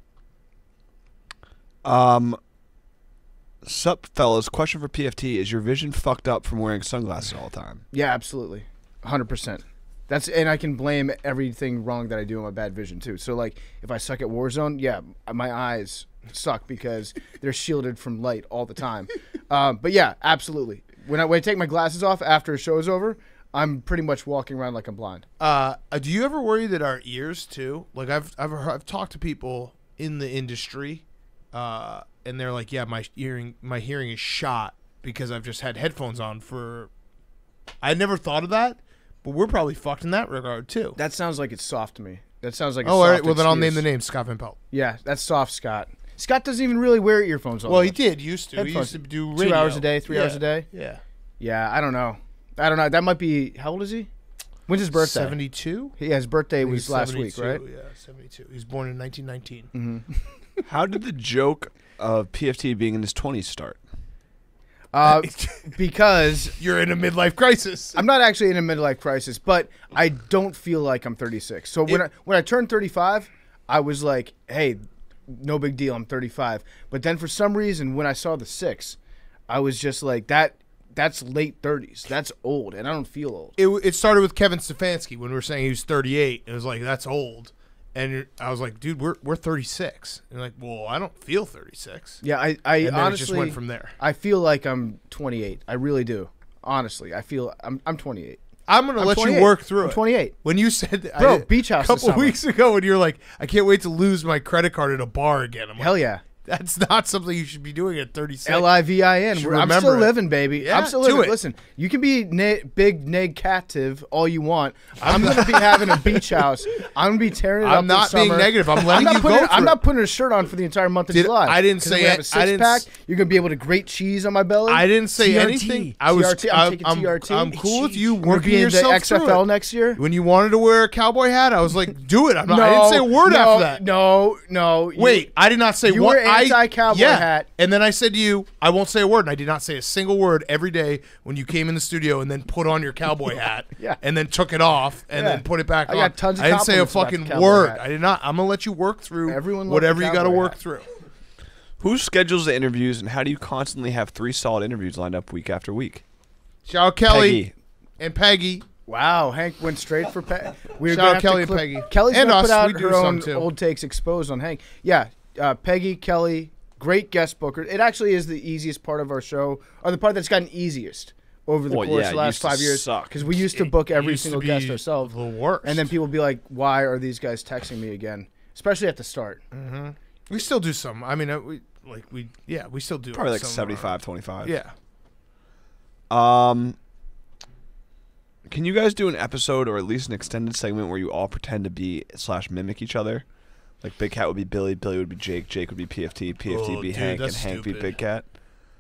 Sup, fellas. Question for PFT: is your vision fucked up from wearing sunglasses all the time? Yeah, absolutely, 100%. And I can blame everything wrong that I do on my bad vision too. So like, if I suck at Warzone, yeah, my eyes suck because they're shielded from light all the time. But yeah, absolutely. When I take my glasses off after a show is over, I'm pretty much walking around like I'm blind. Do you ever worry that our ears too? Like I've talked to people in the industry, and they're like, yeah, my hearing is shot because I've just had headphones on for. I never thought of that, but we're probably fucked in that regard too. That sounds like it's soft to me. That sounds like a all soft right. Well, then I'll name excuse. the name Scott Van Pelt. Yeah, that's soft, Scott. Scott doesn't even really wear earphones all Well, the he time. did used to. He Headphones. used to do 2 radio. hours a day, 3 hours a day. Yeah. Yeah, I don't know. That might be. How old is he? When's his birthday? 72. Yeah, his birthday was last week, right? Yeah, 72. He was born in 1919. How did the joke of PFT being in his 20s start? Because you're in a midlife crisis. I'm not actually in a midlife crisis, but I don't feel like I'm 36. So when I turned 35, I was like, hey, no big deal, I'm 35. But then for some reason, when I saw the 6, I was just like, that's late 30s. That's old, and I don't feel old. It started with Kevin Stefanski when we were saying he was 38. It was like, that's old. And I was like, dude, we're 36. And like, well, I don't feel 36. Yeah, I And then honestly it just went from there. I feel like I'm 28. I really do. Honestly, I feel I'm 28. I'm going to let 28. you work through I'm it. 28. When you said that, Bro, beach house a this couple summer. weeks ago when you're like, I can't wait to lose my credit card at a bar again. I'm like, Hell yeah. that's not something you should be doing at 36. LIVIN. Should I'm remember still it. living, baby. Yeah, I'm still do living. it. Listen, you can be big negative all you want. I'm going to be having a beach house. I'm going to be tearing it up. I'm not this being summer. negative. I'm letting you go I'm through not it. putting a shirt on for the entire month of July. I didn't 'Cause say we have a it. I didn't six-pack. You're going to be able to grate cheese on my belly. I didn't say TRT. anything. I was. TRT. I'm taking TRT. I'm cool with you We're going to working be in the yourself through XFL it. next year. When you wanted to wear a cowboy hat, I was like, do it. I didn't say a word after that. No. Wait, I did not say You one. were anti-cowboy hat. And then I said to you, I won't say a word. And I did not say a single word every day when you came in the studio and then put on your cowboy hat Yeah. and then took it off and Yeah. then put it back I on. got tons of I didn't say a compliments about the fucking cowboy word. hat. I did not. I'm going to let you work through Everyone loved whatever the you got to cowboy work hat. through. Who schedules the interviews, and how do you constantly have 3 solid interviews lined up week after week? Shout out Kelly Peggy. and Peggy. Wow, Hank went straight for Peggy. Shout out Kelly and Peggy. Kelly's And going to us, put we out do her some own too. old takes exposed on Hank. Yeah, Peggy, Kelly, great guest booker. It actually is the easiest part of our show, or the part that's gotten easiest over the Well, course yeah, of it the last used to 5 years. suck. Because we used to book every Used to single be guest ourselves. The worst. And then people would be like, why are these guys texting me again? Especially at the start. we still do some. I mean, we still do Probably like some of our- 75-25. Yeah. Can you guys do an episode or at least an extended segment where you all pretend to be / mimic each other? Like Big Cat would be Billy, Billy would be Jake, Jake would be PFT, PFT would be dude, Hank, and that's Hank would be stupid. Big Cat.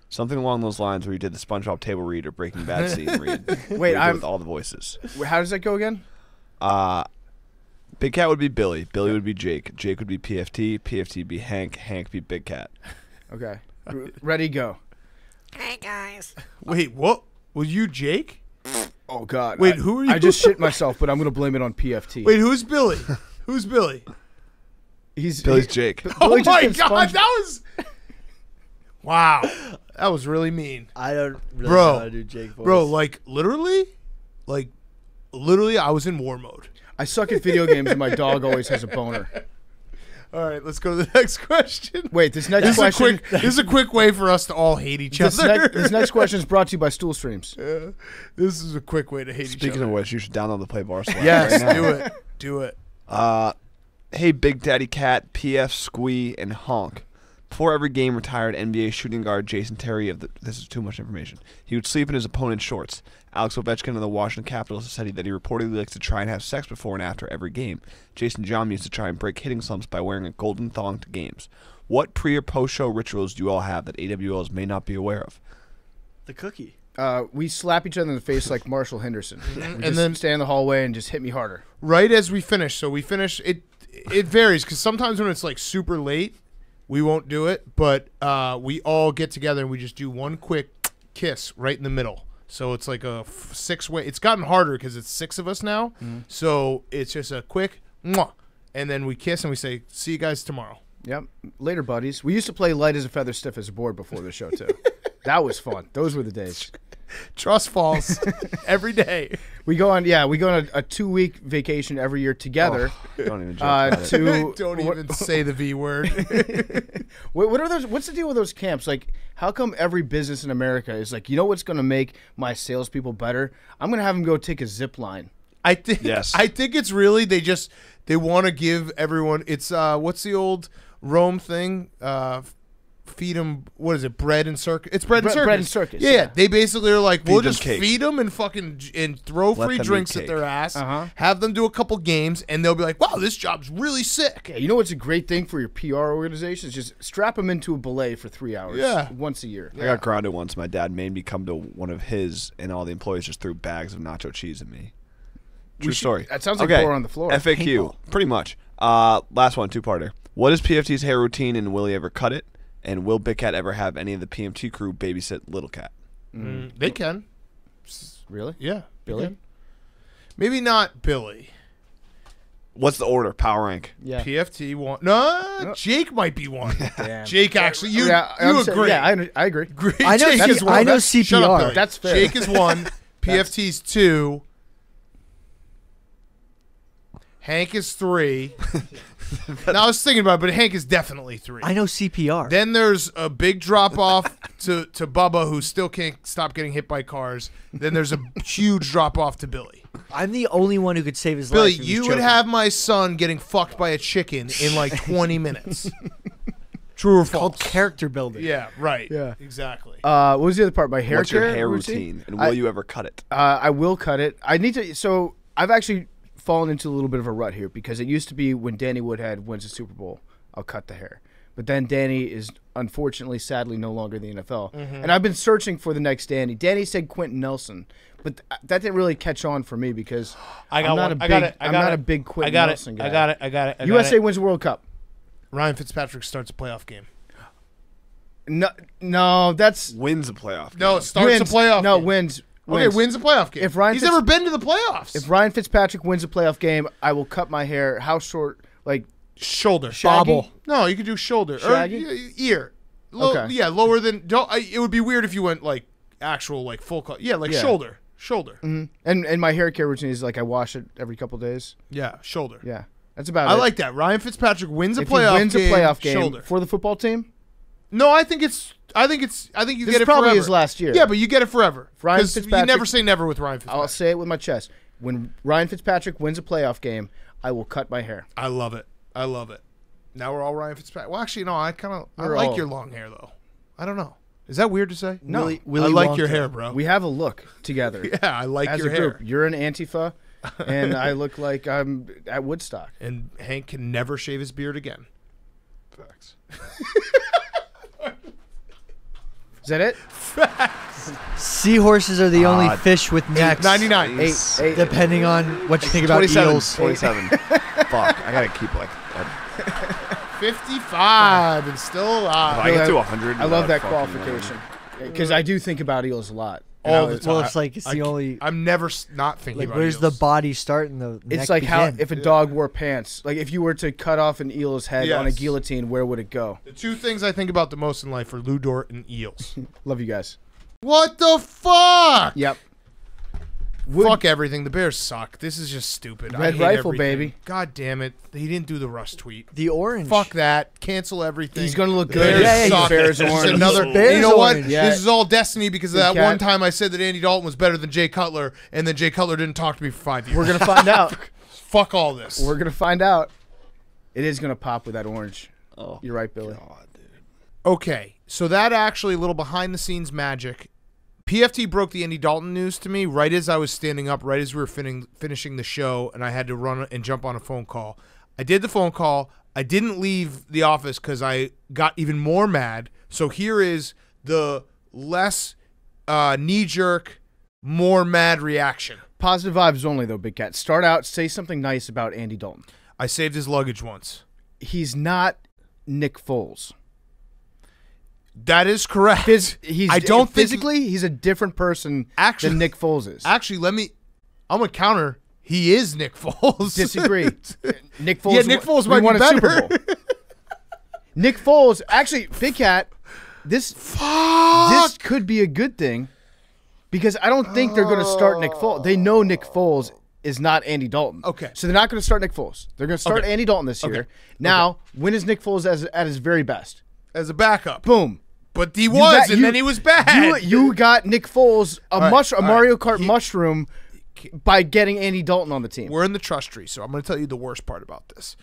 Something along those lines where you did the SpongeBob table read or Breaking Bad scene read. Wait, with all the voices. How does that go again? Big Cat would be Billy, Billy would be Jake, Jake would be PFT, PFT would be Hank, Hank would be Big Cat. Okay. Ready, go. Wait, what? Was you Jake? Oh, God. Wait, who are you? I just shit myself, but I'm going to blame it on PFT. Wait, who's Billy? Who's Billy? Billy's Jake. Oh Billy just my did God, that was. Wow, that was really mean, I don't really Bro. know how to do Jake voice. bro. Like literally, I was in war mode. I suck at video games, and my dog always has a boner. All right, let's go to the next question. Wait, this next This is a question. quick. This is a quick way for us to all hate each This, other. this next question is brought to you by Stool Streams. This is a quick way to hate each Speaking other. of which, you should download the Play Barstool app Yes, right now. do it. Do it. Hey, Big Daddy Cat, PF, Squee, and Honk. Before every game, retired NBA shooting guard Jason Terry this is too much information. He would sleep in his opponent's shorts. Alex Ovechkin of the Washington Capitals said that he reportedly likes to try and have sex before and after every game. Jason John used to try and break hitting slumps by wearing a golden thong to games. What pre or post show rituals do you all have that AWLs may not be aware of? the cookie. We slap each other in the face like Marshall Henderson. We And just then- stand in the hallway and just hit me harder. Right as we finish. So we finish. It varies because sometimes when it's like super late, we won't do it. But we all get together and we just do one quick kiss right in the middle. So it's like a 6-way. It's gotten harder because it's 6 of us now. So it's just a quick mwah, and then we kiss and we say, "See you guys tomorrow." Yep. Later, buddies. We used to play light as a feather, stiff as a board before the show, too. That was fun. Those were the days. Trust falls every day. We go on a 2-week vacation every year together. Don't even joke about it. To Don't even say the V word. what are those? What's the deal with those camps? Like, how come every business in America is like, you know what's going to make my salespeople better? I'm going to have them go take a zip line. I think. Yes. I think it's really they want to give everyone. It's what's the old Rome thing? Feed them. What is it? Bread and circus. It's bread and circus. Bread and circus, Yeah, yeah. they basically are like, we'll them just cake. feed them and throw Let free them eat drinks at cake. their ass. Uh-huh. Have them do a couple games, and they'll be like, "Wow, this job's really sick." Yeah, you know what's a great thing for your PR organization? Is just strap them into a belay for 3 hours. Yeah. Once a year. I got grounded once. My dad made me come to one of his, and all the employees just threw bags of nacho cheese at me. True story. That sounds like Okay, pour on the floor. FAQ, pretty much. Last one, 2-parter. What is PFT's hair routine, and will he ever cut it? And will Big Cat ever have any of the PMT crew babysit Little Cat? They can. Really? Yeah. they Billy? can. Maybe not Billy. What's the order? Power rank. Yeah. PFT one. No, Jake might be one. Damn. Jake actually. You I'm saying- agree. Yeah, I agree. I know. Jake is one. I know Shut up, CPR. Billy. That's fair. Jake is one. PFT's 2. Hank is 3. Now I was thinking about it, but Hank is definitely 3. I know CPR. Then there's a big drop off to Bubba, who still can't stop getting hit by cars. Then there's a huge drop off to Billy. I'm the only one who could save his Billy, life. if he you was would choking. have my son getting fucked by a chicken in like 20 minutes. True or called false? character building. Yeah, right. Yeah. Exactly. What was the other part? My hair What's your care hair routine? And will you ever cut it? I will cut it. I need to. So I've actually fallen into a little bit of a rut here because it used to be when Danny Woodhead wins the Super Bowl, I'll cut the hair. But then Danny is unfortunately, sadly, no longer in the NFL. And I've been searching for the next Danny. Danny said Quentin Nelson, but that didn't really catch on for me because I got I'm not one. a big, I got it. I'm not a big Quentin Nelson guy. I got it. I got it. USA wins the World Cup. Ryan Fitzpatrick starts a playoff game. No, that's Wins a playoff game. No, it starts wins. a playoff No, game. wins. Okay, wins a playoff game. If Ryan He's Fitz- never been to the playoffs. If Ryan Fitzpatrick wins a playoff game, I will cut my hair. How short? Like shoulder. Shaggy? No, you could do shoulder. Shaggy? Or ear. Okay. Yeah, lower than. It would be weird if you went like actual like full cut. Yeah, like Yeah. shoulder. And my hair care routine is like I wash it every couple days. Yeah, shoulder. Yeah, that's about it. I like that. Ryan Fitzpatrick wins a if playoff he wins game. a playoff game Shoulder. for the football team. No, I think you This get it probably forever. his last year. Yeah, but you get it forever. Ryan 'Cause you Fitzpatrick- never say never with Ryan Fitzpatrick. I'll say it with my chest. When Ryan Fitzpatrick wins a playoff game, I will cut my hair. I love it. I love it. Now we're all Ryan Fitzpatrick. Well, actually, no. I We're like all- your long hair though. I don't know. Is that weird to say? No. Willy I like Wonka. your hair, bro. We have a look together yeah, I like as your a hair. group. You're an Antifa, and I look like I'm at Woodstock. And Hank can never shave his beard again. Facts. Is that it? Seahorses are the only God. fish with necks. 99. Eight. Depending on what you think about 27. eels. 27. Fuck. I gotta keep like. I 55 and still alive. I get to 100. I love that without fucking qualification because I do think about eels a lot. All the time. Well, it's like it's the only. I'm never not thinking Like, about where's eels. the body start and the It's neck like how begin? if a dog wore pants. Like if you were to cut off an eel's head on a Yes. guillotine, where would it go? The two things I think about the most in life are Lou Dort and eels. Love you guys. What the fuck? Yep. Fuck everything. The Bears suck. This is just stupid. I Red hate rifle, everything. baby. God damn it. He didn't do the Russ tweet. the orange. Fuck that. Cancel everything. He's gonna look The good. Bears Yeah, yeah, suck. Bears This is orange. another. Bears You know what? orange. Yeah. This is all destiny because of Big that cat. one time I said that Andy Dalton was better than Jay Cutler, and then Jay Cutler didn't talk to me for 5 years. We're gonna find out. Fuck all this. We're gonna find out. It is gonna pop with that orange. Oh, You're right, Billy. God, dude. Okay, so that actually a little behind the scenes magic. PFT broke the Andy Dalton news to me right as I was standing up, right as we were finishing the show, and I had to run and jump on a phone call. I did the phone call. I didn't leave the office because I got even more mad. So here is the less knee-jerk, more mad reaction. Positive vibes only, though, Big Cat. Start out, say something nice about Andy Dalton. I saved his luggage once. He's not Nick Foles. That is correct. He's I don't think physically he's a different person Actually- than Nick Foles is. Actually, I'm gonna counter. He is Nick Foles. Disagree. Nick Foles. Yeah, Nick Foles we might won be a Super better. Bowl. Nick Foles, actually, Big Cat. This could be a good thing because I don't think they're going to start Nick Foles. They know Nick Foles is not Andy Dalton. Okay. So they're not going to start Nick Foles. They're going to start Okay. Andy Dalton this year. Okay. Now, when is Nick Foles at his very best? As a backup. Boom. But he You was, got- and you- then he was bad. You got Nick Foles, a right, Mario Kart mushroom by getting Andy Dalton on the team. We're in the trust tree, so I'm going to tell you the worst part about this.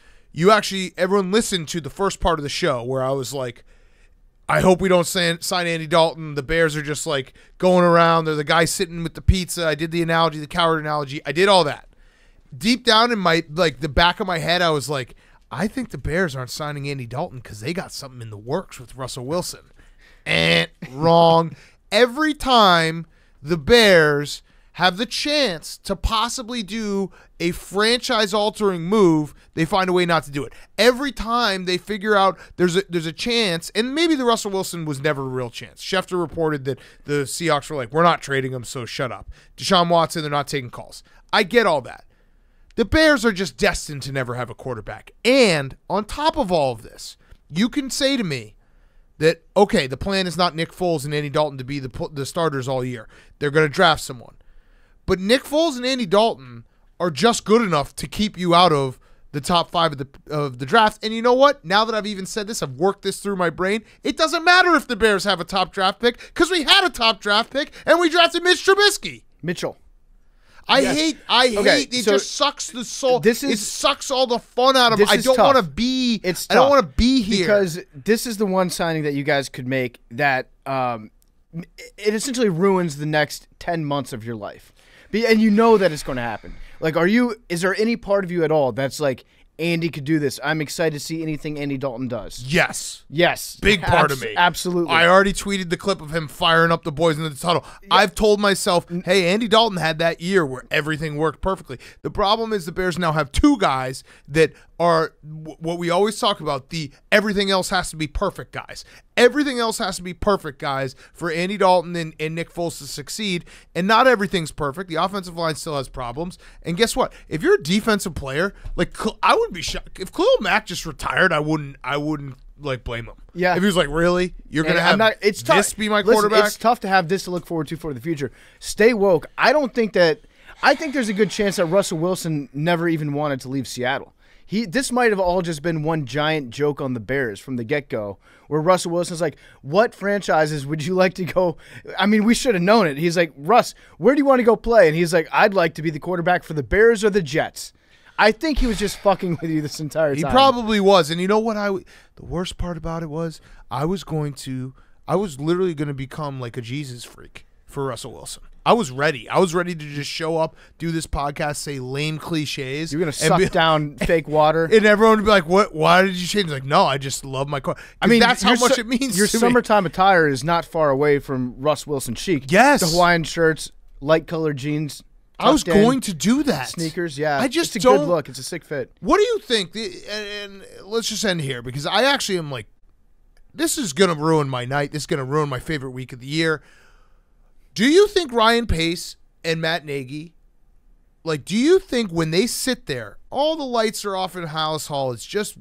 Everyone listened to the first part of the show where I was like, I hope we don't sign Andy Dalton. The Bears are just like going around. They're the guy sitting with the pizza. I did the analogy, the coward analogy. I did all that. Deep down in the back of my head, I was like, I think the Bears aren't signing Andy Dalton because they got something in the works with Russell Wilson. Wrong. Every time the Bears have the chance to possibly do a franchise-altering move, they find a way not to do it. Every time they figure out there's a chance, and maybe the Russell Wilson was never a real chance. Schefter reported that the Seahawks were like, we're not trading him, so shut up. Deshaun Watson, they're not taking calls. I get all that. The Bears are just destined to never have a quarterback. And on top of all of this, you can say to me that, okay, the plan is not Nick Foles and Andy Dalton to be the starters all year. They're going to draft someone. But Nick Foles and Andy Dalton are just good enough to keep you out of the top 5 of the draft. And you know what? Now that I've even said this, I've worked this through my brain. It doesn't matter if the Bears have a top draft pick because we had a top draft pick and we drafted Mitch Trubisky. Mitchell. I hate it. So just sucks the soul. it sucks all the fun out of it. I don't want to be. It's I don't tough want to be here because this is the one signing that you guys could make that it essentially ruins the next 10 months of your life, and you know that it's going to happen. Like, is there any part of you at all that's like, Andy could do this? I'm excited to see anything Andy Dalton does. Yes. Big part of me. Absolutely. I already tweeted the clip of him firing up the boys in the tunnel. Yeah. I've told myself, hey, Andy Dalton had that year where everything worked perfectly. The problem is the Bears now have 2 guys that are what we always talk about, the everything else has to be perfect guys. Everything else has to be perfect guys for Andy Dalton and Nick Foles to succeed, and not everything's perfect. The offensive line still has problems. And guess what? If you're a defensive player, like, I wouldn't be shocked. If Khalil Mack just retired, I wouldn't like blame him. Yeah. If he was like, really? You're going to have this be my Listen, quarterback? It's tough to have this to look forward to for the future. Stay woke. I think there's a good chance that Russell Wilson never even wanted to leave Seattle. This might have all just been one giant joke on the Bears from the get-go, where Russell Wilson's like, what franchises would you like to go? I mean, we should have known it. He's like, Russ, where do you want to go play? And he's like, I'd like to be the quarterback for the Bears or the Jets. I think he was just fucking with you this entire time. He probably was. And you know what? The worst part about it was I was literally going to become like a Jesus freak for Russell Wilson. I was ready. I was ready to just show up, do this podcast, say lame cliches. You're going to suck down fake water. And everyone would be like, "What? Why did you change?" Like, no, I just love my car. I mean, that's how much it means your to me. summertime attire is not far away from Russ Wilson chic. Yes. The Hawaiian shirts, light colored jeans. I was going to do that. Sneakers, yeah. It's a good look. It's a sick fit. What do you think? And let's just end here because I actually am like, this is going to ruin my night. This is going to ruin my favorite week of the year. Do you think Ryan Pace and Matt Nagy, like, do you think when they sit there, all the lights are off in House Hall, it's just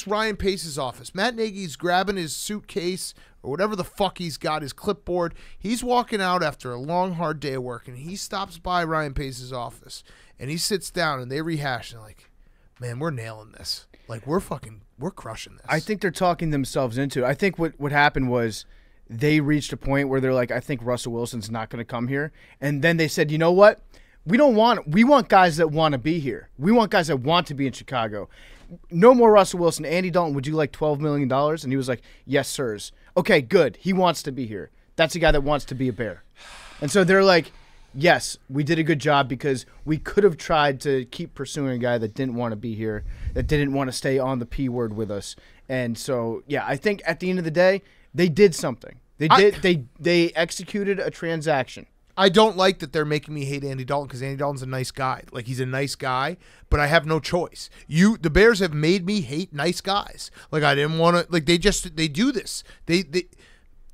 Ryan Pace's office. Matt Nagy's grabbing his suitcase or whatever the fuck he's got, his clipboard. He's walking out after a long, hard day of work, and he stops by Ryan Pace's office, and he sits down, and they rehash, and like, man, we're nailing this. Like, we're crushing this. I think they're talking themselves into it. I think what happened was they reached a point where they're like, I think Russell Wilson's not going to come here. And then they said, you know what? We want guys that want to be here. We want guys that want to be in Chicago. No more Russell Wilson. Andy Dalton, would you like $12 million? And he was like, yes, sirs. Okay, good. He wants to be here. That's a guy that wants to be a Bear. And so they're like, yes, we did a good job because we could have tried to keep pursuing a guy that didn't want to be here, that didn't want to stay on the P word with us. And so, yeah, I think at the end of the day, they did something. They executed a transaction. I don't like that they're making me hate Andy Dalton because Andy Dalton's a nice guy. Like, he's a nice guy, but I have no choice. The Bears have made me hate nice guys. Like, I didn't want to. Like, they do this.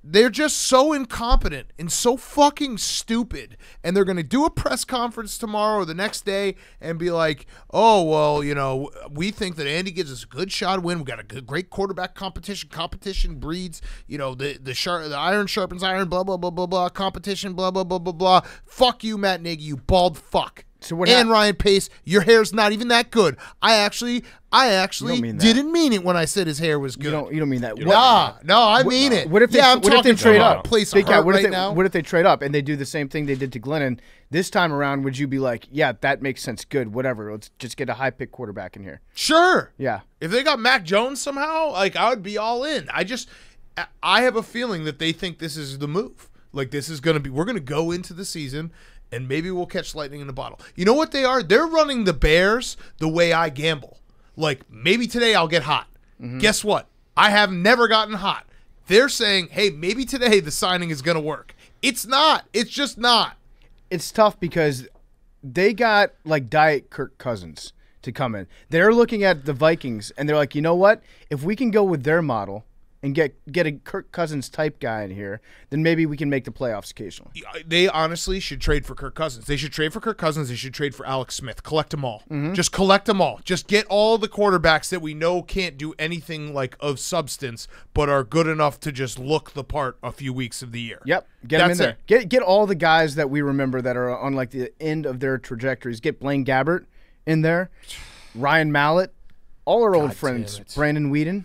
They're just so incompetent and so fucking stupid. And they're going to do a press conference tomorrow or the next day and be like, oh, well, you know, we think that Andy gives us a good shot to win. We got a great quarterback competition. Competition breeds, you know, the iron sharpens iron, blah, blah, blah, blah, blah. Competition, blah, blah, blah, blah, blah. Fuck you, Matt Nagy, you bald fuck. So what and Ryan Pace, your hair's not even that good. I actually didn't mean it when I said his hair was good. You don't mean that. I mean it. What if they trade up? Place of heart right now. What if they trade up and they do the same thing they did to Glennon this time around? Would you be like, yeah, that makes sense, good, whatever. Let's just get a high pick quarterback in here. Sure. Yeah. If they got Mac Jones somehow, like, I would be all in. I have a feeling that they think this is the move. Like, this is gonna be. We're gonna go into the season. And maybe we'll catch lightning in a bottle. You know what they are? They're running the Bears the way I gamble. Like, maybe today I'll get hot. Mm-hmm. Guess what? I have never gotten hot. They're saying, hey, maybe today the signing is going to work. It's not. It's just not. it's tough because they got like Diet Kirk Cousins to come in. They're looking at the Vikings and they're like, you know what? If we can go with their model and get a Kirk Cousins type guy in here, then maybe we can make the playoffs occasionally. They honestly should trade for Kirk Cousins. They should trade for Kirk Cousins. They should trade for Alex Smith. Collect them all. Mm-hmm. Just collect them all. Just get all the quarterbacks that we know can't do anything like of substance, but are good enough to just look the part a few weeks of the year. Yep, get them in That's there. Get all the guys that we remember that are on like the end of their trajectories. Get Blaine Gabbert in there, Ryan Mallett, all our old friends, damn it. Brandon Whedon.